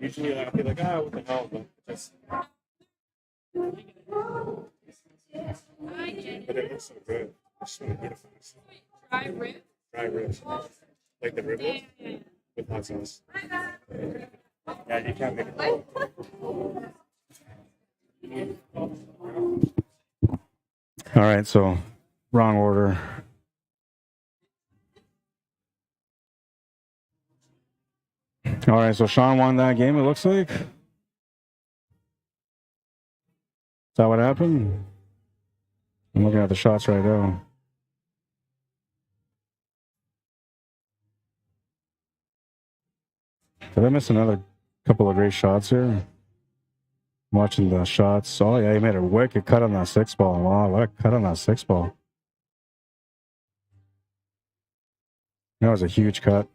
[SPEAKER 1] Usually I'll be like, what the hell? But just... But it looks so good. It's so beautiful.
[SPEAKER 2] Dry rib?
[SPEAKER 1] Dry ribs. Like the ribs?
[SPEAKER 2] Yeah.
[SPEAKER 1] With hot sauce. Yeah, you can't make it. All right, so wrong order. All right, so Sean won that game, it looks like. Is that what happened? I'm looking at the shots right now. Did I miss another couple of great shots here? I'm watching the shots. Oh, yeah, he made a wicked cut on that 6-ball. Wow, what a cut on that 6-ball. That was a huge cut.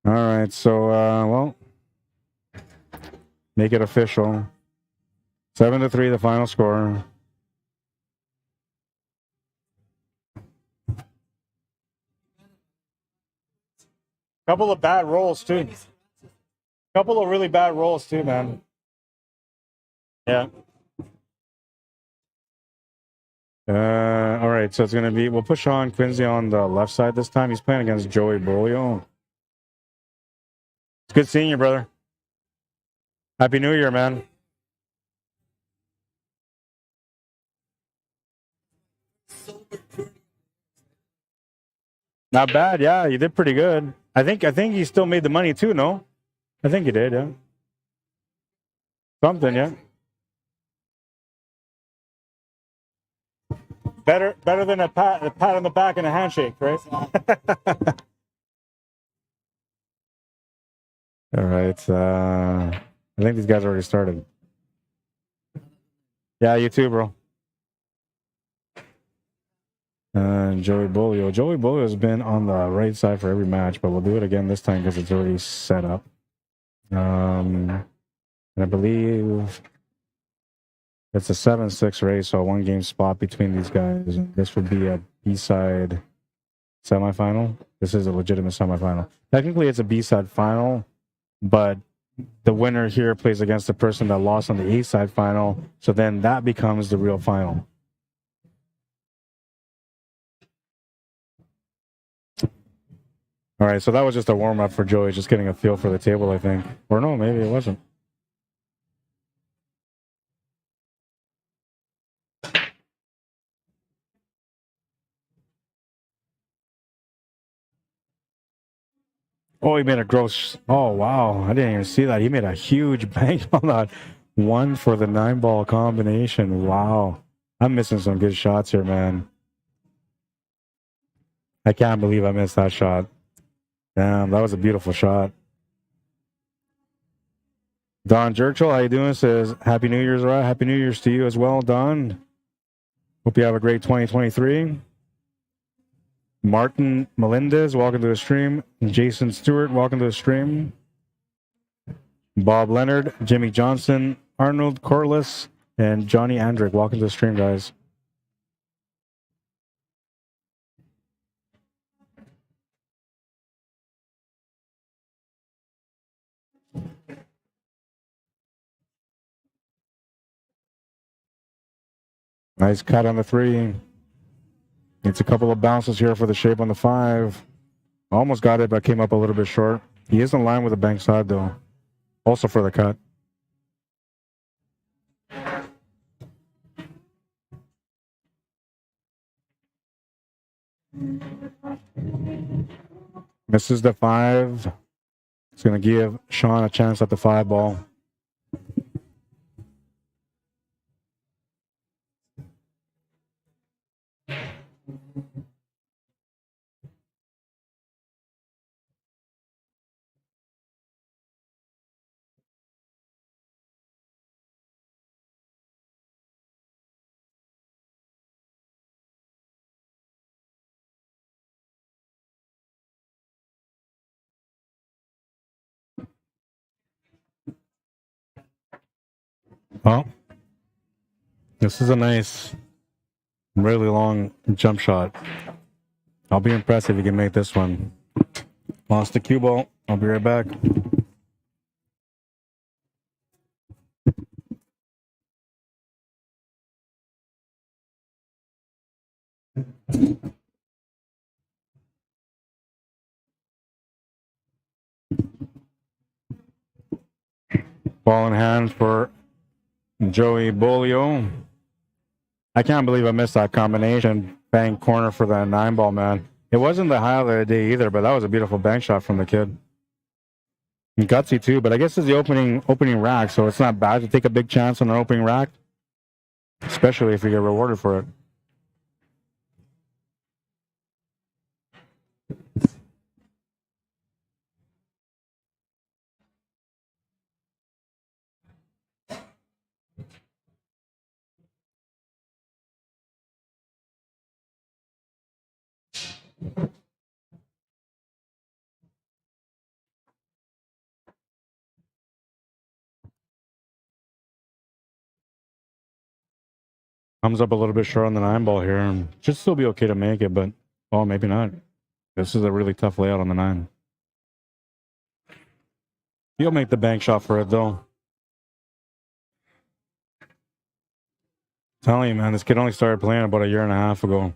[SPEAKER 1] All right, so, well, make it official. 7-3, the final score. Couple of bad rolls, too. Couple of really bad rolls, too, man. Yeah. All right, so it's going to be, we'll push on Quincy on the left side this time. He's playing against Joey Bolio. It's good seeing you, brother. Happy New Year, man. Not bad, yeah. You did pretty good. I think you still made the money too, no? I think you did, yeah. Something, yeah. Better than a pat on the back and a handshake, right? All right. I think these guys already started. Yeah, you too, bro. Joey Bolio. Joey Bolio has been on the right side for every match, but we'll do it again this time because it's already set up. And I believe it's a 7-6 race, so a 1-game spot between these guys. This would be a B-side semifinal. This is a legitimate semifinal. Technically, it's a B-side final, but the winner here plays against the person that lost on the A-side final, so then that becomes the real final. All right, so that was just a warm-up for Joey, just getting a feel for the table, I think. Or no, maybe it wasn't. Oh, he made a gross... Oh, wow. I didn't even see that. He made a huge bank on that one for the 9-ball combination. Wow. I'm missing some good shots here, man. I can't believe I missed that shot. Damn, that was a beautiful shot. Don Churchill, how you doing? Says, Happy New Year's, right? Happy New Year's to you as well, Don. Hope you have a great 2023. Martin Melendez, welcome to the stream. Jason Stewart, welcome to the stream. Bob Leonard, Jimmy Johnson, Arnold Corliss, and Johnny Andrick, welcome to the stream, guys. Nice cut on the 3. It's a couple of bounces here for the shape on the 5. Almost got it, but came up a little bit short. He is in line with the bank side, though. Also for the cut. Misses the 5. It's going to give Sean a chance at the 5 ball. Well, this is a nice, really long jump shot. I'll be impressed if you can make this one. Lost the cue ball. I'll be right back. Ball in hand for Joey Bolio. I can't believe I missed that combination. Bang corner for that 9 ball, man. It wasn't the highlight of the day either, but that was a beautiful bank shot from the kid. And gutsy too, but I guess it's the opening rack, so it's not bad to take a big chance on an opening rack, especially if you get rewarded for it. Comes up a little bit short on the 9 ball here. Should still be okay to make it, but oh, maybe not. This is a really tough layout on the 9. He'll make the bank shot for it though. Telling you, man, this kid only started playing about a year and a half ago.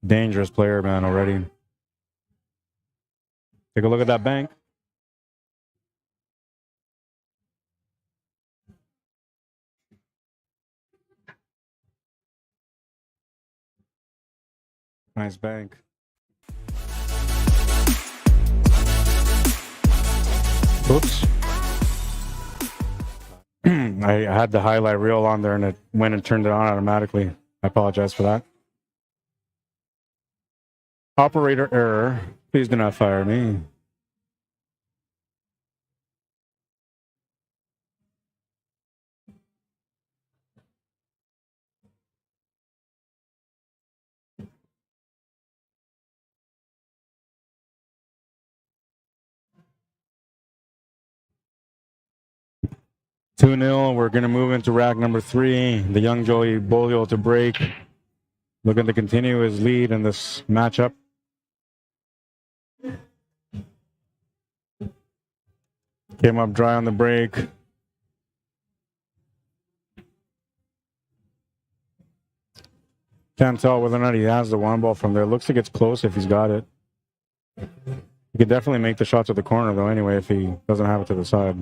[SPEAKER 1] Dangerous player, man, already. Take a look at that bank. Nice bank. Oops. I had the highlight reel on there and it went and turned it on automatically. I apologize for that. Operator error. Please do not fire me. Two 0. We're going to move into rack number 3. The young Joey Bolio to break. Looking to continue his lead in this matchup. Came up dry on the break. Can't tell whether or not he has the 1 ball from there. Looks like it's close if he's got it. He could definitely make the shot to the corner though anyway if he doesn't have it to the side.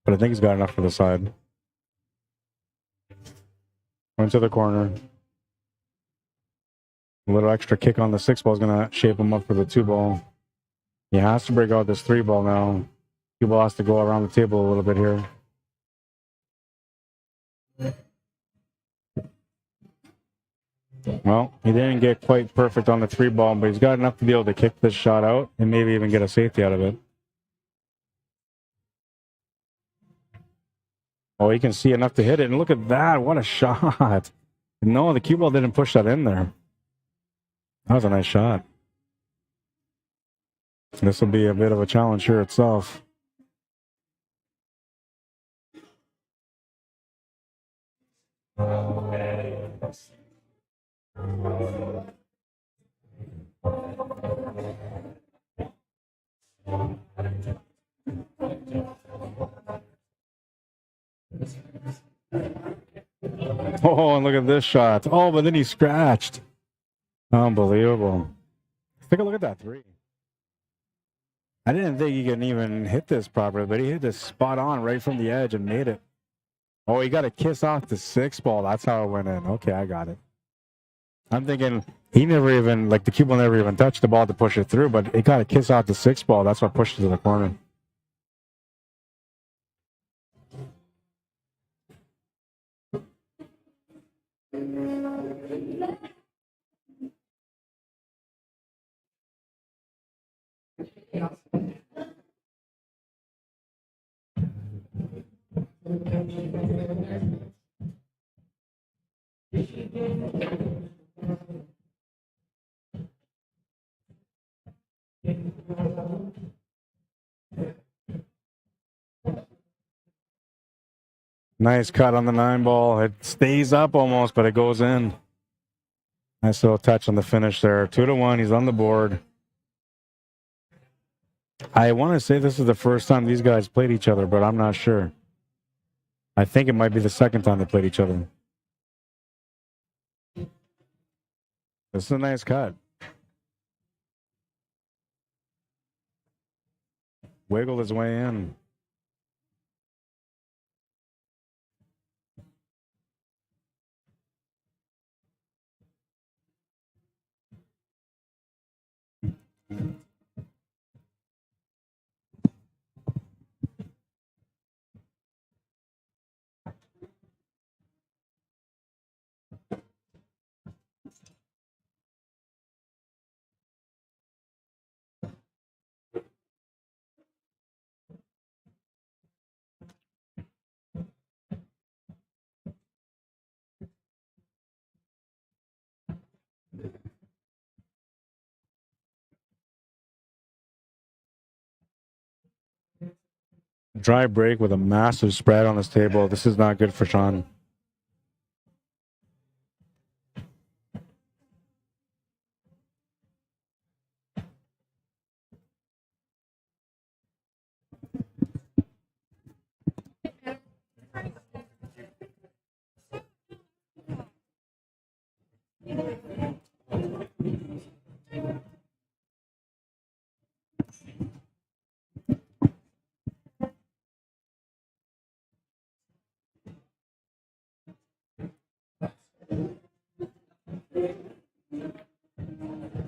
[SPEAKER 1] But I think he's got enough for the side. Went to the corner. A little extra kick on the 6 ball is going to shape him up for the 2 ball. He has to break out this 3 ball now. 2 ball has to go around the table a little bit here. Well, he didn't get quite perfect on the 3-ball, but he's got enough to be able to kick this shot out and maybe even get a safety out of it. Oh, he can see enough to hit it, and look at that. What a shot. No, the cue ball didn't push that in there. That was a nice shot. This will be a bit of a challenge here itself. Oh, and look at this shot. Oh, but then he scratched. Unbelievable. Take a look at that 3. I didn't think he could even hit this properly, but he hit this spot on right from the edge and made it. Oh, he got a kiss off the 6-ball. That's how it went in. Okay, I got it. I'm thinking he never even, like the cue ball never even touched the ball to push it through, but it got a kiss off the 6-ball. That's what pushed it to the corner. Nice cut on the 9-ball. It stays up almost, but it goes in. Nice little touch on the finish there. 2-1. He's on the board. I want to say this is the first time these guys played each other, but I'm not sure. I think it might be the second time they played each other. This is a nice cut. Wiggled his way in. Dry break with a massive spread on this table. This is not good for Sean.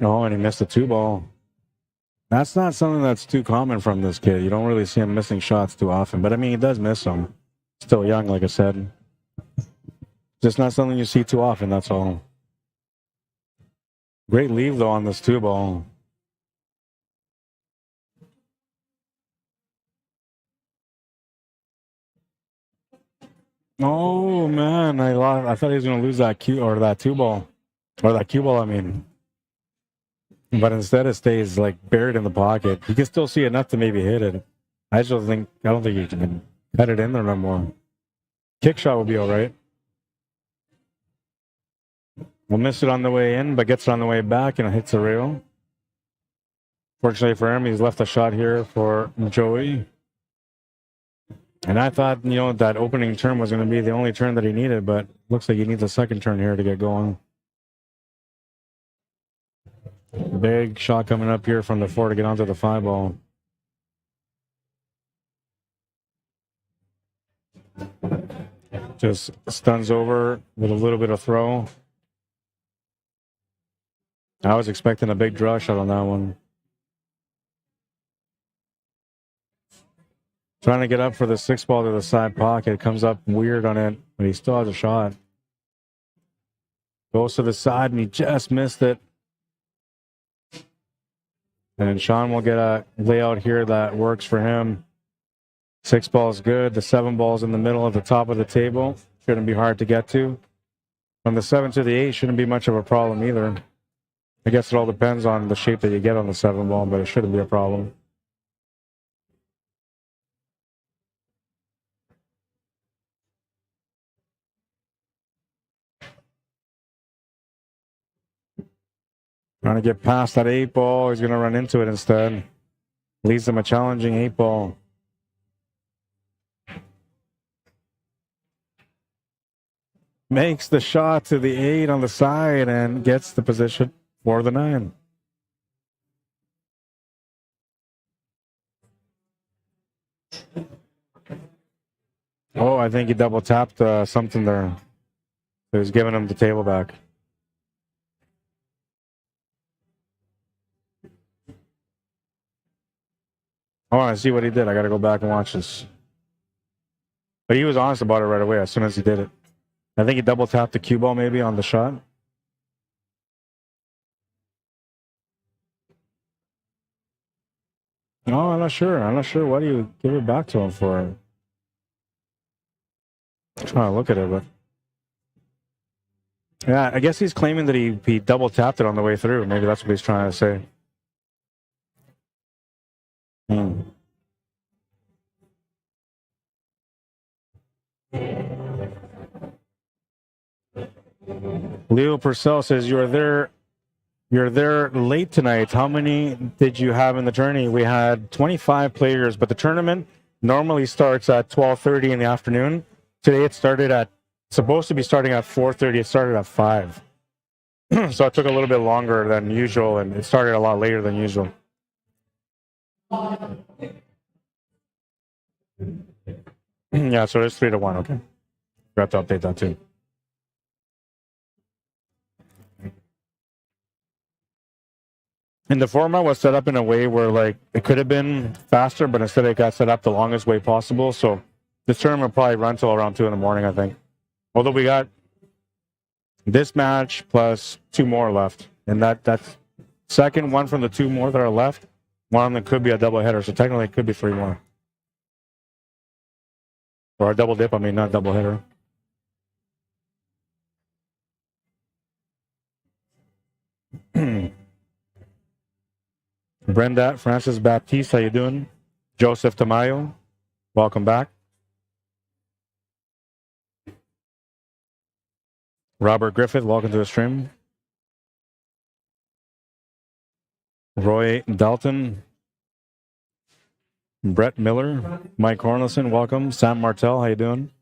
[SPEAKER 1] Oh, and he missed a 2-ball. That's not something that's too common from this kid. You don't really see him missing shots too often. But, I mean, he does miss them. Still young, like I said. Just not something you see too often, that's all. Great leave, though, on this 2-ball. Oh, man. I thought he was going to lose that 2-ball. Or that cue ball, I mean. But instead it stays like buried in the pocket. You can still see enough to maybe hit it. I don't think you can cut it in there no more. Kick shot will be all right. We'll miss it on the way in, but gets it on the way back and it hits the rail. Fortunately for him, he's left a shot here for Joey. And I thought, that opening turn was going to be the only turn that he needed, but looks like he needs a second turn here to get going. Big shot coming up here from the 4 to get onto the 5-ball. Just stuns over with a little bit of throw. I was expecting a big draw shot on that one. Trying to get up for the 6-ball to the side pocket. Comes up weird on it, but he still has a shot. Goes to the side, and he just missed it. And Sean will get a layout here that works for him. 6 balls good. The 7 balls in the middle at the top of the table. Shouldn't be hard to get to. From the 7 to the 8 shouldn't be much of a problem either. I guess it all depends on the shape that you get on the 7 ball, but it shouldn't be a problem. Trying to get past that 8 ball. He's going to run into it instead. Leaves him a challenging 8 ball. Makes the shot to the 8 on the side and gets the position for the 9. Oh, I think he double tapped something there. He was giving him the table back. I want to see what he did. I got to go back and watch this. But he was honest about it right away as soon as he did it. I think he double tapped the cue ball maybe on the shot. No, I'm not sure. I'm not sure. Why do you give it back to him for? I'm trying to look at it, but yeah, I guess he's claiming that he double tapped it on the way through. Maybe that's what he's trying to say. Leo Purcell says you're there late tonight. How many did you have in the tourney? We had 25 players, but the tournament normally starts at 12:30 in the afternoon. Today it supposed to be starting at 4:30. It started at 5. So it took a little bit longer than usual, and it started a lot later than usual. Yeah, so it's 3-1. Okay. Forgot to update that too. And the format was set up in a way where, like, it could have been faster, but instead it got set up the longest way possible. So this tournament will probably run till around 2 in the morning, I think. Although we got this match plus 2 more left. And that's second one from the 2 more that are left. One of them could be a double header. So technically it could be 3 more. Or a double dip, I mean, not double header. Brenda Francis Baptiste, how you doing? Joseph Tamayo, welcome back. Robert Griffith, welcome to the stream. Roy Dalton. Brett Miller. Mike Cornelison, welcome. Sam Martell, how you doing?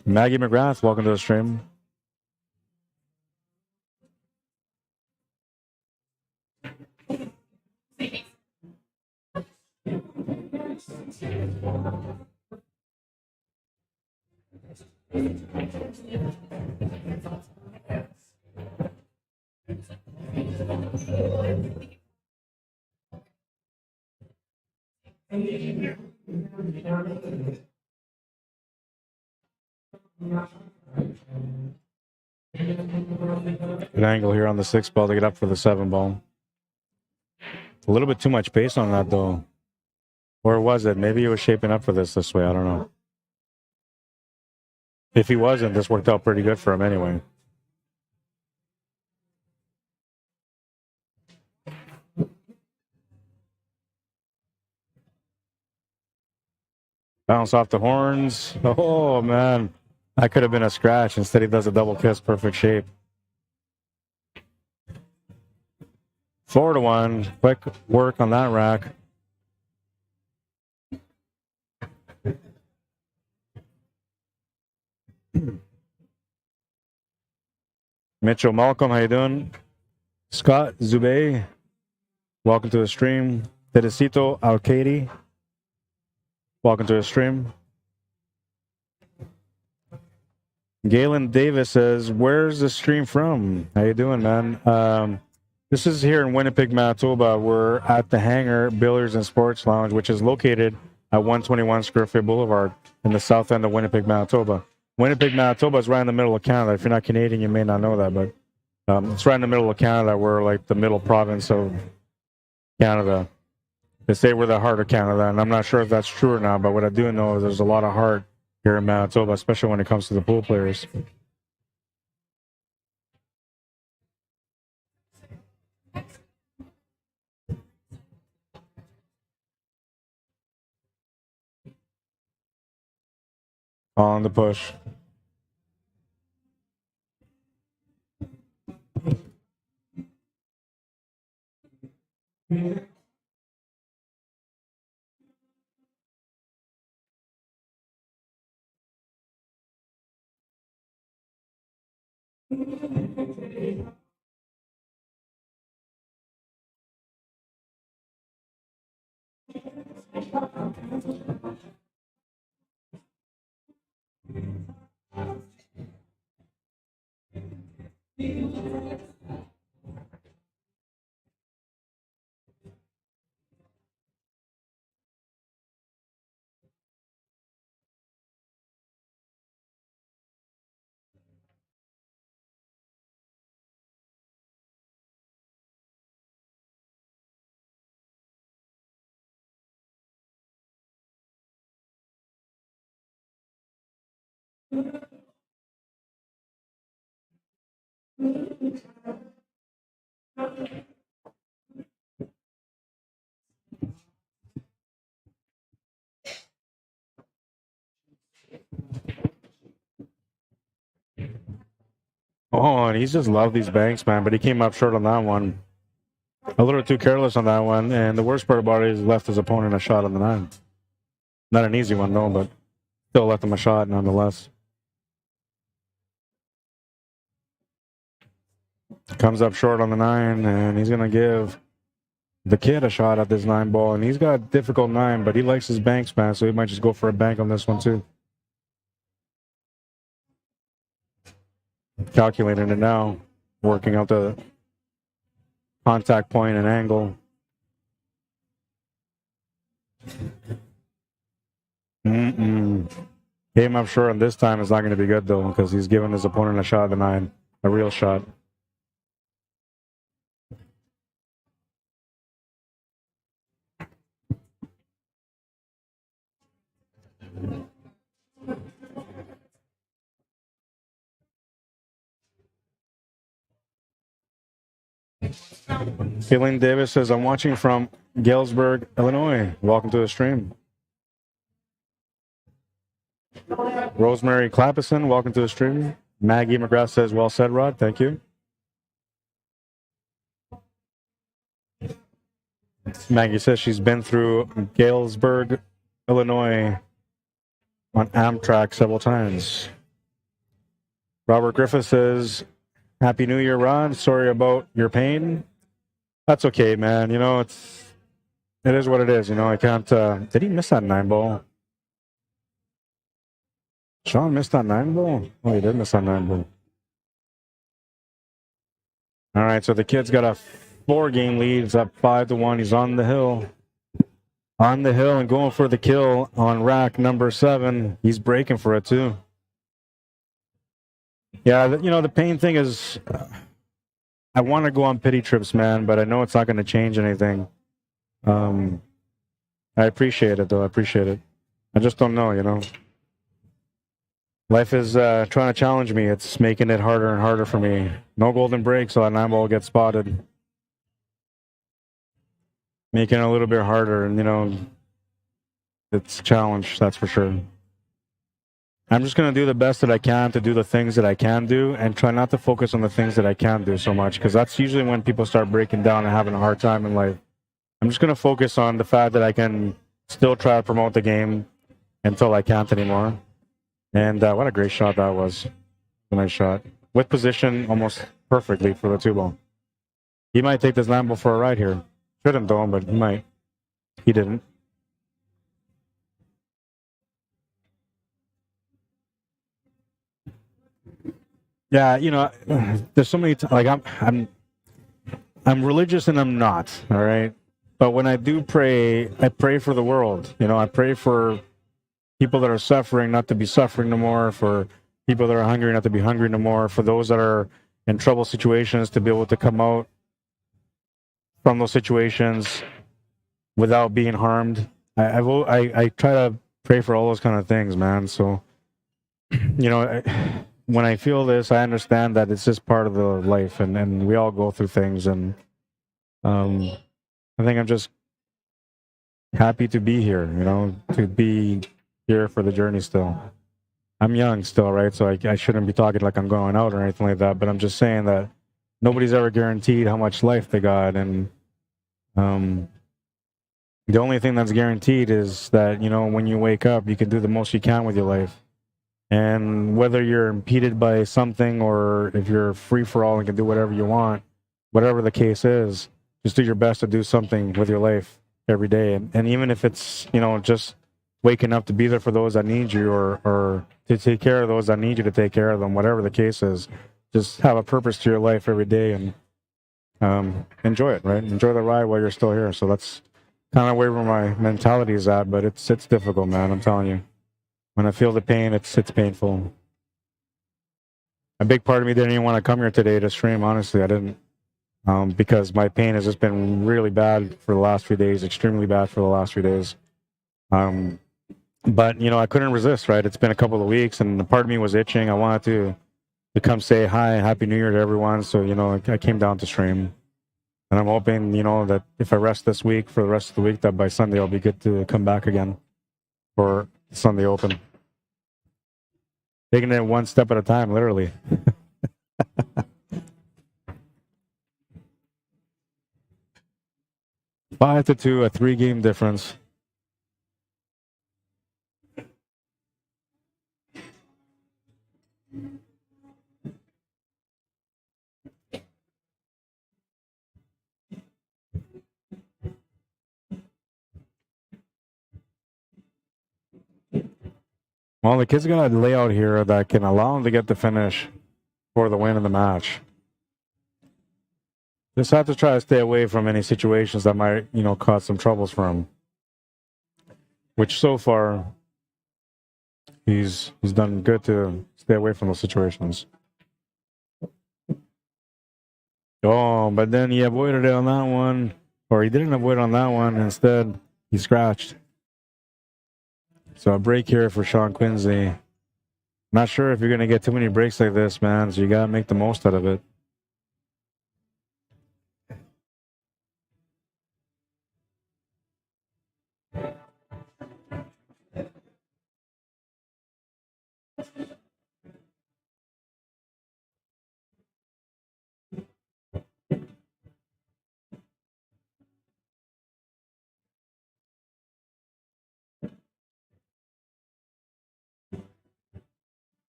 [SPEAKER 1] Maggie McGrath, welcome to the stream. Good angle here on the 6 ball to get up for the 7 ball. A little bit too much pace on that, though. Or was it? Maybe he was shaping up for this way. I don't know. If he wasn't, this worked out pretty good for him anyway. Bounce off the horns. Oh, man. That could have been a scratch. Instead, he does a double kiss. Perfect shape. 4-1. Quick work on that rack. Mitchell Malcolm, how you doing? Scott Zubay, welcome to the stream. Tedesito Alcady, welcome to the stream. Galen Davis says, where's the stream from? How you doing, man? This is here in Winnipeg, Manitoba. We're at the Hangar Billiards and Sports Lounge, which is located at 121 Scurfield Blvd in the south end of Winnipeg, Manitoba. Winnipeg, Manitoba is right in the middle of Canada. If you're not Canadian, you may not know that, but It's right in the middle of Canada. We're like the middle province of Canada. They say we're the heart of Canada, and I'm not sure if that's true or not, but what I do know is there's a lot of heart here in Manitoba, especially when it comes to the pool players. On the push. Oh, and he's just loved these banks, man, but he came up short on that one. A little too careless on that one, and the worst part about it is he left his opponent a shot on the 9. Not an easy one, no, but still left him a shot nonetheless. Comes up short on the 9, and he's going to give the kid a shot at this 9 ball, and he's got a difficult 9, but he likes his banks, man, so he might just go for a bank on this one, too. Calculating it now, working out the contact point and angle. Came up short, and this time it's not going to be good, though, because he's giving his opponent a shot at the 9, a real shot. Kaylin Davis says, I'm watching from Galesburg, Illinois. Welcome to the stream. Rosemary Clappison, welcome to the stream. Maggie McGrath says, well said, Rod. Thank you. Maggie says she's been through Galesburg, Illinois on Amtrak several times. Robert Griffith says, Happy New Year, Rod. Sorry about your pain. That's okay, man. You know, it is what it is. You know, I can't. Did he miss that 9 ball? Sean missed that 9 ball? Oh, he did miss that 9 ball. All right, so the kid's got a 4-game lead. He's up 5-1. He's on the hill. On the hill and going for the kill on rack number 7. He's breaking for it, too. Yeah, you know, the pain thing is, I want to go on pity trips, man, but I know it's not going to change anything. I appreciate it, though. I appreciate it. I just don't know, you know. Life is trying to challenge me. It's making it harder and harder for me. No golden break, so that 9 ball gets spotted. Making it a little bit harder, and, you know, it's a challenge, that's for sure. I'm just going to do the best that I can to do the things that I can do and try not to focus on the things that I can't do so much, because that's usually when people start breaking down and having a hard time in life. I'm just going to focus on the fact that I can still try to promote the game until I can't anymore. And what a great shot that was. A nice shot. With position almost perfectly for the 2 ball. He might take this 9 ball for a ride here. Shouldn't though, but he might. He didn't. Yeah, you know, there's so many like I'm religious and I'm not, all right? But when I do pray, I pray for the world. You know, I pray for people that are suffering not to be suffering no more, for people that are hungry not to be hungry no more, for those that are in trouble situations to be able to come out from those situations without being harmed. I try to pray for all those kind of things, man. So, when I feel this, I understand that it's just part of the life, and we all go through things. And I think I'm just happy to be here, to be here for the journey still. I'm young still, right? So I shouldn't be talking like I'm going out or anything like that, but I'm just saying that nobody's ever guaranteed how much life they got. And the only thing that's guaranteed is that, when you wake up, you can do the most you can with your life. And whether you're impeded by something or if you're free for all and can do whatever you want, whatever the case is, just do your best to do something with your life every day. And even if it's, just waking up to be there for those that need you or to take care of those that need you to take care of them, whatever the case is, just have a purpose to your life every day and enjoy it, right? Enjoy the ride while you're still here. So that's kind of where my mentality is at, but it's difficult, man. I'm telling you. When I feel the pain, it's painful. A big part of me didn't even want to come here today to stream. Honestly, I didn't, because my pain has just been really bad for the last few days, extremely bad for the last few days. But I couldn't resist, right? It's been a couple of weeks, and a part of me was itching. I wanted to come say hi, Happy New Year to everyone. So I came down to stream, and I'm hoping that if I rest this week for the rest of the week, that by Sunday I'll be good to come back again for Sunday Open. Taking it one step at a time, literally. 5-2, a 3-game difference. Well, the kid's got a layout here that can allow him to get the finish for the win of the match. Just have to try to stay away from any situations that might, cause some troubles for him. Which so far, he's done good to stay away from those situations. Oh, but then he avoided it on that one, or he didn't avoid it on that one. Instead, he scratched. So a break here for Sean Quincy. Not sure if you're going to get too many breaks like this, man. So you got to make the most out of it.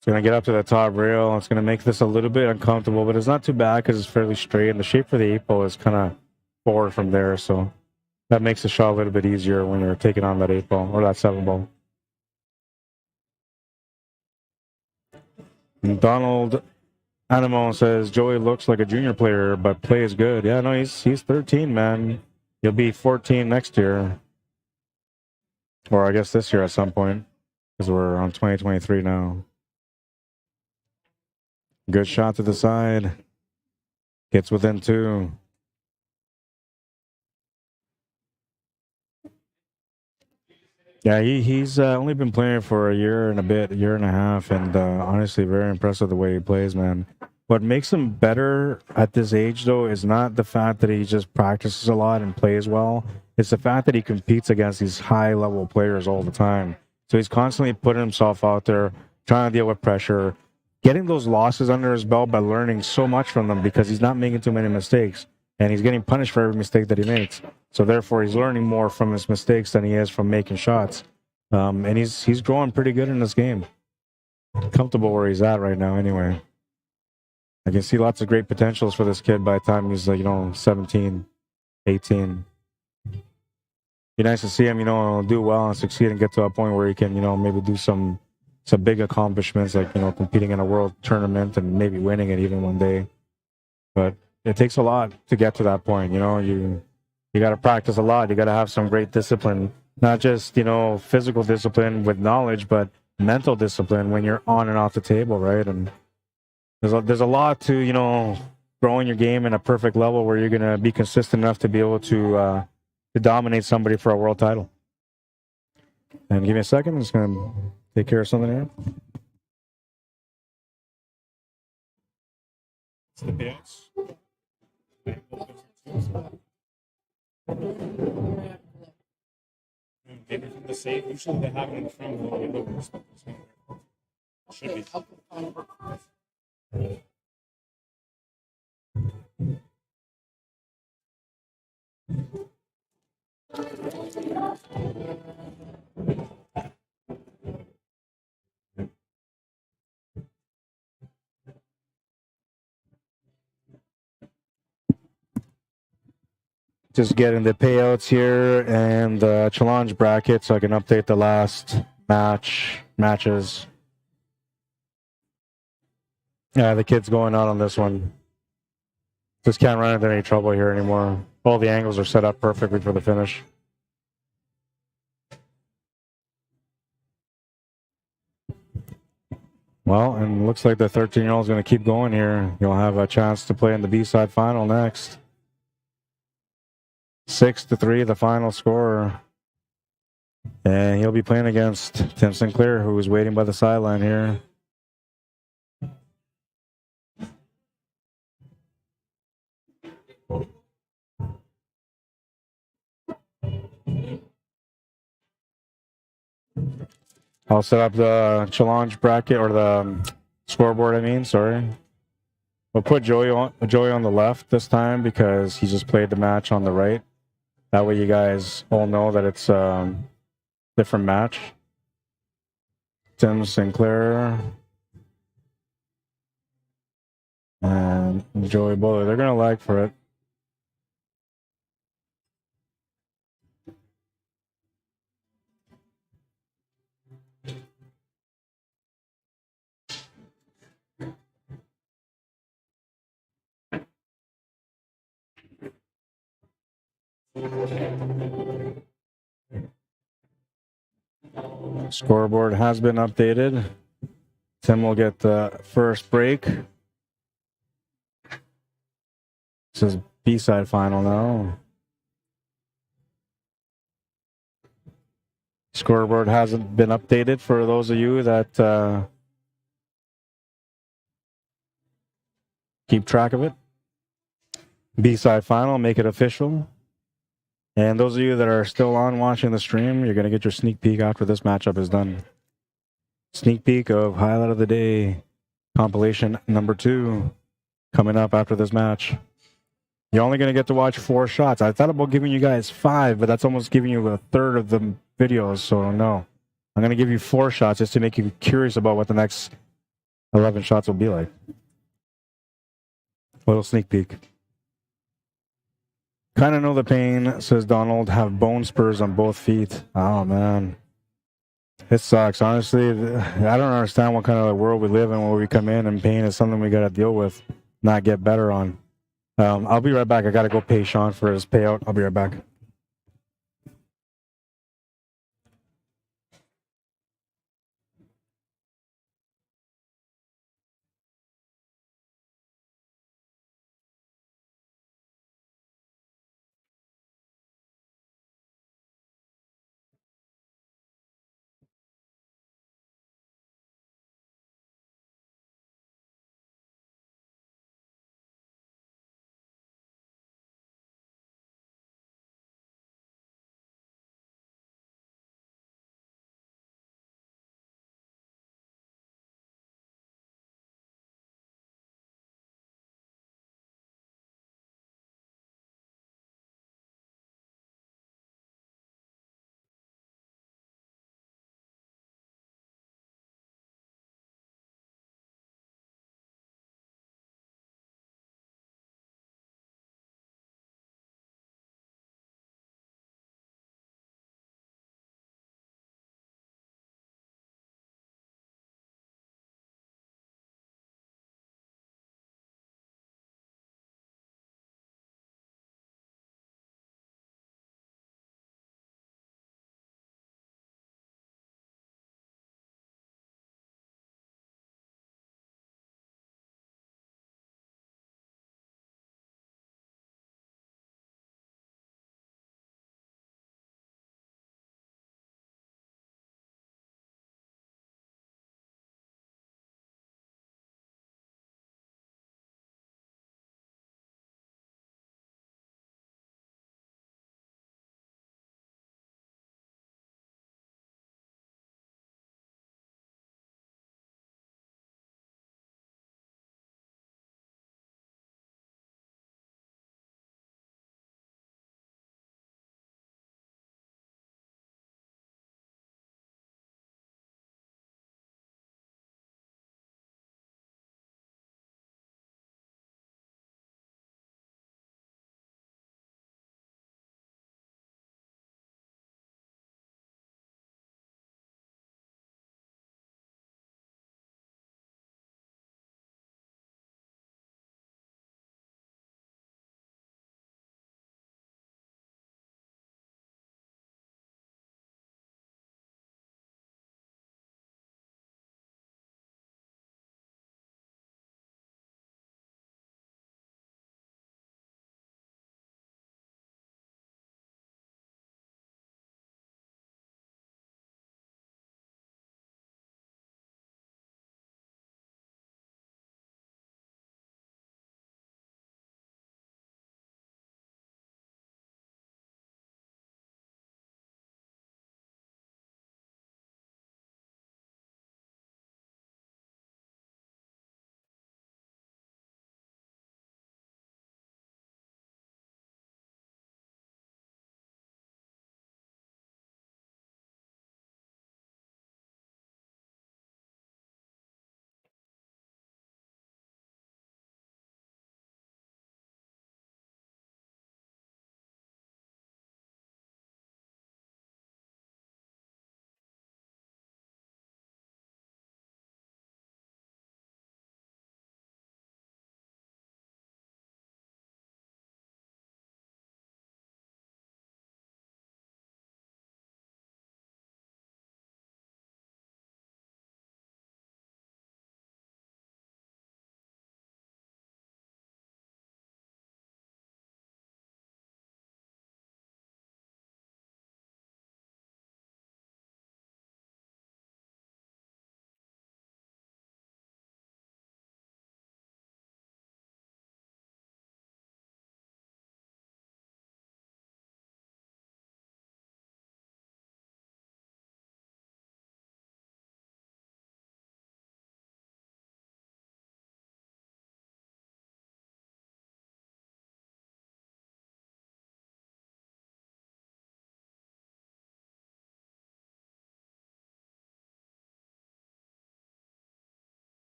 [SPEAKER 1] It's going to get up to the top rail. It's going to make this a little bit uncomfortable, but it's not too bad because it's fairly straight. And the shape for the 8-ball is kind of forward from there. So that makes the shot a little bit easier when you're taking on that 8-ball or that 7-ball. And Donald Animo says, Joey looks like a junior player, but plays good. Yeah, no, he's 13, man. He'll be 14 next year. Or I guess this year at some point, because we're on 2023 now. Good shot to the side. Gets within 2. Yeah, he's only been playing for a year and a bit, year and a half, and honestly, very impressive the way he plays, man. What makes him better at this age, though, is not the fact that he just practices a lot and plays well. It's the fact that he competes against these high-level players all the time. So he's constantly putting himself out there, trying to deal with pressure, getting those losses under his belt by learning so much from them because he's not making too many mistakes, and he's getting punished for every mistake that he makes. So therefore, he's learning more from his mistakes than he is from making shots. And he's growing pretty good in this game. Comfortable where he's at right now, anyway. I can see lots of great potentials for this kid by the time he's 17, 18. Be nice to see him, do well and succeed and get to a point where he can, maybe do some big accomplishments like, competing in a world tournament and maybe winning it even one day. But it takes a lot to get to that point. You got to practice a lot. You got to have some great discipline, not just, physical discipline with knowledge, but mental discipline when you're on and off the table, right? And there's a lot to, you know, growing your game in a perfect level where you're gonna be consistent enough to be able to dominate somebody for a world title. And give me a second, I'm just gonna take care of something here. It's the payouts. Maybe from the safe. Usually they have it in the front of the logo. Should be. Just getting the payouts here and the challenge bracket so I can update the last matches. Yeah, the kid's going out on this one. Just can't run into any trouble here anymore. All the angles are set up perfectly for the finish. Well, and looks like the 13-year-old is going to keep going here. You'll have a chance to play in the B-side final next. 6-3, the final score. And he'll be playing against Tim Sinclair, who is waiting by the sideline here. I'll set up the challenge bracket, or the scoreboard, I mean, sorry. We'll put Joey on the left this time because he just played the match on the right. That way you guys all know that it's a different match. Tim Sinclair and Joey Bolio. They're going to lag for it. Scoreboard has been updated. Tim will get the first break. This is B-side final now. Scoreboard hasn't been updated for those of you that keep track of it. B-side final, make it official. And those of you that are still on watching the stream, you're going to get your sneak peek after this matchup is done. Sneak peek of highlight of the day, compilation number 2, coming up after this match. You're only going to get to watch 4 shots. I thought about giving you guys 5, but that's almost giving you a third of the videos, so no. I'm going to give you 4 shots just to make you curious about what the next 11 shots will be like. Little sneak peek. Kind of know the pain, says Donald. Have bone spurs on both feet. Oh, man. It sucks. Honestly, I don't understand what kind of world we live in where we come in and pain is something we got to deal with, not get better on. I'll be right back. I got to go pay Sean for his payout. I'll be right back.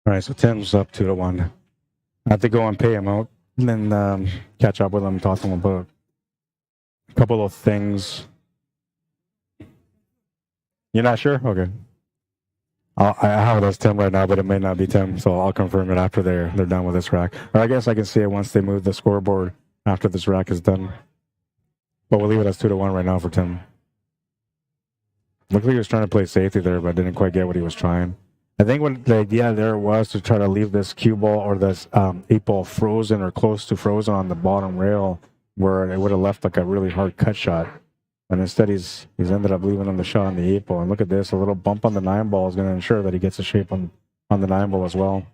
[SPEAKER 1] All right, so Tim's up 2-1. I have to go and pay him out, and then catch up with him, talk to him about a couple of things. You're not sure? Okay. I have it as Tim right now, but it may not be Tim, so I'll confirm it after they're done with this rack. Or I guess I can see it once they move the scoreboard after this rack is done. But we'll leave it as 2-1 right now for Tim. Looked like he was trying to play safety there, but didn't quite get what he was trying. I think what the idea there was to try to leave this cue ball or this 8-ball frozen or close to frozen on the bottom rail, where it would have left like a really hard cut shot. And instead, he's ended up leaving him the shot on the 8-ball. And look at this, a little bump on the 9-ball is going to ensure that he gets a shape on the 9-ball as well.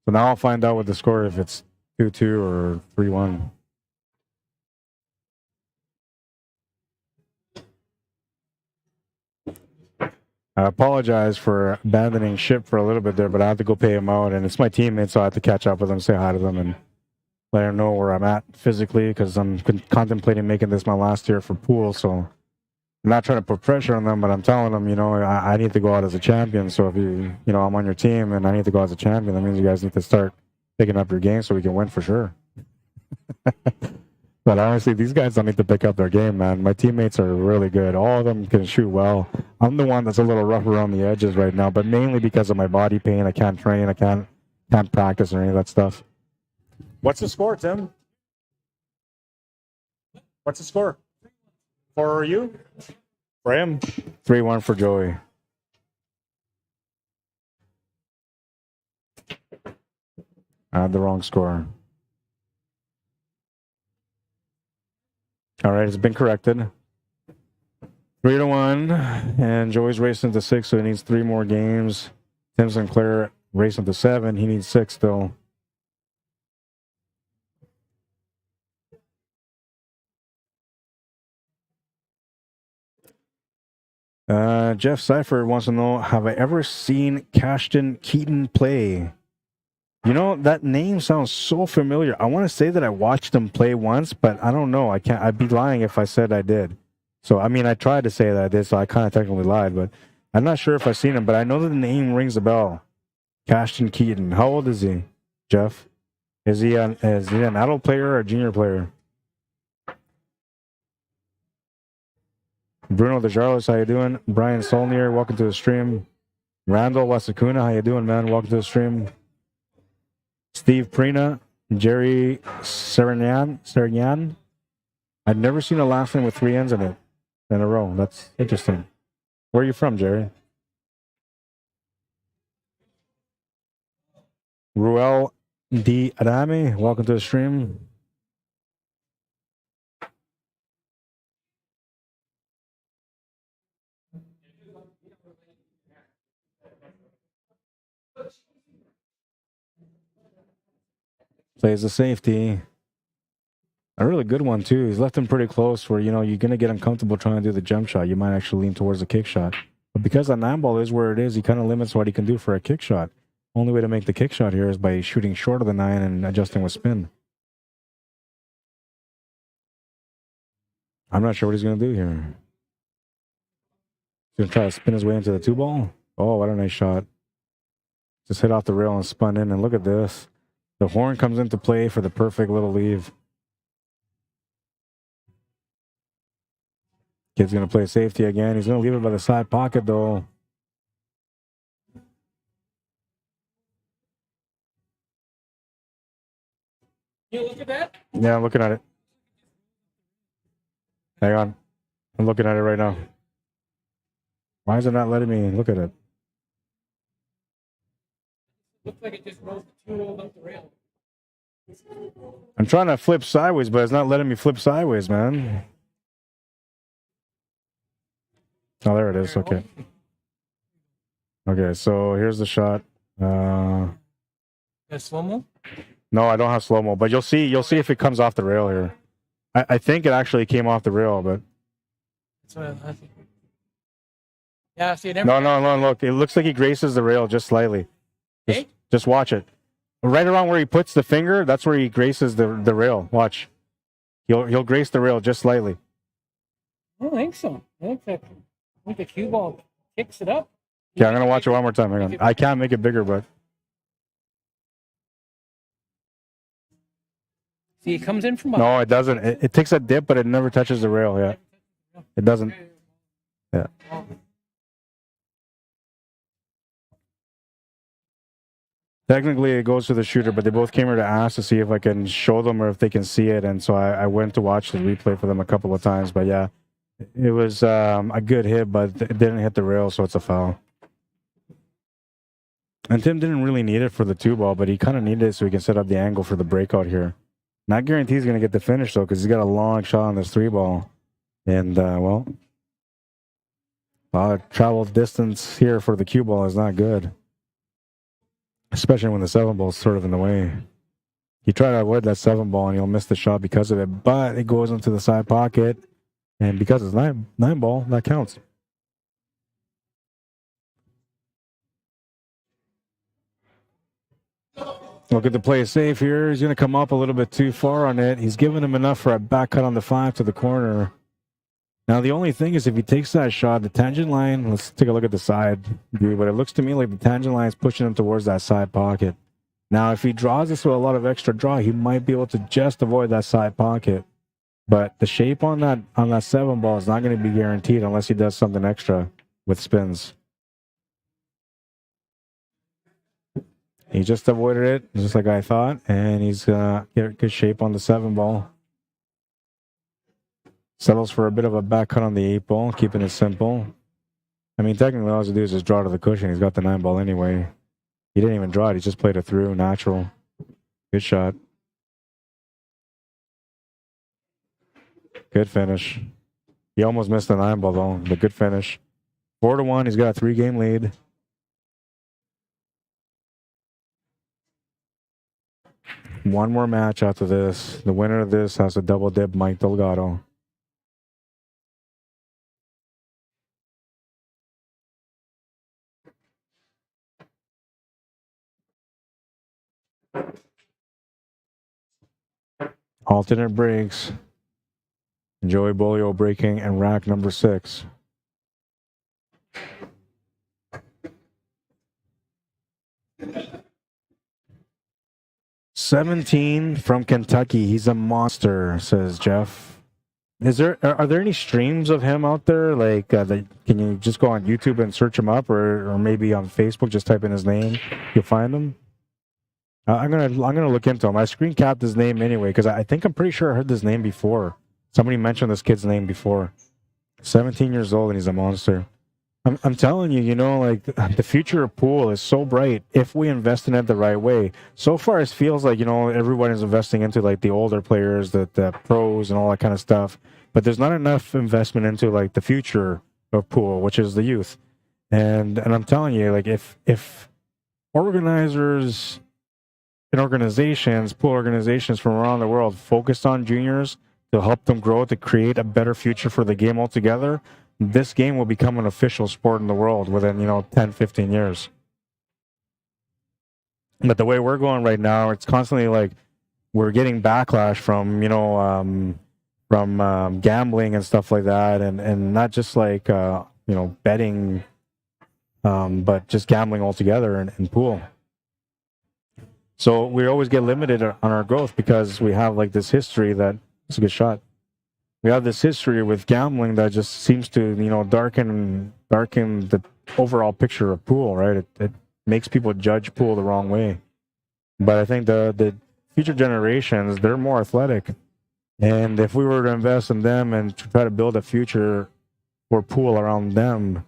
[SPEAKER 1] So now I'll find out with the score if it's 2-2 or 3-1. I apologize for abandoning ship for a little bit there, but I have to go pay him out. And it's my teammate, so I have to catch up with him, say hi to them, and let him know where I'm at physically, because I'm contemplating making this my last year for pool. So I'm not trying to put pressure on them, but I'm telling them, I need to go out as a champion. So if I'm on your team and I need to go out as a champion, that means you guys need to start picking up your game so we can win for sure. But honestly, these guys don't need to pick up their game, man. My teammates are really good. All of them can shoot well. I'm the one that's a little rough around the edges right now, but mainly because of my body pain. I can't train. I can't practice or any of that stuff. What's the score, Tim? What's the score? For you? For him? 3-1 for Joey. I had the wrong score. All right, it's been corrected. 3-1, and Joey's racing to 6, so he needs 3 more games. Tim Sinclair racing to 7. He needs 6 still. Jeff Seifert wants to know, have I ever seen Cashton Keaton play? That name sounds so familiar. I want to say that I watched him play once, but I don't know. I'd be lying if I said I did. So, I tried to say that I did, so I kind of technically lied, but I'm not sure if I've seen him, but I know that the name rings a bell. Cashton Keaton. How old is he, Jeff? Is he an adult player or a junior player? Bruno DeJarlis, how you doing? Brian Solnier, welcome to the stream. Randall Wasakuna, how you doing, man? Welcome to the stream. Steve Prina, Jerry Serignan. I've never seen a last name with 3 N's in it in a row. That's interesting. Where are you from, Jerry? Ruel D. Adami, welcome to the stream. Plays the safety. A really good one, too. He's left him pretty close where, you're going to get uncomfortable trying to do the jump shot. You might actually lean towards the kick shot. But because the 9-ball is where it is, he kind of limits what he can do for a kick shot. Only way to make the kick shot here is by shooting short of the 9 and adjusting with spin. I'm not sure what he's going to do here. He's going to try to spin his way into the 2-ball. Oh, what a nice shot. Just hit off the rail and spun in, and look at this. The horn comes into play for the perfect little leave. Kid's going to play safety again. He's going to leave it by the side pocket, though.
[SPEAKER 2] You look at that?
[SPEAKER 1] Yeah, I'm looking at it. Hang on. I'm looking at it right now. Why is it not letting me look at it?
[SPEAKER 2] Looks like it just rolls the 2 up the rail.
[SPEAKER 1] I'm trying to flip sideways, but it's not letting me flip sideways, man. Oh, there it is. Okay. Okay, so here's the shot.
[SPEAKER 2] Slow-mo?
[SPEAKER 1] No, I don't have slow-mo, but you'll see if it comes off the rail here. I think it actually came off the rail, but
[SPEAKER 2] That's what I think. Yeah, see,
[SPEAKER 1] no, look. It looks like he graces the rail just slightly. Just watch it. Right around where he puts the finger, that's where he graces the rail. Watch. He'll grace the rail just slightly.
[SPEAKER 2] I don't think so. I think the cue ball kicks it up.
[SPEAKER 1] Yeah, I'm going to watch it one more time. Hang on. I can't make it bigger, but
[SPEAKER 2] See, it comes in from behind.
[SPEAKER 1] No, it doesn't. It takes a dip, but it never touches the rail. Yeah, it doesn't. Yeah. Technically, it goes to the shooter, but they both came here to ask to see if I can show them or if they can see it. And so I went to watch the replay for them a couple of times. But yeah, it was a good hit, but it didn't hit the rail, so it's a foul. And Tim didn't really need it for the 2-ball, but he kind of needed it so he can set up the angle for the breakout here. Not guaranteed he's going to get the finish, though, because he's got a long shot on this 3-ball. And, well, travel distance here for the cue ball is not good. Especially when the 7-ball is sort of in the way. You try to avoid that 7-ball and you'll miss the shot because of it, but it goes into the side pocket. And because it's 9-ball, that counts. Looking to play it safe here. He's going to come up a little bit too far on it. He's giving him enough for a back cut on the 5 to the corner. Now, the only thing is if he takes that shot, the tangent line, let's take a look at the side view, but it looks to me like the tangent line is pushing him towards that side pocket. Now, if he draws this with a lot of extra draw, he might be able to just avoid that side pocket. But the shape on that 7-ball is not going to be guaranteed unless he does something extra with spins. He just avoided it, just like I thought, and he's going to get good shape on the 7-ball. Settles for a bit of a back cut on the 8-ball, keeping it simple. I mean, technically, all he has to do is just draw to the cushion. He's got the 9-ball anyway. He didn't even draw it. He just played it through, natural. Good shot. Good finish. He almost missed the 9-ball, though, but good finish. 4-1. He's got a 3-game lead. One more match after this. The winner of this has a double dip, Mike Delgado. Alternate breaks. Joey Bolio breaking and rack number 6. "17 from Kentucky. He's a monster," says Jeff. Are there any streams of him out there? Like, can you just go on YouTube and search him up, or maybe on Facebook, just type in his name, you'll find him? I'm gonna look into him. I screen capped his name anyway because I'm pretty sure I heard this name before. Somebody mentioned this kid's name before. 17 years old and he's a monster. I'm telling you, like the future of pool is so bright if we invest in it the right way. So far, it feels like everyone is investing into like the older players, the pros, and all that kind of stuff. But there's not enough investment into like the future of pool, which is the youth. And I'm telling you, like if organizers and organizations, pool organizations from around the world, focused on juniors to help them grow, to create a better future for the game altogether, this game will become an official sport in the world within 10, 15 years. But the way we're going right now, it's constantly like we're getting backlash from gambling and stuff like that, and not just like betting, but just gambling altogether in pool. So we always get limited on our growth because we have like this history that it's a good shot. We have this history with gambling that just seems to, darken the overall picture of pool, right? It makes people judge pool the wrong way. But I think the future generations, they're more athletic. And if we were to invest in them and to try to build a future for pool around them,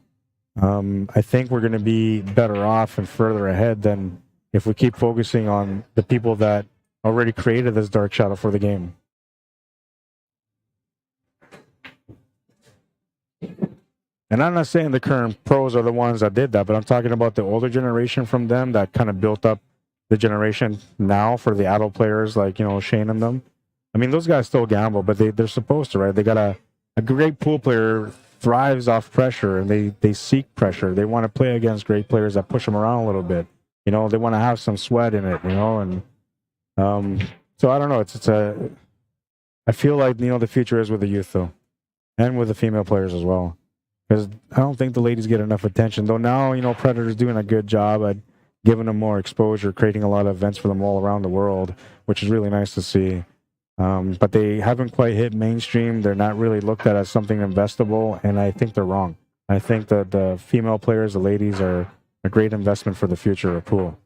[SPEAKER 1] I think we're going to be better off and further ahead than if we keep focusing on the people that already created this dark shadow for the game. And I'm not saying the current pros are the ones that did that, but I'm talking about the older generation from them that kind of built up the generation now for the adult players like, Shane and them. I mean, those guys still gamble, but they're supposed to, right? They got a great pool player thrives off pressure, and they seek pressure. They want to play against great players that push them around a little bit. They want to have some sweat in it, and so I don't know. I feel like, the future is with the youth, though, and with the female players as well. Because I don't think the ladies get enough attention. Though now, Predator's doing a good job at giving them more exposure, creating a lot of events for them all around the world, which is really nice to see. But they haven't quite hit mainstream. They're not really looked at as something investable, and I think they're wrong. I think that the female players, the ladies, are a great investment for the future of pool.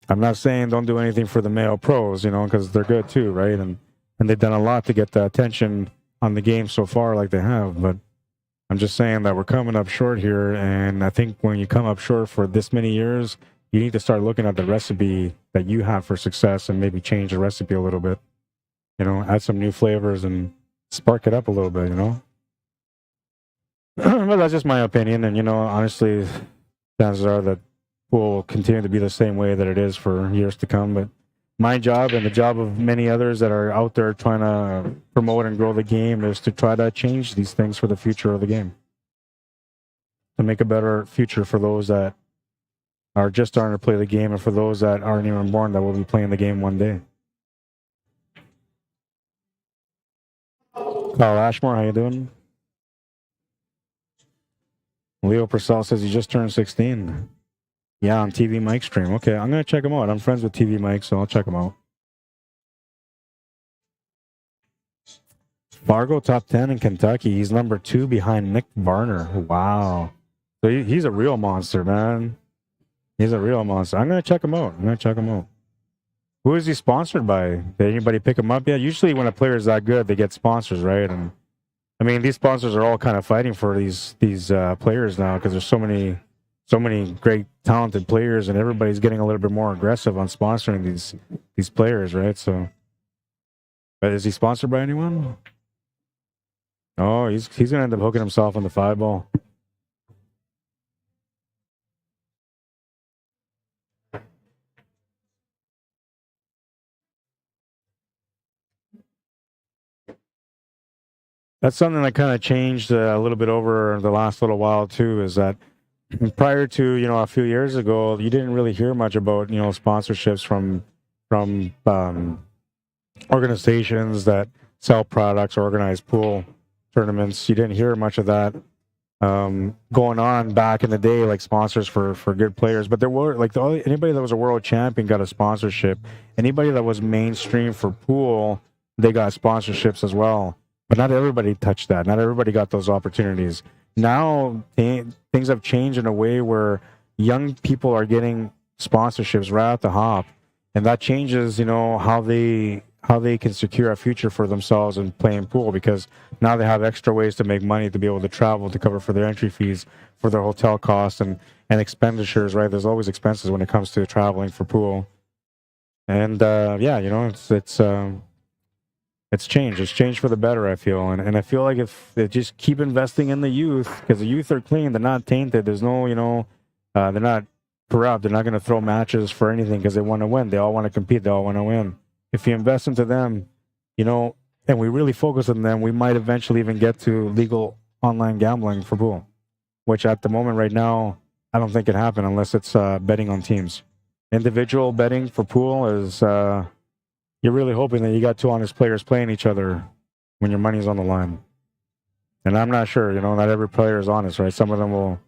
[SPEAKER 1] I'm not saying don't do anything for the male pros, because they're good too, right? And they've done a lot to get the attention on the game so far, like they have. But I'm just saying that we're coming up short here, and I think when you come up short for this many years, you need to start looking at the recipe that you have for success and maybe change the recipe a little bit. Add some new flavors and spark it up a little bit, But that's just my opinion, and honestly, chances are that will continue to be the same way that it is for years to come. But my job and the job of many others that are out there trying to promote and grow the game is to try to change these things for the future of the game, to make a better future for those that are just starting to play the game, and for those that aren't even born that will be playing the game one day. Kyle Ashmore, how you doing? Leo Purcell says he just turned 16. Yeah, on TV Mike stream. Okay, I'm going to check him out. I'm friends with TV Mike, so I'll check him out. Fargo top 10 in Kentucky. He's number 2 behind Nick Varner. Wow. So he's a real monster, man. He's a real monster. I'm going to check him out. Who is he sponsored by? Did anybody pick him up yet? Usually when a player is that good, they get sponsors, right? And I mean, these sponsors are all kind of fighting for these players now because there's so many great talented players, and everybody's getting a little bit more aggressive on sponsoring these players, right? So, but is he sponsored by anyone? Oh, he's gonna end up hooking himself on the 5-ball. That's something that kind of changed a little bit over the last little while too. Is that prior to a few years ago, you didn't really hear much about sponsorships from organizations that sell products or organize pool tournaments. You didn't hear much of that going on back in the day, like sponsors for good players. But there were anybody that was a world champion got a sponsorship. Anybody that was mainstream for pool, they got sponsorships as well. But not everybody touched that. Not everybody got those opportunities. Now things have changed in a way where young people are getting sponsorships right at the hop, and that changes, how they can secure a future for themselves and playing pool, because now they have extra ways to make money to be able to travel, to cover for their entry fees, for their hotel costs and expenditures, right? There's always expenses when it comes to traveling for pool. And it's changed. It's changed for the better, I feel. And I feel like if they just keep investing in the youth, because the youth are clean, they're not tainted. There's no, they're not corrupt. They're not going to throw matches for anything because they want to win. They all want to compete. They all want to win. If you invest into them, and we really focus on them, we might eventually even get to legal online gambling for pool, which at the moment right now, I don't think it happen unless it's betting on teams. Individual betting for pool is... you're really hoping that you got two honest players playing each other when your money's on the line. And I'm not sure, not every player is honest, right? Some of them will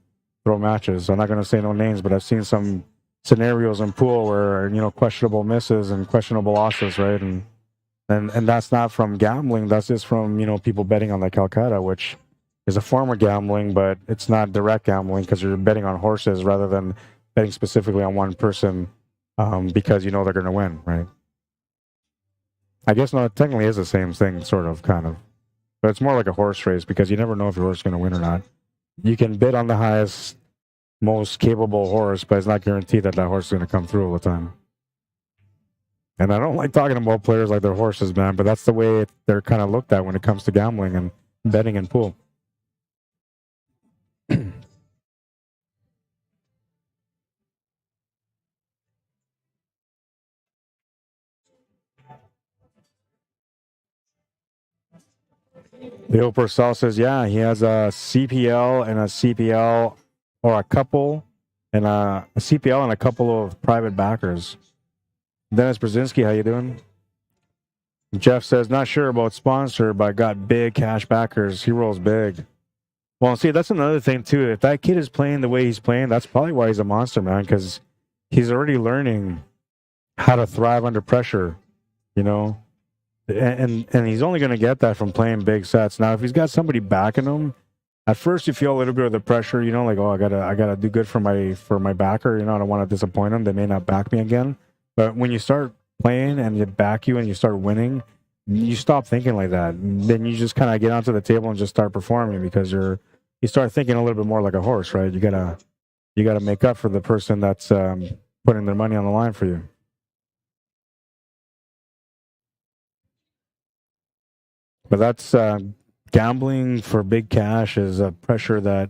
[SPEAKER 1] throw matches. I'm not going to say no names, but I've seen some scenarios in pool where, questionable misses and questionable losses, right? And that's not from gambling. That's just from, people betting on the Calcutta, which is a form of gambling, but it's not direct gambling because you're betting on horses rather than betting specifically on one person because they're going to win, right? I guess no, it technically is the same thing, sort of, kind of. But it's more like a horse race because you never know if your horse is going to win or not. You can bid on the highest, most capable horse, but it's not guaranteed that horse is going to come through all the time. And I don't like talking about players like they're horses, man, but that's the way they're kind of looked at when it comes to gambling and betting and pool. Leo Purcell says, yeah, he has a CPL and a CPL, or a couple, and a CPL and a couple of private backers. Dennis Brzezinski, how you doing? Jeff says, not sure about sponsor, but got big cash backers. He rolls big. Well, see, that's another thing, too. If that kid is playing the way he's playing, that's probably why he's a monster, man, because he's already learning how to thrive under pressure, you know. And he's only going to get that from playing big sets. Now, if he's got somebody backing him, at first you feel a little bit of the pressure, you know, like, oh, I gotta do good for my backer. You know, I don't want to disappoint them. They may not back me again. But when you start playing and they back you and you start winning, you stop thinking like that. Then you just kind of get onto the table and just start performing because you start thinking a little bit more like a horse, right? You gotta make up for the person that's putting their money on the line for you. But that's gambling for big cash is a pressure that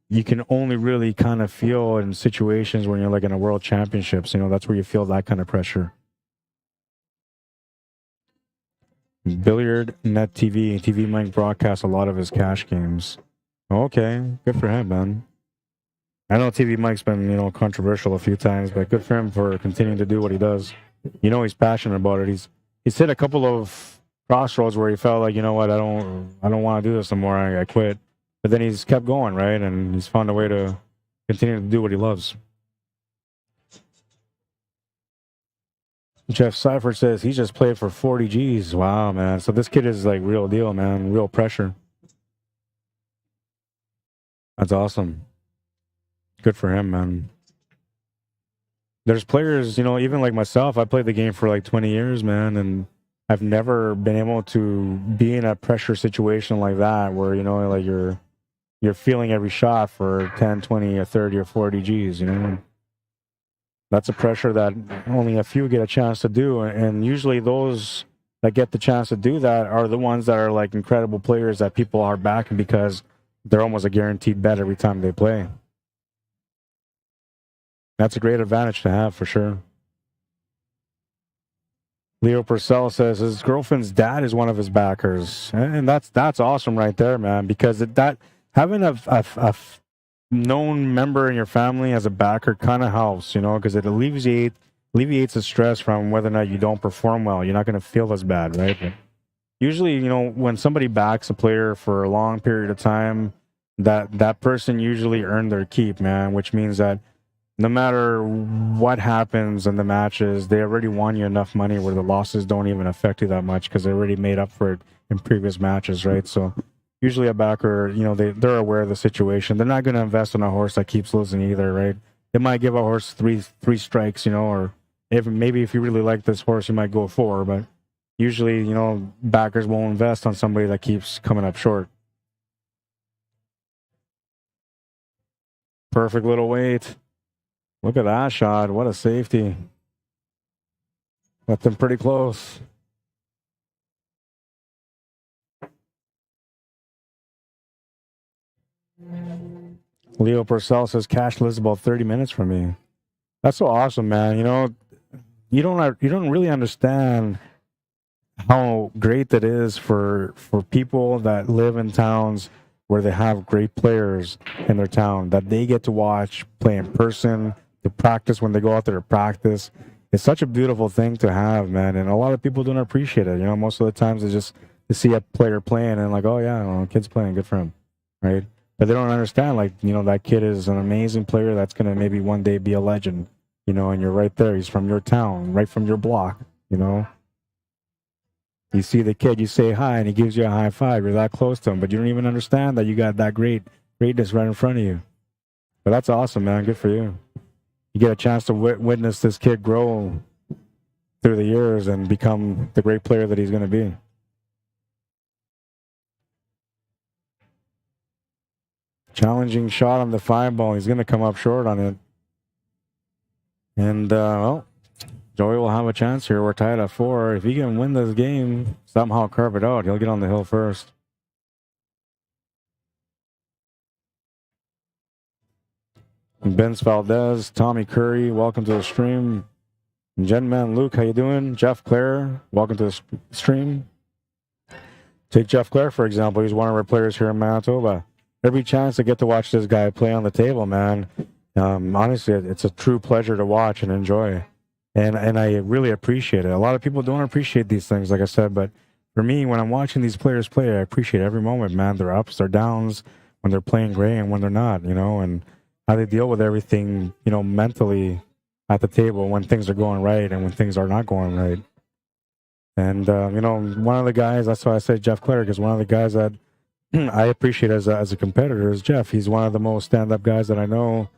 [SPEAKER 1] you can only really kind of feel in situations when you're like in a world championships. You know, that's where you feel that kind of pressure. Billiard Net TV Mike broadcasts a lot of his cash games. Okay, good for him, man. I know TV Mike's been, you know, controversial a few times, but good for him for continuing to do what he does. You know, he's passionate about it. He's hit a couple of crossroads where he felt like, you know what, I don't want to do this anymore. I quit. But then he's kept going, right? And he's found a way to continue to do what he loves. Jeff Seifert says he just played for 40 G's. Wow, man. So this kid is like real deal, man. Real pressure. That's awesome. Good for him, man. There's players, you know, even like myself, I played the game for like 20 years, man, and I've never been able to be in a pressure situation like that where, you know, like you're feeling every shot for 10, 20, or 30 or 40 G's, you know. That's a pressure that only a few get a chance to do, and usually those that get the chance to do that are the ones that are like incredible players that people are backing because they're almost a guaranteed bet every time they play. That's a great advantage to have for sure. Leo Purcell says his girlfriend's dad is one of his backers, and that's awesome right there, man. Because that having a known member in your family as a backer kind of helps, you know, because it alleviates the stress from whether or not you don't perform well. You're not going to feel as bad, right? But usually, you know, when somebody backs a player for a long period of time, that person usually earned their keep, man. Which means that no matter what happens in the matches, they already won you enough money where the losses don't even affect you that much because they already made up for it in previous matches, right? So usually a backer, you know, they're aware of the situation. They're not going to invest in a horse that keeps losing either, right? They might give a horse three strikes, you know, or if you really like this horse, you might go 4. But usually, you know, backers won't invest on somebody that keeps coming up short. Perfect little weight. Look at that shot. What a safety. Left them pretty close. Leo Purcell says cash lives about 30 minutes from me. That's so awesome, man. You know, you don't really understand how great that is for people that live in towns where they have great players in their town that they get to watch play in person, to practice when they go out there to practice. It's such a beautiful thing to have, man. And a lot of people don't appreciate it. You know, most of the times they just see a player playing and like, oh yeah, well, kid's playing, good for him, right? But they don't understand, like, you know, that kid is an amazing player that's going to maybe one day be a legend, you know, and you're right there. He's from your town, right from your block, you know. You see the kid, you say hi, and he gives you a high five. You're that close to him, but you don't even understand that you got that greatness right in front of you. But that's awesome, man. Good for you. You get a chance to witness this kid grow through the years and become the great player that he's going to be. Challenging shot on the 5 ball. He's going to come up short on it. And, well, Joey will have a chance here. We're tied at 4. If he can win this game, somehow carve it out, he'll get on the hill first. Benz Valdez, Tommy Curry, welcome to the stream. Genman Luke, how you doing? Jeff Clare, welcome to the stream. Take Jeff Clare, for example. He's one of our players here in Manitoba. Every chance to get to watch this guy play on the table, man. Honestly, it's a true pleasure to watch and enjoy. And I really appreciate it. A lot of people don't appreciate these things, like I said, but for me, when I'm watching these players play, I appreciate every moment, man. Their ups, their downs, when they're playing great and when they're not, you know, and how they deal with everything, you know, mentally at the table when things are going right and when things are not going right. And you know, one of the guys, that's why I said Jeff Cleric is one of the guys that I appreciate as a competitor is Jeff. He's one of the most stand-up guys that I know.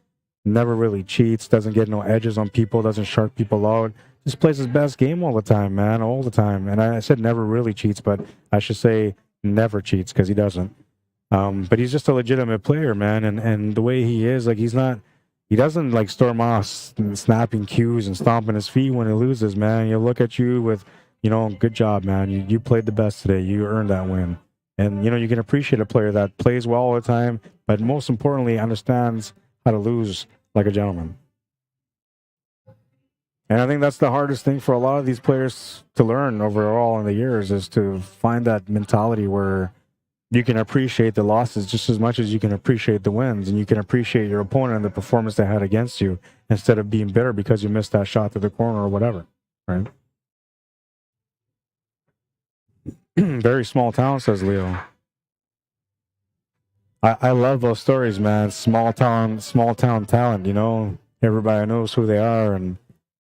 [SPEAKER 1] Never really cheats, doesn't get no edges on people, doesn't shark people out. Just plays his best game all the time, man, all the time. And I said never really cheats, but I should say never cheats because he doesn't. But he's just a legitimate player, man. And the way he is, like, he doesn't like storm off snapping cues and stomping his feet when he loses, man. He'll look at you with, you know, good job, man. You played the best today. You earned that win. And, you know, you can appreciate a player that plays well all the time, but most importantly, understands how to lose like a gentleman. And I think that's the hardest thing for a lot of these players to learn overall in the years is to find that mentality where you can appreciate the losses just as much as you can appreciate the wins, and you can appreciate your opponent and the performance they had against you instead of being bitter because you missed that shot to the corner or whatever, right? Very small town, says Leo. I love those stories, man. Small town talent, you know? Everybody knows who they are, and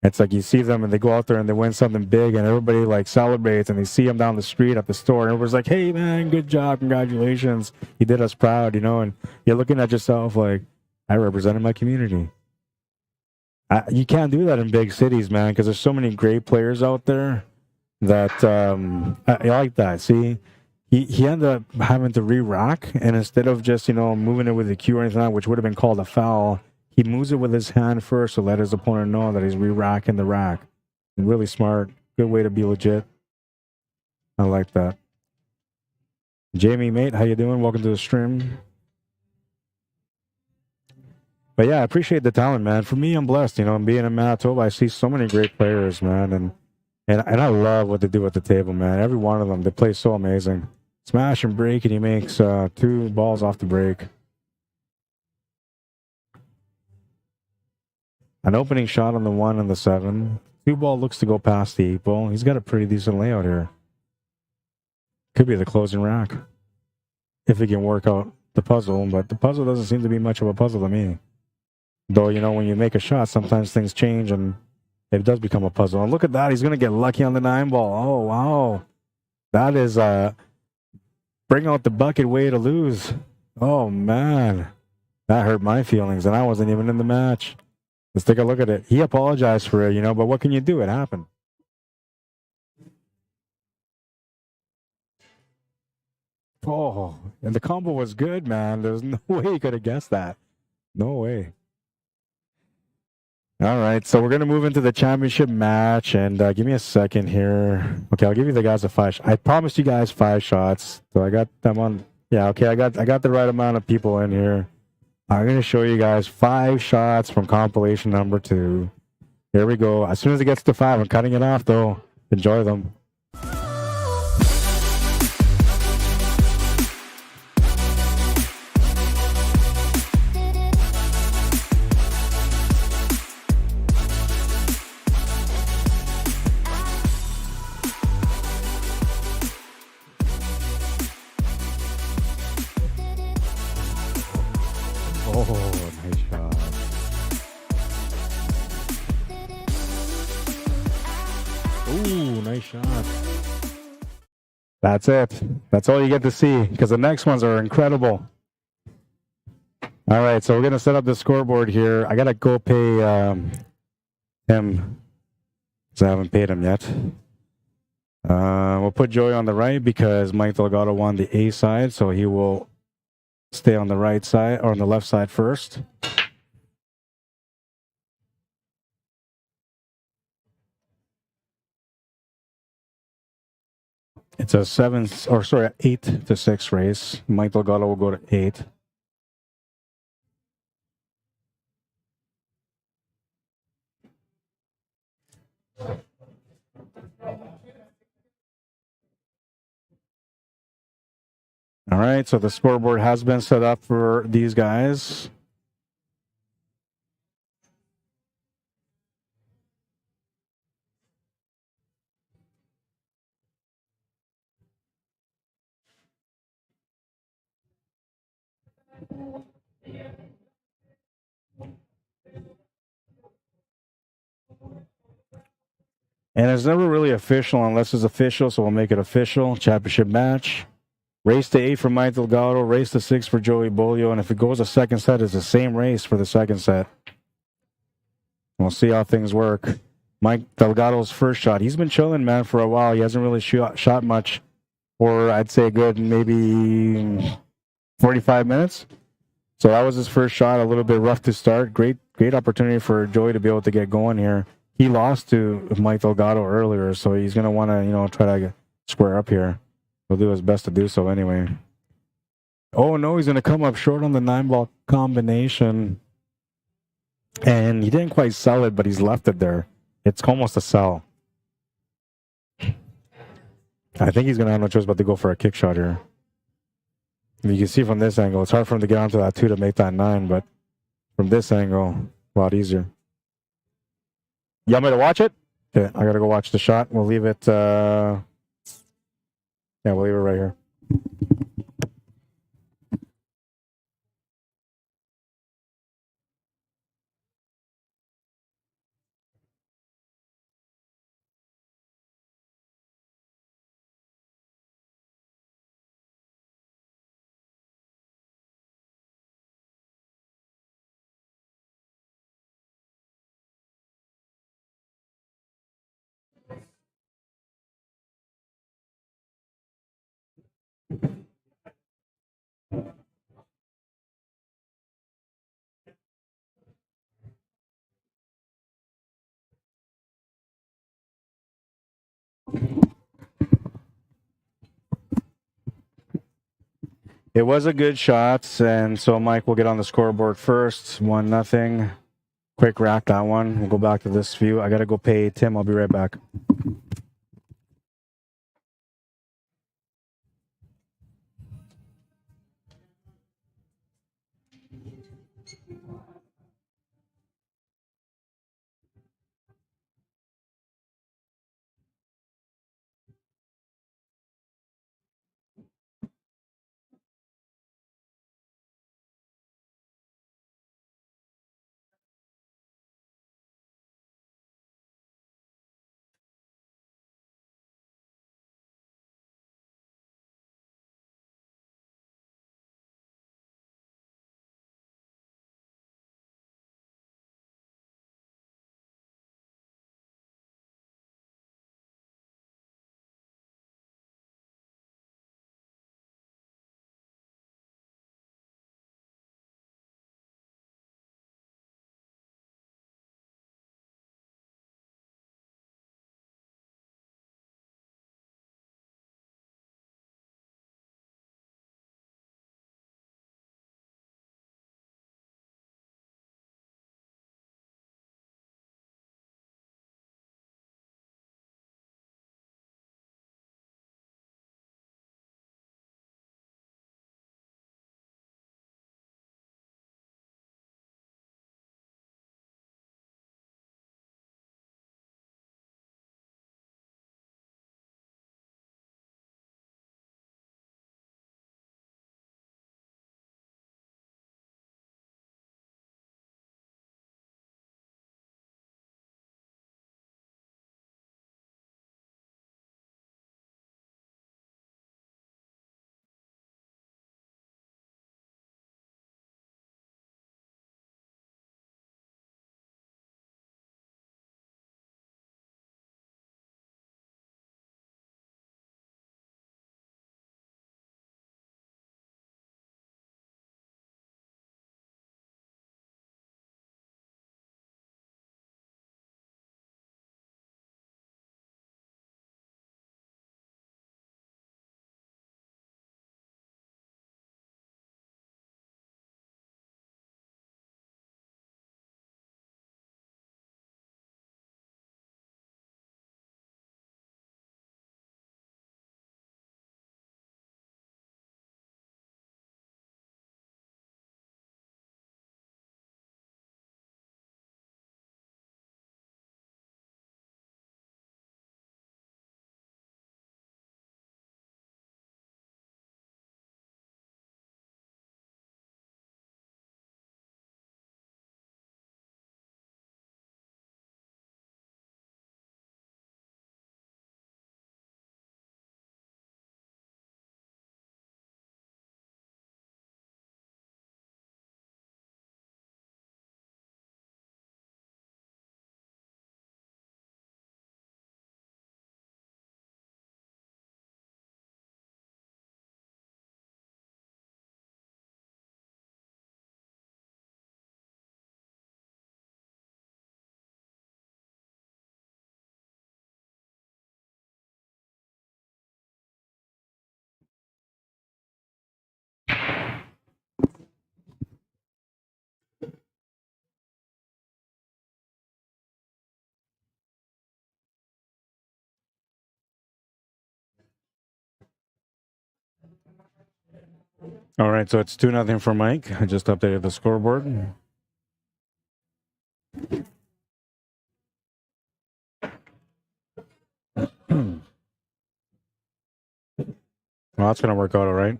[SPEAKER 1] it's like you see them and they go out there and they win something big and everybody like celebrates and they see them down the street at the store and everybody's like, hey man, good job, congratulations. You did us proud, you know, and you're looking at yourself like, I represented my community. You can't do that in big cities, man, because there's so many great players out there that I like that. See, he ended up having to re-rack, and instead of just, you know, moving it with the cue or anything like that, which would have been called a foul, he moves it with his hand first to let his opponent know that he's re-racking the rack. Really smart. Good way to be legit. I like that. Jamie, mate, how you doing? Welcome to the stream. But yeah, I appreciate the talent, man. For me, I'm blessed. You know, being in Manitoba, I see so many great players, man, and I love what they do at the table, man. Every one of them, they play so amazing. Smash and break, and he makes 2 balls off the break. An opening shot on the 1 and the 7. 2 ball looks to go past the 8 ball. He's got a pretty decent layout here. Could be the closing rack if he can work out the puzzle, but the puzzle doesn't seem to be much of a puzzle to me. Though, you know, when you make a shot, sometimes things change and it does become a puzzle. And look at that. He's going to get lucky on the 9 ball. Oh, wow. That is bring out the bucket way to lose. Oh, man. That hurt my feelings, and I wasn't even in the match. Let's take a look at it. He apologized for it, you know, but what can you do? It happened. Oh, and the combo was good, man. There's no way you could have guessed that. No way. All right, so we're going to move into the championship match, and give me a second here. Okay, I'll give you the guys a 5. I promised you guys 5 shots, so I got them on. Yeah, okay, I got the right amount of people in here. I'm going to show you guys 5 shots from compilation number 2. Here we go. As soon as it gets to 5, I'm cutting it off, though. Enjoy them. Oh, nice shot. Ooh, nice shot. That's it. That's all you get to see, because the next ones are incredible. All right, so we're going to set up the scoreboard here. I got to go pay him, because I haven't paid him yet. We'll put Joey on the right because Mike Delgado won the A side, so he will stay on the right side, or on the left side first. It's a 8-6 race. Mike Delgado will go to 8. All right, so the scoreboard has been set up for these guys. And it's never really official unless it's official, so we'll make it official. Championship match. Race to 8 for Mike Delgado. Race to 6 for Joey Bolio. And if it goes a second set, it's the same race for the second set. We'll see how things work. Mike Delgado's first shot. He's been chilling, man, for a while. He hasn't really shot much for, I'd say, a good maybe 45 minutes. So that was his first shot. A little bit rough to start. Great opportunity for Joey to be able to get going here. He lost to Mike Delgado earlier, so he's going to want to, try to square up here. He'll do his best to do so anyway. Oh, no, he's going to come up short on the 9-ball combination. And he didn't quite sell it, but he's left it there. It's almost a sell. I think he's going to have no choice but to go for a kick shot here. You can see from this angle, it's hard for him to get onto that 2 to make that 9, but from this angle, a lot easier. You want me to watch it? Okay, I got to go watch the shot. We'll leave it, we'll leave it right here. It was a good shot, and so Mike will get on the scoreboard first. 1-0. Quick rack, that one. We'll go back to this view. I got to go pay Tim. I'll be right back. All right, so it's 2-0 for Mike. I just updated the scoreboard. Well, that's going to work out all right.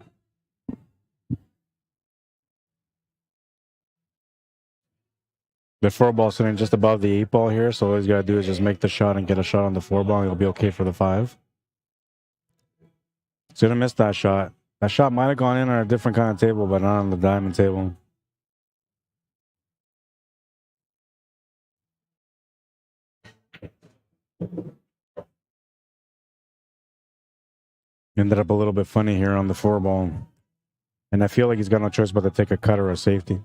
[SPEAKER 1] The 4-ball sitting just above the 8-ball here, so all he's got to do is just make the shot and get a shot on the 4-ball, and he'll be okay for the 5. He's going to miss that shot. That shot might have gone in on a different kind of table, but not on the diamond table. Ended up a little bit funny here on the 4-ball. And I feel like he's got no choice but to take a cut or a safety.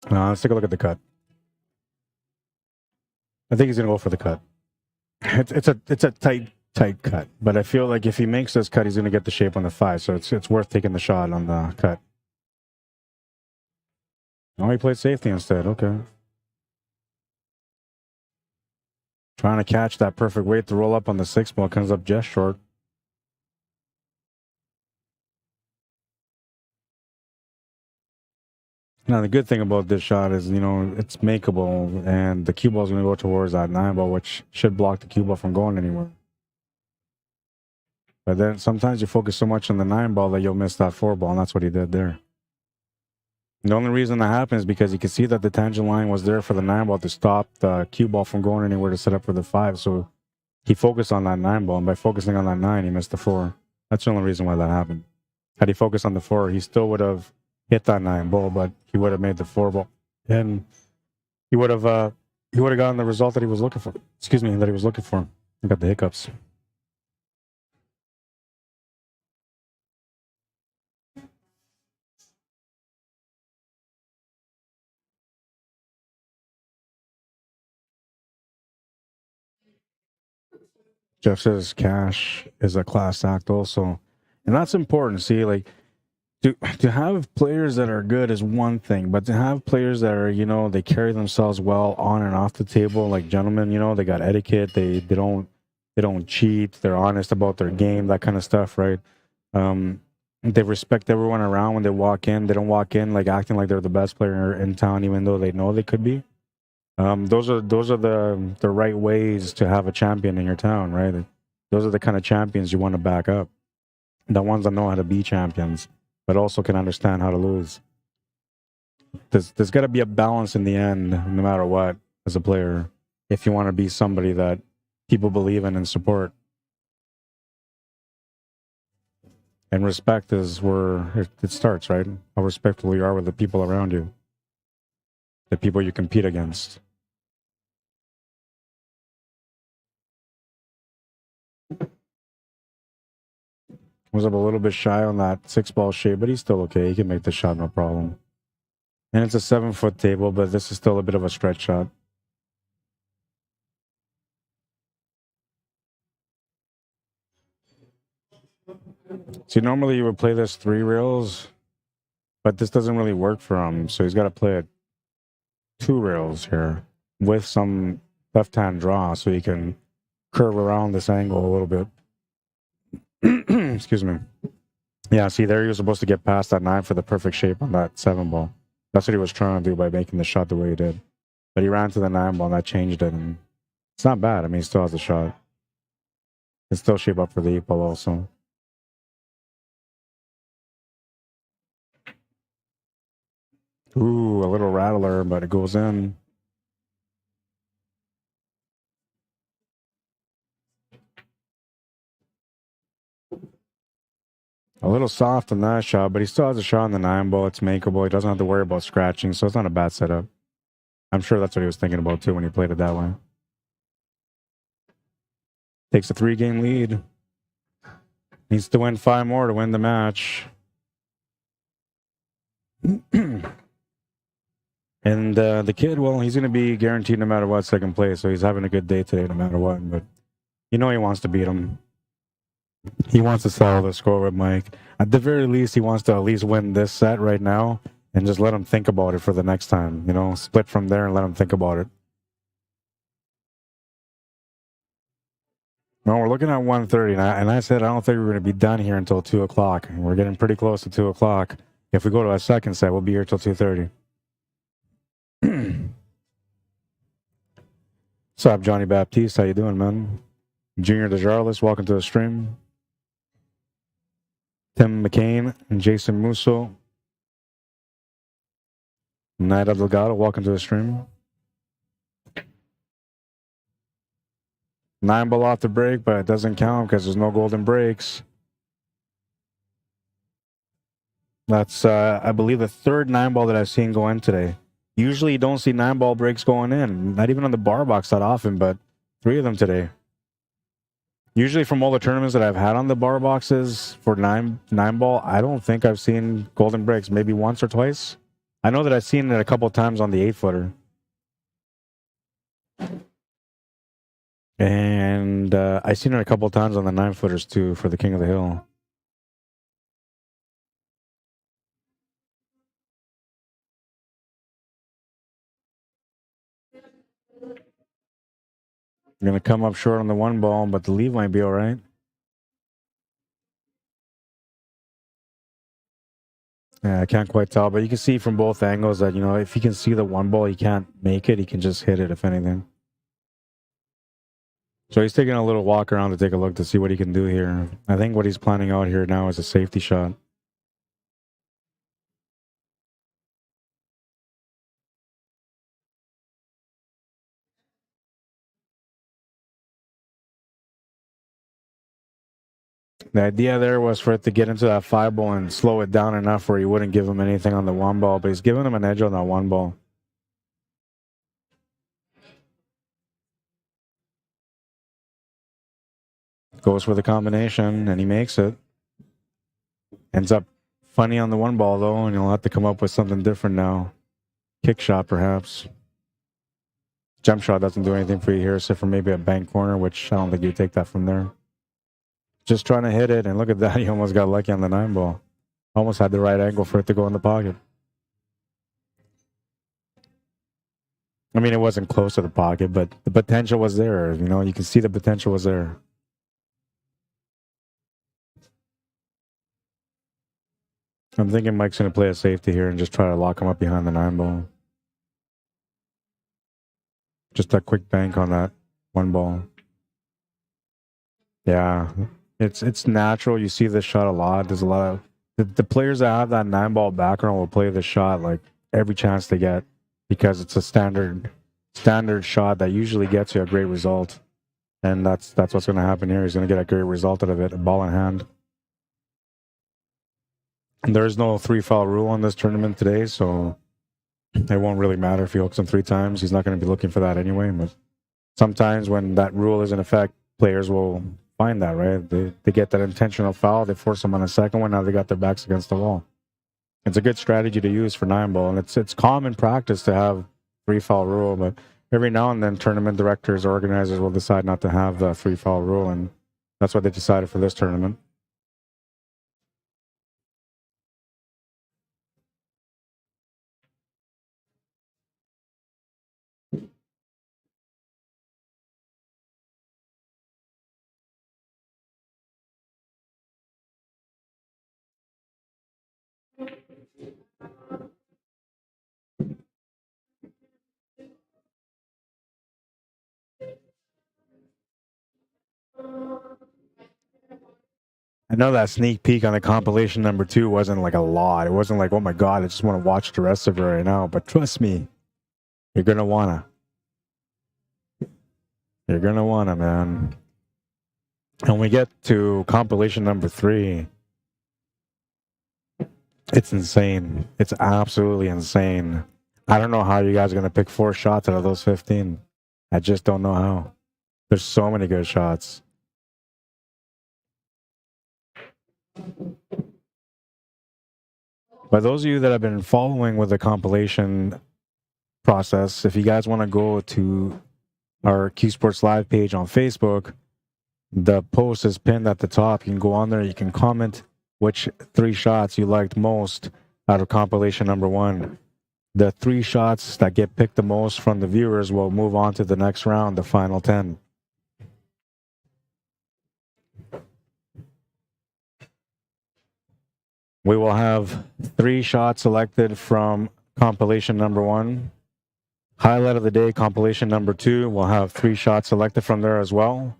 [SPEAKER 1] Let's take a look at the cut. I think he's going to go for the cut. It's a tight cut. But I feel like if he makes this cut, he's going to get the shape on the 5. So it's worth taking the shot on the cut. Oh, he played safety instead. Okay. Trying to catch that perfect weight to roll up on the 6-ball. Comes up just short. Now, the good thing about this shot is, you know, it's makeable, and the cue ball is going to go towards that 9-ball, which should block the cue ball from going anywhere. But then sometimes you focus so much on the 9-ball that you'll miss that 4-ball, and that's what he did there. The only reason that happened is because you could see that the tangent line was there for the 9-ball to stop the cue ball from going anywhere to set up for the 5. So he focused on that 9-ball, and by focusing on that 9, he missed the 4. That's the only reason why that happened. Had he focused on the 4, he still would have hit that 9-ball, but he would have made the 4-ball, and he would have gotten the result that he was looking for. Excuse me, that he was looking for. I got the hiccups. Jeff says cash is a class act also, and that's important. See, like to have players that are good is one thing, but to have players that are, you know, they carry themselves well on and off the table, like gentlemen, you know, they got etiquette, they don't cheat, they're honest about their game, that kind of stuff, right? They respect everyone around when they walk in. They don't walk in like acting like they're the best player in town, even though they know they could be. Those are the right ways to have a champion in your town, right? Those are the kind of champions you want to back up. The ones that know how to be champions, but also can understand how to lose. There's got to be a balance in the end, no matter what, as a player, if you want to be somebody that people believe in and support. And respect is where it starts, right? How respectful you are with the people around you, the people you compete against. Was up a little bit shy on that 6-ball shape, but he's still okay. He can make the shot, no problem. And it's a 7-foot table, but this is still a bit of a stretch shot. See, normally you would play this 3 rails, but this doesn't really work for him. So he's got to play it 2 rails here with some left-hand draw so he can curve around this angle a little bit. Excuse me. Yeah, see, there he was supposed to get past that 9 for the perfect shape on that 7-ball. That's what he was trying to do by making the shot the way he did. But he ran to the 9-ball, and that changed it. And it's not bad. I mean, he still has the shot. It's still shape up for the 8-ball also. Ooh, a little rattler, but it goes in. A little soft on that shot, but he still has a shot on the 9-ball. It's makeable. He doesn't have to worry about scratching, so it's not a bad setup. I'm sure that's what he was thinking about, too, when he played it that way. Takes a 3-game lead. Needs to win 5 more to win the match. And the kid, well, he's going to be guaranteed no matter what second place, so he's having a good day today no matter what. But you know he wants to beat him. He wants to settle the score with Mike. At the very least, he wants to at least win this set right now and just let him think about it for the next time. You know, split from there and let him think about it. No, we're looking at 1:30, and I said I don't think we're going to be done here until 2 o'clock. We're getting pretty close to 2 o'clock. If we go to a second set, we'll be here till 2:30. What's up, Johnny Baptiste? How you doing, man? Junior DeJarlis, welcome to the stream. Tim McCain and Jason Musso. Naida Delgado, welcome to the stream. 9 ball off the break, but it doesn't count because there's no golden breaks. That's, I believe, the third 9 ball that I've seen go in today. Usually you don't see 9 ball breaks going in, not even on the bar box that often, but 3 of them today. Usually from all the tournaments that I've had on the bar boxes for 9 ball, I don't think I've seen golden breaks, maybe once or twice. I know that I've seen it a couple times on the 8-footer. And I've seen it a couple times on the 9-footers too for the King of the Hill. I'm going to come up short on the 1 ball, but the lead might be all right. Yeah, I can't quite tell, but you can see from both angles that, you know, if he can see the 1 ball, he can't make it. He can just hit it, if anything. So he's taking a little walk around to take a look to see what he can do here. I think what he's planning out here now is a safety shot. The idea there was for it to get into that 5 ball and slow it down enough where he wouldn't give him anything on the 1 ball, but he's giving him an edge on that 1 ball. Goes for the combination, and he makes it. Ends up funny on the 1 ball, though, and he'll have to come up with something different now. Kick shot, perhaps. Jump shot doesn't do anything for you here, except for maybe a bank corner, which I don't think you take that from there. Just trying to hit it, and look at that. He almost got lucky on the 9 ball. Almost had the right angle for it to go in the pocket. I mean, it wasn't close to the pocket, but the potential was there. You know, you can see the potential was there. I'm thinking Mike's going to play a safety here and just try to lock him up behind the 9 ball. Just a quick bank on that 1 ball. Yeah, it's natural. You see this shot a lot. There's a lot of the players that have that 9 ball background will play the shot like every chance they get because it's a standard shot that usually gets you a great result. And that's what's going to happen here. He's going to get a great result out of it, a ball in hand. There's no 3-foul rule on this tournament today, so it won't really matter if he hooks him 3 times. He's not going to be looking for that anyway. But sometimes when that rule is in effect, players will find that, right? They get that intentional foul. They force them on a second one. Now they got their backs against the wall. It's a good strategy to use for 9 ball, and it's common practice to have 3-foul rule, but every now and then tournament directors or organizers will decide not to have the 3-foul rule, and that's what they decided for this tournament. I know that sneak peek on the compilation number 2 wasn't like a lot. It wasn't like, oh my God, I just want to watch the rest of it right now. But trust me, you're going to want to. You're going to want to, man. And when we get to compilation number 3, it's insane. It's absolutely insane. I don't know how you guys are going to pick 4 shots out of those 15. I just don't know how. There's so many good shots. By those of you that have been following with the compilation process, if you guys want to go to our CUESPORTS Live page on Facebook, the post is pinned at the top. You can go on there. You can comment which 3 shots you liked most out of compilation number 1. The 3 shots that get picked the most from the viewers will move on to the next round, the final 10. We will have 3 shots selected from compilation number 1. Highlight of the day, compilation number 2. We'll have 3 shots selected from there as well.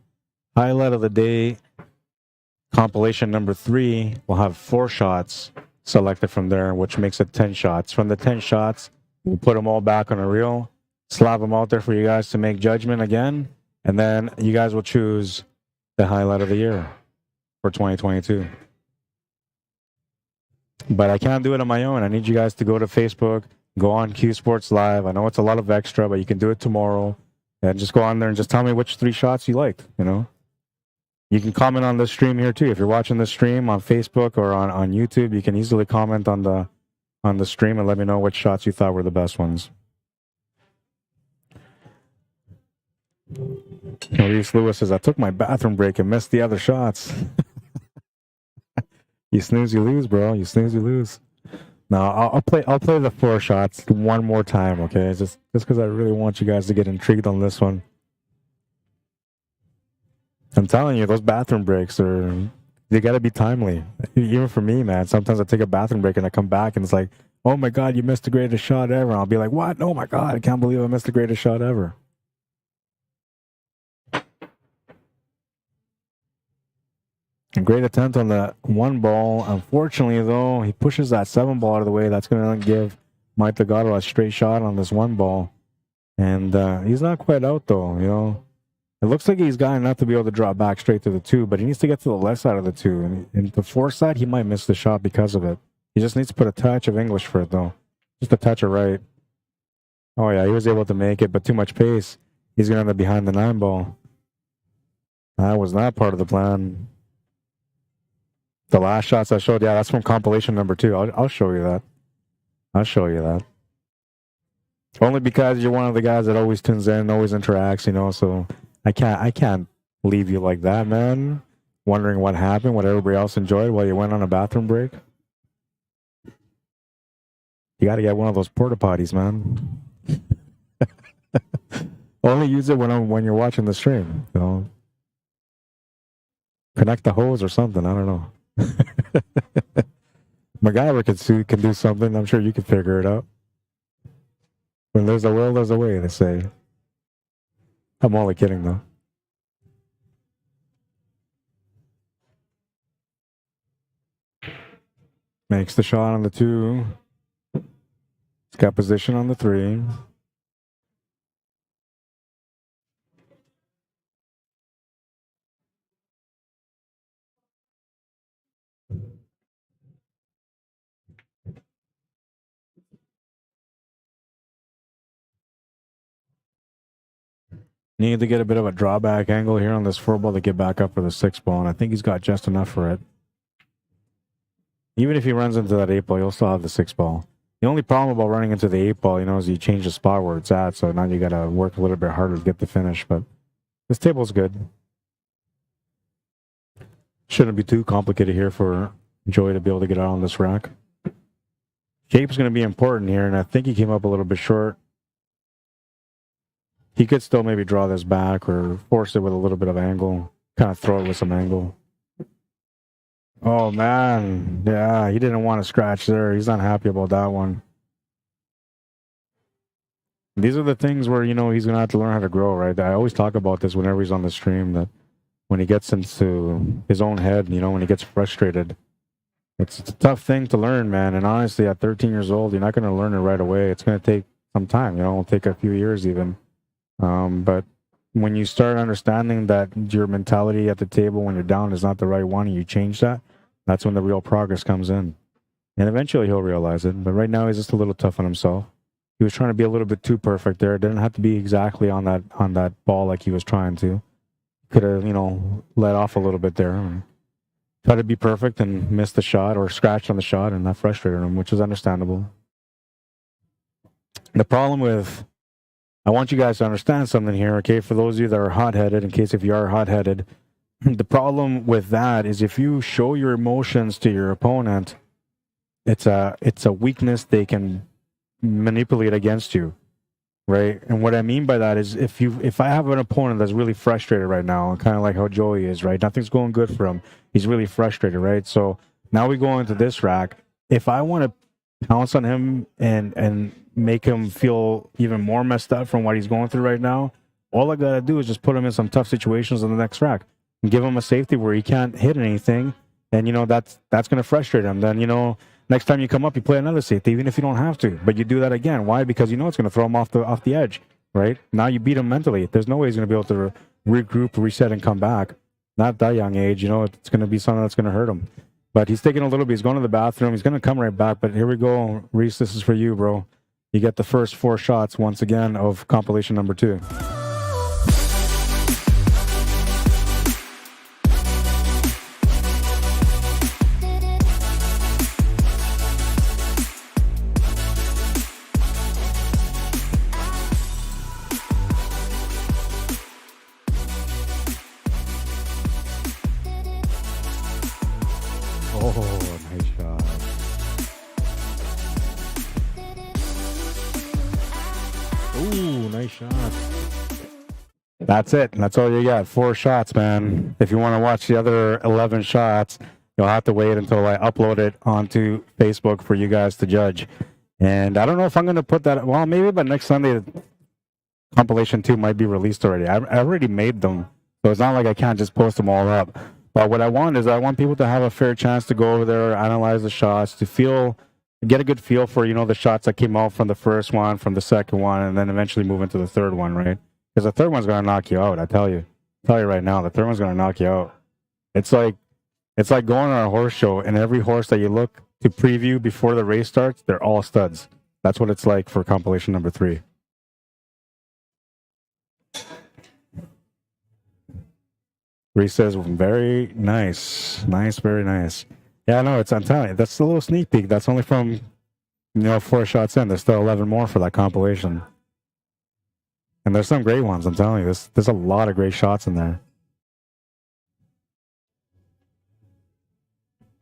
[SPEAKER 1] Highlight of the day, compilation number 3. We'll have 4 shots selected from there, which makes it 10 shots. From the 10 shots, we'll put them all back on a reel, slap them out there for you guys to make judgment again, and then you guys will choose the highlight of the year for 2022. But I can't do it on my own. I need you guys to go to Facebook, go on CUESPORTS Live. I know it's a lot of extra, but you can do it tomorrow. And just go on there and just tell me which 3 shots you liked, you know? You can comment on the stream here too. If you're watching the stream on Facebook or on YouTube, you can easily comment on the stream and let me know which shots you thought were the best ones. Maurice Lewis says, I took my bathroom break and missed the other shots. You snooze, you lose, bro. You snooze, you lose. No, I'll play the 4 shots one more time, okay? Just because I really want you guys to get intrigued on this one. I'm telling you, those bathroom breaks they gotta be timely. Even for me, man. Sometimes I take a bathroom break and I come back and it's like, oh my God, you missed the greatest shot ever. And I'll be like, what? Oh my God, I can't believe I missed the greatest shot ever. A great attempt on the 1 ball. Unfortunately, though, he pushes that 7 ball out of the way. That's going to give Mike Delgado a straight shot on this 1 ball. And he's not quite out, though, you know. It looks like he's got enough to be able to drop back straight to the 2, but he needs to get to the left side of the 2. And the 4 side, he might miss the shot because of it. He just needs to put a touch of English for it, though. Just a touch of right. Oh, yeah, he was able to make it, but too much pace. He's going to end up behind the 9 ball. That was not part of the plan. The last shots I showed, yeah, that's from compilation number 2. I'll show you that. I'll show you that. Only because you're one of the guys that always tunes in, always interacts, you know, so I can't leave you like that, man. Wondering what happened, what everybody else enjoyed while you went on a bathroom break. You got to get one of those porta potties, man. Only use it when you're watching the stream, you know. Connect the hose or something, I don't know. MacGyver can do something. I'm sure you can figure it out. When there's a will, there's a way, they say. I'm only kidding, though. Makes the shot on the 2. He's got position on the 3. Need to get a bit of a drawback angle here on this 4 ball to get back up for the 6 ball, and I think he's got just enough for it. Even if he runs into that 8 ball, he'll still have the 6 ball. The only problem about running into the 8 ball, you know, is you change the spot where it's at, so now you got to work a little bit harder to get the finish, but this table's good. Shouldn't be too complicated here for Joey to be able to get out on this rack. Shape's going to be important here, and I think he came up a little bit short. He could still maybe draw this back or force it with a little bit of angle. Kind of throw it with some angle. Oh, man. Yeah, he didn't want to scratch there. He's not happy about that one. These are the things where, you know, he's going to have to learn how to grow, right? I always talk about this whenever he's on the stream, that when he gets into his own head, you know, when he gets frustrated, it's a tough thing to learn, man. And honestly, at 13 years old, you're not going to learn it right away. It's going to take some time, you know, it'll take a few years even. But when you start understanding that your mentality at the table when you're down is not the right one and you change that, that's when the real progress comes in. And eventually he'll realize it. But right now he's just a little tough on himself. He was trying to be a little bit too perfect there. It didn't have to be exactly on that ball like he was trying to. Could have, you know, let off a little bit there. And tried to be perfect and missed the shot or scratched on the shot, and that frustrated him, which is understandable. The problem with, I want you guys to understand something here, okay? For those of you that are hot-headed, in case if you are hot-headed, the problem with that is if you show your emotions to your opponent, it's a weakness they can manipulate against you, right? And what I mean by that is if I have an opponent that's really frustrated right now, kind of like how Joey is, right? Nothing's going good for him. He's really frustrated, right? So Now we go into this rack. If I want to pounce on him and make him feel even more messed up from what he's going through right now, all I got to do is just put him in some tough situations on the next rack and give him a safety where he can't hit anything. And, you know, that's going to frustrate him. Then, you know, next time you come up, you play another safety, even if you don't have to. But you do that again. Why? Because you know it's going to throw him off the edge, right? Now you beat him mentally. There's no way he's going to be able to regroup, reset, and come back. Not at that young age. You know, it's going to be something that's going to hurt him. But he's taking a little bit. He's going to the bathroom. He's going to come right back. But here we go. Reese, this is for you, bro. You get the first 4 shots once again of compilation number 2. Oh, nice shot. Ooh, nice shot. That's it. That's all you got. 4 shots, man. If you want to watch the other 11 shots, you'll have to wait until I upload it onto Facebook for you guys to judge. And I don't know if I'm going to put that. Well, maybe, but next Sunday, compilation 2 might be released already. I already made them, so it's not like I can't just post them all up. But what I want is I want people to have a fair chance to go over there, analyze the shots, to get a good feel for, you know, the shots that came out from the first one, from the second one, and then eventually move into the third one, right? Because the third one's going to knock you out, I tell you. Right now, the third one's going to knock you out. It's like going on a horse show, and every horse that you look to preview before the race starts, they're all studs. That's what it's like for compilation number 3. Reese says, very nice. Nice, very nice. Yeah, no, I'm telling you, that's a little sneak peek. That's only from, you know, 4 shots in. There's still 11 more for that compilation. And there's some great ones, I'm telling you. There's a lot of great shots in there.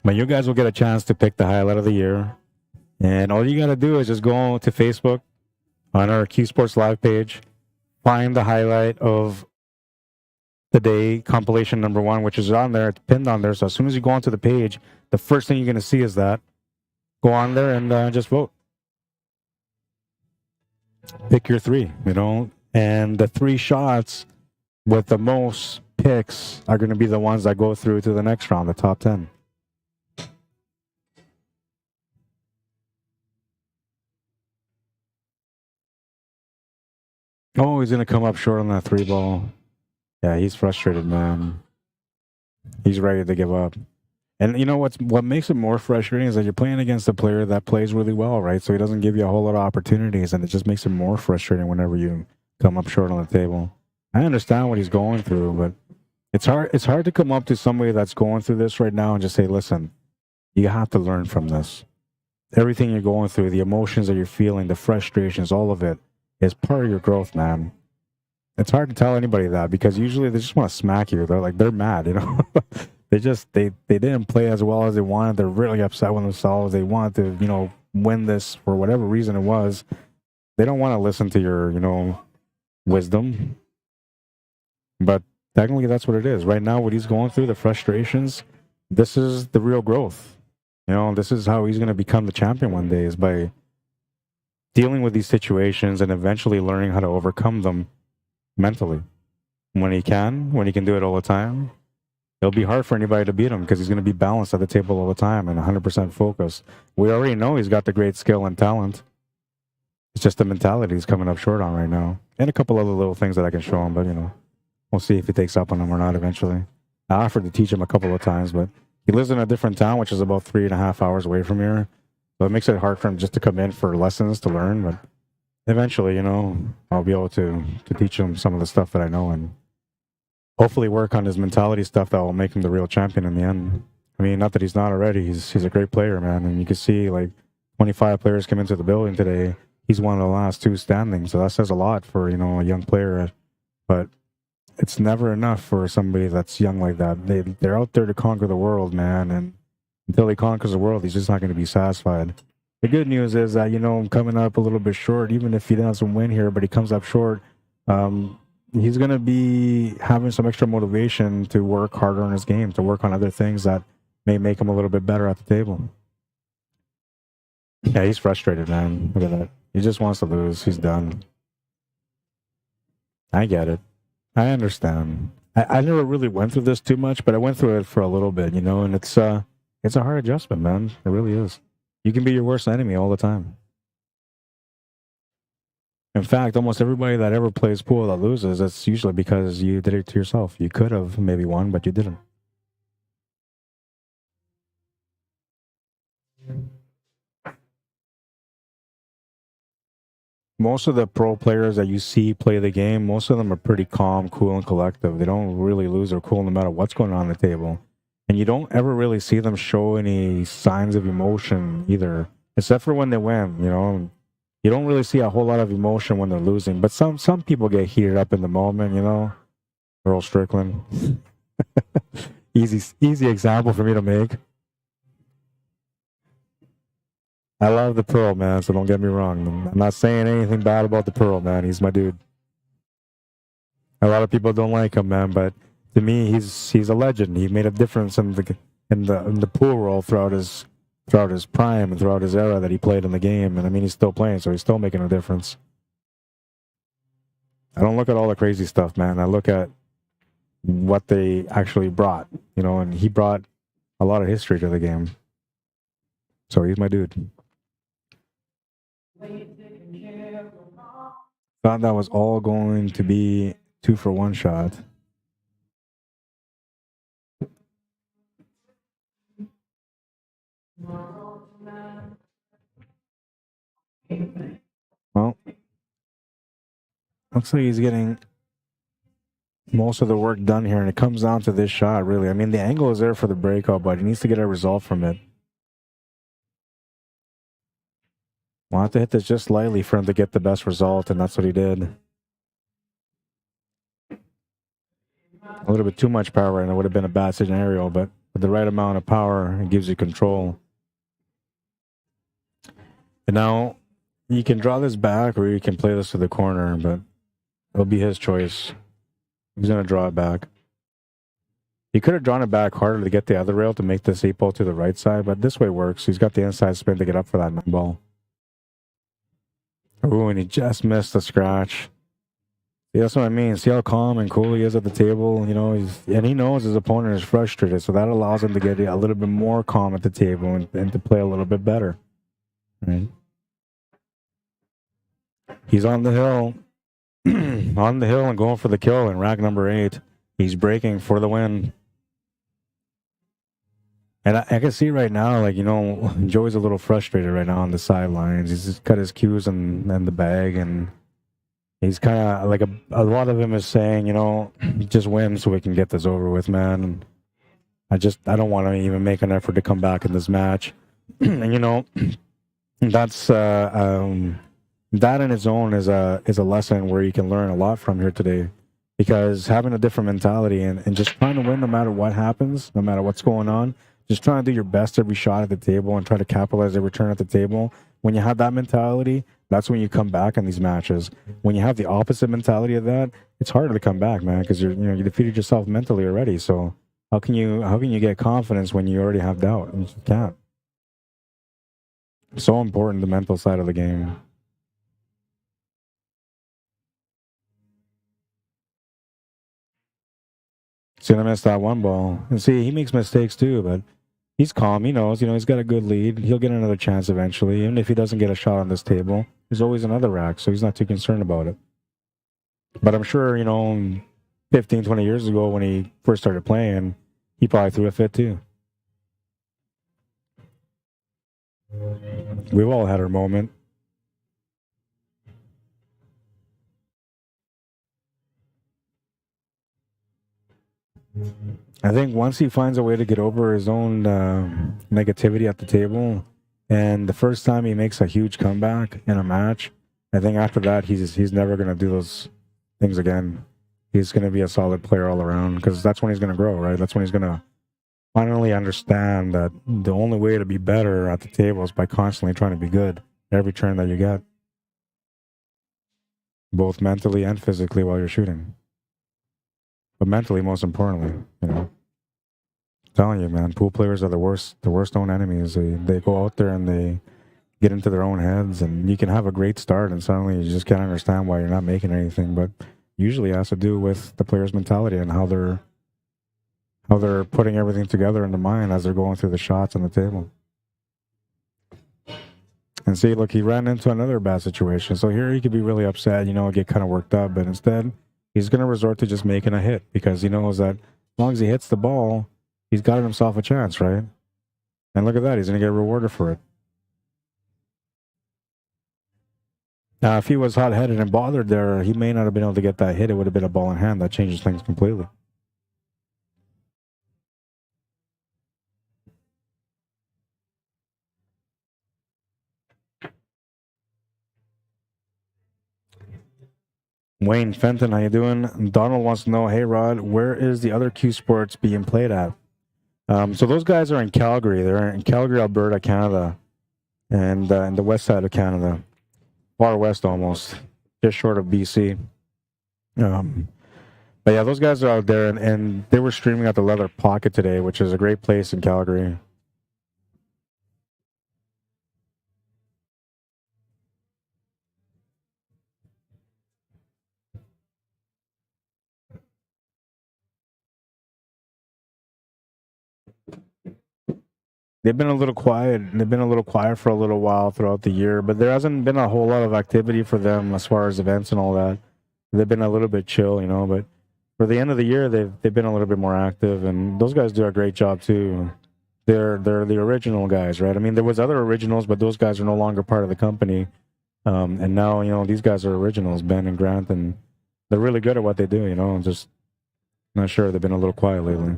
[SPEAKER 1] But you guys will get a chance to pick the highlight of the year. And all you got to do is just go to Facebook on our CUESPORTS live page, find the highlight of the day, compilation number 1, which is on there. It's pinned on there. So as soon as you go onto the page, the first thing you're going to see is that. Go on there and just vote. Pick your 3, you know. And the 3 shots with the most picks are going to be the ones that go through to the next round, the top 10. Oh, he's going to come up short on that 3 ball. Yeah, he's frustrated, man. He's ready to give up. And you know what makes it more frustrating is that you're playing against a player that plays really well, right? So he doesn't give you a whole lot of opportunities, and it just makes it more frustrating whenever you come up short on the table. I understand what he's going through, but it's hard to come up to somebody that's going through this right now and just say, listen, you have to learn from this. Everything you're going through, the emotions that you're feeling, the frustrations, all of it is part of your growth, man. It's hard to tell anybody that because usually they just want to smack you. They're mad, you know. they didn't play as well as they wanted. They're really upset with themselves. They wanted to, you know, win this for whatever reason it was. They don't want to listen to your, you know, wisdom. But technically that's what it is. Right now, what he's going through, the frustrations, this is the real growth. You know, this is how he's going to become the champion one day, is by dealing with these situations and eventually learning how to overcome them mentally. When he can do it all the time, it'll be hard for anybody to beat him because he's going to be balanced at the table all the time and 100% focused. We already know he's got the great skill and talent. It's just the mentality he's coming up short on right now. And a couple other little things that I can show him, but, you know, we'll see if he takes up on them or not eventually. I offered to teach him a couple of times, but he lives in a different town, which is about 3.5 hours away from here. So it makes it hard for him just to come in for lessons to learn, but eventually, you know, I'll be able to teach him some of the stuff that I know and hopefully work on his mentality stuff that will make him the real champion in the end. I mean, not that he's not already. He's a great player, man. And you can see, like, 25 players come into the building today. He's one of the last 2 standing. So that says a lot for, you know, a young player. But it's never enough for somebody that's young like that. They're out there to conquer the world, man. And until he conquers the world, he's just not going to be satisfied. The good news is that, you know, coming up a little bit short, even if he doesn't win here, but he comes up short, he's going to be having some extra motivation to work harder on his game, to work on other things that may make him a little bit better at the table. Yeah, he's frustrated, man. Look at that. He just wants to lose. He's done. I get it. I understand. I never really went through this too much, but I went through it for a little bit, you know, and it's a hard adjustment, man. It really is. You can be your worst enemy all the time. In fact, almost everybody that ever plays pool that loses, it's usually because you did it to yourself. You could have maybe won, but you didn't. Most of the pro players that you see play the game, most of them are pretty calm, cool, and collective. They don't really lose their cool no matter what's going on the table. And you don't ever really see them show any signs of emotion either, except for when they win, you know. You don't really see a whole lot of emotion when they're losing, but some people get heated up in the moment, you know. Earl Strickland. easy example for me to make. I love the Pearl, man, so don't get me wrong. I'm not saying anything bad about the Pearl, man. He's my dude. A lot of people don't like him, man, but to me, he's a legend. He made a difference in the pool world throughout his prime and throughout his era that he played in the game. And I mean, he's still playing, so he's still making a difference. I don't look at all the crazy stuff, man. I look at what they actually brought, you know, and he brought a lot of history to the game. So he's my dude. Thought that was all going to be 2 for 1 shot. Well, looks like he's getting most of the work done here, and it comes down to this shot, really. I mean, the angle is there for the breakout, but he needs to get a result from it. We'll have to hit this just slightly for him to get the best result, and that's what he did. A little bit too much power, and it would have been a bad scenario, but with the right amount of power, it gives you control. And now, you can draw this back, or you can play this to the corner, but it'll be his choice. He's going to draw it back. He could have drawn it back harder to get the other rail to make this 8-ball to the right side, but this way works. He's got the inside spin to get up for that 9-ball. Ooh, and he just missed the scratch. See, that's what I mean. See how calm and cool he is at the table? You know, and he knows his opponent is frustrated, so that allows him to get a little bit more calm at the table and to play a little bit better. Right? He's on the hill. On the hill and going for the kill in rack number 8. He's breaking for the win. And I can see right now, like, you know, Joey's a little frustrated right now on the sidelines. He's just got his cues in the bag, and he's kind of like a lot of him is saying, you know, just win so we can get this over with, man. I don't want to even make an effort to come back in this match. And, you know, that's that in its own is a lesson where you can learn a lot from here today, because having a different mentality and just trying to win no matter what happens, no matter what's going on, just trying to do your best every shot at the table and try to capitalize every turn at the table. When you have that mentality, that's when you come back in these matches. When you have the opposite mentality of that, it's harder to come back, man, because you defeated yourself mentally already. So how can you get confidence when you already have doubt? You just can't. So important, the mental side of the game. He's gonna miss that 1-ball. And see, he makes mistakes too, but he's calm. He knows, he's got a good lead. He'll get another chance eventually. Even if he doesn't get a shot on this table, there's always another rack, so he's not too concerned about it. But I'm sure, 15, 20 years ago when he first started playing, he probably threw a fit too. We've all had our moment. I think once he finds a way to get over his own negativity at the table, and the first time he makes a huge comeback in a match, I think after that he's never going to do those things again. He's going to be a solid player all around, because that's when he's going to grow, right? That's when he's going to finally understand that the only way to be better at the table is by constantly trying to be good every turn that you get, both mentally and physically while you're shooting. But mentally, most importantly, telling you, man, pool players are the worst known enemies. They go out there and they get into their own heads, and you can have a great start and suddenly you just can't understand why you're not making anything. But usually it has to do with the player's mentality and how they're putting everything together in the mind as they're going through the shots on the table. And see, look, he ran into another bad situation. So here he could be really upset, get kind of worked up, but instead he's going to resort to just making a hit because he knows that as long as he hits the ball, he's got himself a chance, right? And look at that, he's going to get rewarded for it. Now, if he was hot-headed and bothered there, he may not have been able to get that hit. It would have been a ball in hand. That changes things completely. Wayne Fenton, how you doing? Donald wants to know, hey, Rod, where is the other CUESPORTS being played at? So those guys are in Calgary. They're in Calgary, Alberta, Canada, and in the west side of Canada. Far west almost, just short of BC. But yeah, those guys are out there, and they were streaming at the Leather Pocket today, which is a great place in Calgary. They've been a little quiet. They've been a little quiet for a little while throughout the year, but there hasn't been a whole lot of activity for them as far as events and all that. They've been a little bit chill, but for the end of the year, they've been a little bit more active, and those guys do a great job too. They're the original guys, right? I mean, there was other originals, but those guys are no longer part of the company. And now, these guys are originals, Ben and Grant, and they're really good at what they do, I'm just not sure. They've been a little quiet lately.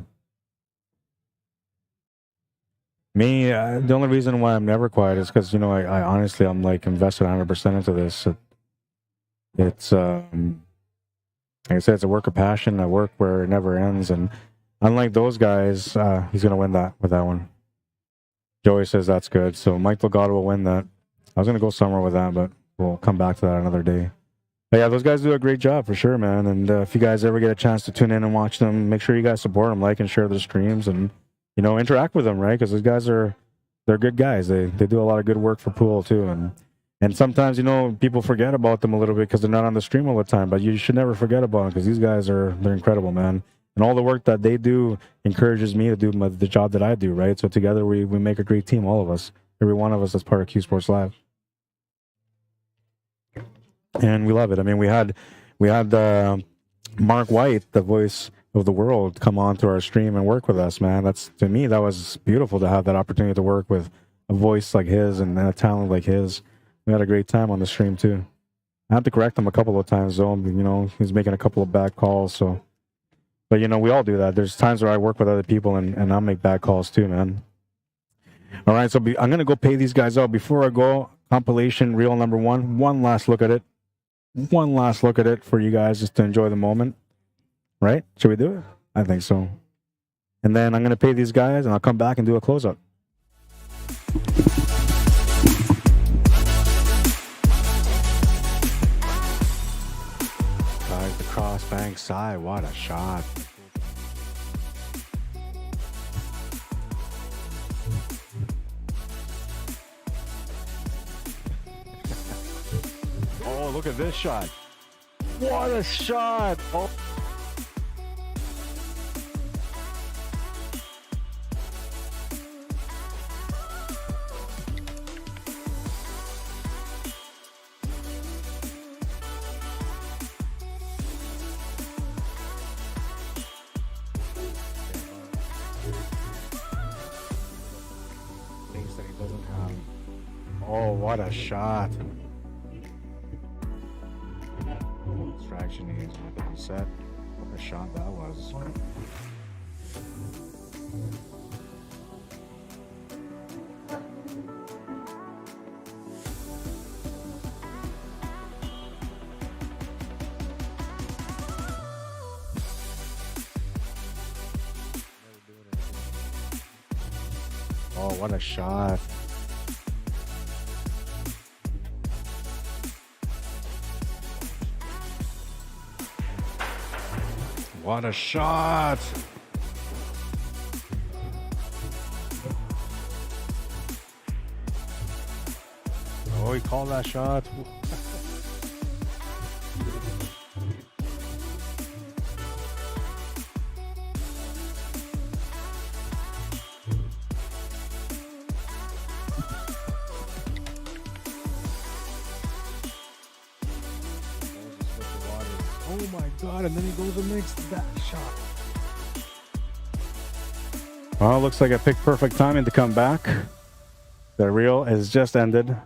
[SPEAKER 1] Me, the only reason why I'm never quiet is because, I honestly, I'm like invested 100% into this. It's, like I said, it's a work of passion, a work where it never ends. And unlike those guys, he's going to win that with that one. Joey says that's good. So Mike Delgado will win that. I was going to go somewhere with that, but we'll come back to that another day. But yeah, those guys do a great job for sure, man. And if you guys ever get a chance to tune in and watch them, make sure you guys support them, like and share their streams, and interact with them, right? Because those guys they're good guys. They do a lot of good work for pool too, and sometimes people forget about them a little bit because they're not on the stream all the time. But you should never forget about them because these guys they're incredible, man. And all the work that they do encourages me to do the job that I do, right? So together we make a great team, all of us, every one of us that's part of CUESPORTS Live, and we love it. I mean, we had Mark White, the voice of the world, come on to our stream and work with us, man. To me, that was beautiful to have that opportunity to work with a voice like his and a talent like his. We had a great time on the stream too. I had to correct him a couple of times though. He's making a couple of bad calls. So, but we all do that. There's times where I work with other people and I'll make bad calls too, man. All right, so I'm gonna go pay these guys out. Before I go, compilation reel number 1. One last look at it. One last look at it for you guys, just to enjoy the moment. Right? Should we do it? I think so. And then I'm going to pay these guys, and I'll come back and do a closeout. Guys, the crossbank side. What a shot. Oh, look at this shot. What a shot. Oh. Things that he doesn't have. Oh, what a shot. Distraction is set. What a shot that was. Oh, what a shot. What a shot. Oh, he called that shot. Oh my God, and then he goes and makes that shot. Well, it looks like I picked perfect timing to come back. The reel has just ended.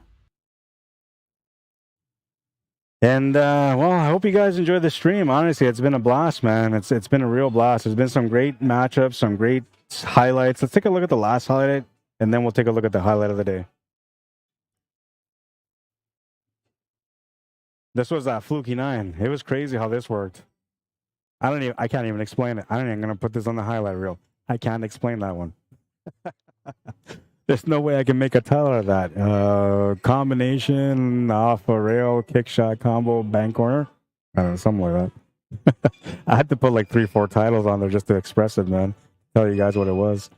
[SPEAKER 1] And, well, I hope you guys enjoyed the stream. Honestly, it's been a blast, man. It's been a real blast. There's been some great matchups, some great highlights. Let's take a look at the last highlight, and then we'll take a look at the highlight of the day. This was that fluky 9. It was crazy how this worked. I can't even explain it. I'm going to put this on the highlight reel. I can't explain that one. There's no way I can make a title out of that. Combination off a rail, kick shot combo, bank corner. I don't know, something like that. I had to put like 3-4 titles on there just to express it, man. Tell you guys what it was.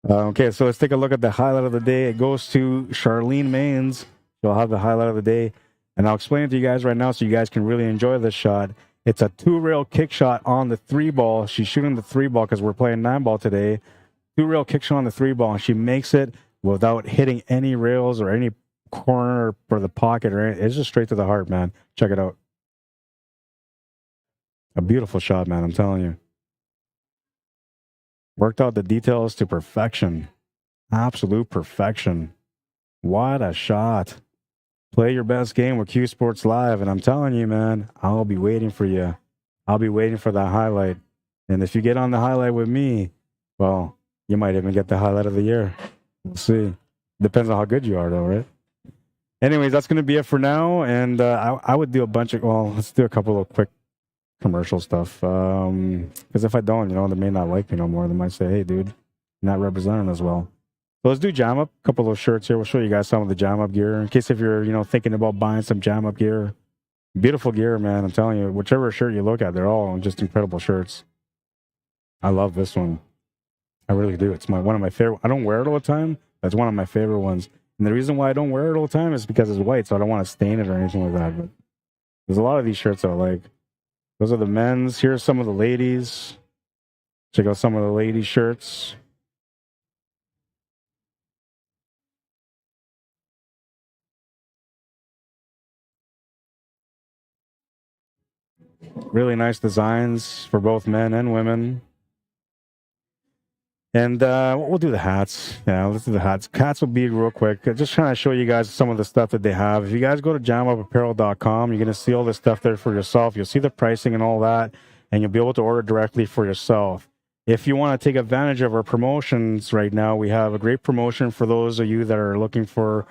[SPEAKER 1] Okay, so let's take a look at the highlight of the day. It goes to Charlene Mains. She'll have the highlight of the day. And I'll explain it to you guys right now so you guys can really enjoy this shot. It's a 2-rail kick shot on the 3-ball. She's shooting the 3-ball because we're playing 9-ball today. 2-rail kick shot on the 3-ball, and she makes it without hitting any rails or any corner for the pocket or anything. It's just straight to the heart, man. Check it out. A beautiful shot, man. I'm telling you. Worked out the details to perfection. Absolute perfection. What a shot. Play your best game with CUESPORTS Live, and I'm telling you, man, I'll be waiting for you. I'll be waiting for that highlight. And if you get on the highlight with me, well, you might even get the highlight of the year. We'll see. Depends on how good you are, though, right? Anyways, that's going to be it for now. And I would do a bunch of, well, let's do a couple of quick commercial stuff. Because if I don't, they may not like me no more. They might say, hey, dude, you're not representing as well. So let's do jam up. A couple of shirts here. We'll show you guys some of the jam up gear in case if you're thinking about buying some jam up gear. Beautiful gear, man. I'm telling you, whichever shirt you look at, they're all just incredible shirts. I love this one. I really do. It's one of my favorite. I don't wear it all the time. That's one of my favorite ones. And the reason why I don't wear it all the time is because it's white, so I don't want to stain it or anything like that. But there's a lot of these shirts I like. Those are the men's. Here's some of the ladies. Check out some of the ladies' shirts. Really nice designs for both men and women. And we'll do the hats. Yeah, let's do the hats. Hats will be real quick. Just trying to show you guys some of the stuff that they have. If you guys go to jamupapparel.com, you're going to see all this stuff there for yourself. You'll see the pricing and all that, and you'll be able to order directly for yourself. If you want to take advantage of our promotions right now, we have a great promotion for those of you that are looking for,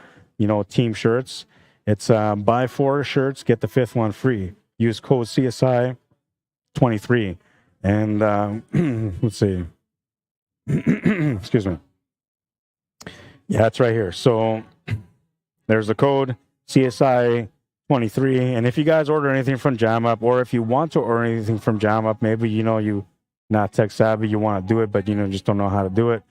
[SPEAKER 1] team shirts. It's buy 4 shirts, get the 5th one free. Use code CSI23. And let's see. Excuse me. Yeah, it's right here. So there's the code CSI23. And if you guys order anything from JamUp, or if you want to order anything from JamUp, maybe you not tech savvy, you want to do it, but just don't know how to do it,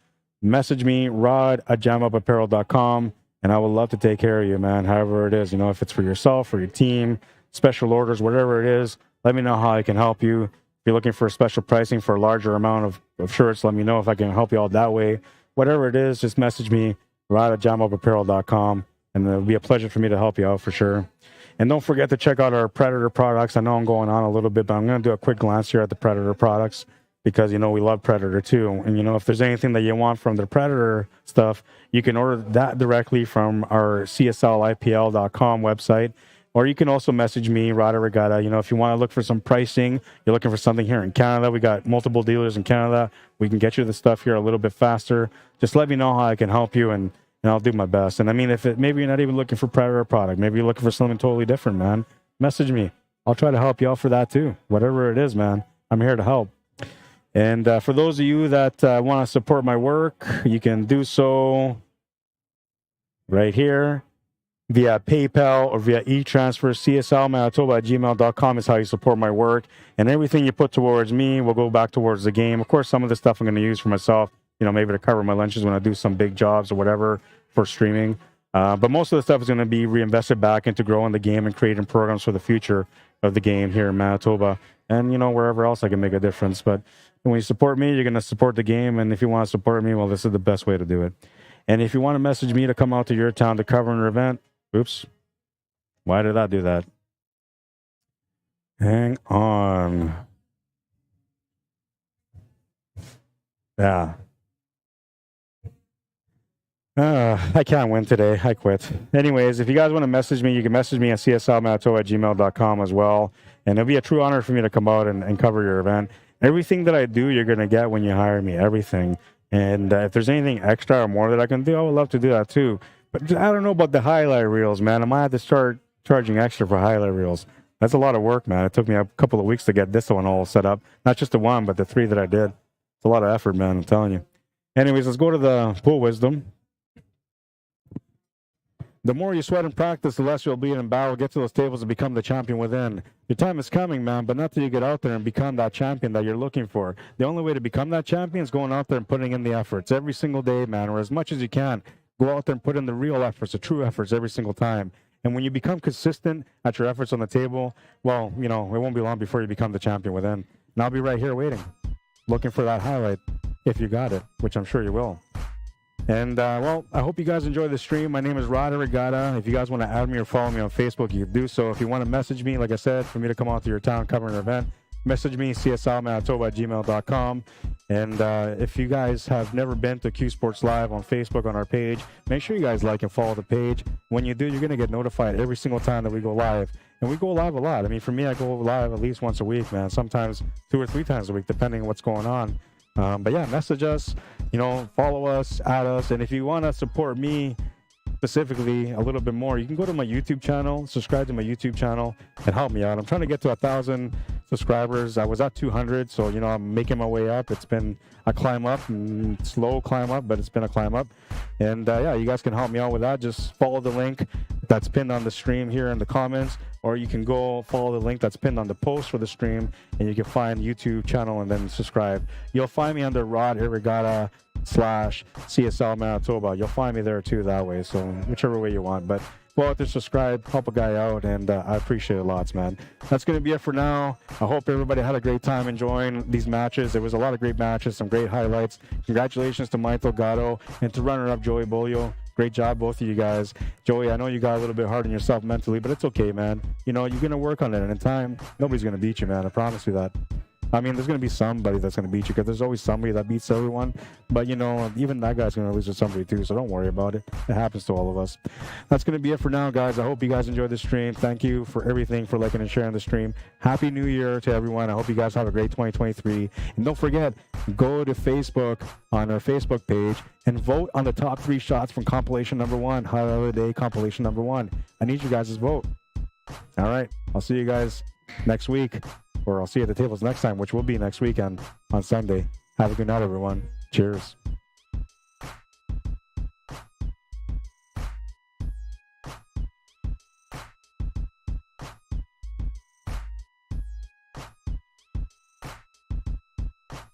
[SPEAKER 1] message me, Rod at jamupapparel.com, and I would love to take care of you, man. However it is, if it's for yourself or your team, special orders, whatever it is, let me know how I can help you. If you're looking for special pricing for a larger amount of shirts, let me know if I can help you out that way. Whatever it is, just message me, Rod at jamupapparel.com, and it'll be a pleasure for me to help you out for sure. And don't forget to check out our Predator products. I know I'm going on a little bit, but I'm going to do a quick glance here at the Predator products because, we love Predator too. And, if there's anything that you want from the Predator stuff, you can order that directly from our CSLIPL.com website. Or you can also message me, Rod Arriagada. If you want to look for some pricing, you're looking for something here in Canada. We got multiple dealers in Canada. We can get you the stuff here a little bit faster. Just let me know how I can help you, and I'll do my best. And maybe you're not even looking for Predator product. Maybe you're looking for something totally different, man. Message me. I'll try to help you out for that too. Whatever it is, man. I'm here to help. And for those of you that want to support my work, you can do so right here via PayPal or via e-transfer. CSLmanitoba@gmail.com is how you support my work. And everything you put towards me will go back towards the game. Of course, some of the stuff I'm going to use for myself, maybe to cover my lunches when I do some big jobs or whatever for streaming. But most of the stuff is going to be reinvested back into growing the game and creating programs for the future of the game here in Manitoba and, you know, wherever else I can make a difference. But when you support me, you're going to support the game. And if you want to support me, well, this is the best way to do it. And if you want to message me to come out to your town to cover an event, oops, why did I do that? Hang on. Yeah. I can't win today. I quit. Anyways, if you guys want to message me, you can message me at cslmanitoba@gmail.com as well. And it'll be a true honor for me to come out and cover your event. Everything that I do, you're going to get when you hire me. Everything. And if there's anything extra or more that I can do, I would love to do that too. But I don't know about the highlight reels, man. I might have to start charging extra for highlight reels. That's a lot of work, man. It took me a couple of weeks to get this one all set up. Not just the one, but the 3 that I did. It's a lot of effort, man. I'm telling you. Anyways, let's go to the pool wisdom. The more you sweat and practice, the less you'll be in battle. Get to those tables and become the champion within. Your time is coming, man, but not till you get out there and become that champion that you're looking for. The only way to become that champion is going out there and putting in the efforts every single day, man, or as much as you can. Go out there and put in the real efforts, the true efforts every single time. And when you become consistent at your efforts on the table, well, you know, it won't be long before you become the champion within. And I'll be right here waiting, looking for that highlight, if you got it, which I'm sure you will. And, well, I hope you guys enjoy the stream. My name is Rod Arriagada. If you guys want to add me or follow me on Facebook, you can do so. If you want to message me, like I said, for me to come out to your town covering an event, message me, cslmanitoba@gmail.com. And if you guys have never been to CUESPORTS Live on Facebook on our page, make sure you guys like and follow the page. When you do, you're going to get notified every single time that we go live. And we go live a lot. I mean, for me, I go live at least once a week, man. Sometimes 2 or 3 times a week, depending on what's going on. But yeah, message us, you know, follow us, add us. And if you want to support me specifically a little bit more, you can go to my YouTube channel, subscribe to my YouTube channel, and help me out. I'm trying to get to 1,000 subscribers. I was at 200, so, you know, I'm making my way up. It's been a climb up, slow climb up, but it's been a climb up. And yeah, you guys can help me out with that. Just follow the link that's pinned on the stream here in the comments, or you can go follow the link that's pinned on the post for the stream, and you can find YouTube channel and then subscribe. You'll find me under Rod Arriagada /CSL Manitoba. You'll find me there too that way, so whichever way you want. But go out there, subscribe, help a guy out, and I appreciate it lots, man. That's going to be it for now. I hope everybody had a great time enjoying these matches. There was a lot of great matches, some great highlights. Congratulations to Mike Delgado and to runner-up Joey Bolio. Great job, both of you guys. Joey, I know you got a little bit hard on yourself mentally, but it's okay, man. You know, you're going to work on it, and in time, nobody's going to beat you, man. I promise you that. I mean, there's going to be somebody that's going to beat you, because there's always somebody that beats everyone. But, you know, even that guy's going to lose to somebody too, so don't worry about it. It happens to all of us. That's going to be it for now, guys. I hope you guys enjoyed the stream. Thank you for everything, for liking and sharing the stream. Happy New Year to everyone. I hope you guys have a great 2023. And don't forget, go to Facebook on our Facebook page and vote on the top 3 shots from compilation number 1, Highlight of the Day compilation number 1. I need you guys' vote. All right. I'll see you guys next week. Or I'll see you at the tables next time, which will be next weekend on Sunday. Have a good night, everyone. Cheers.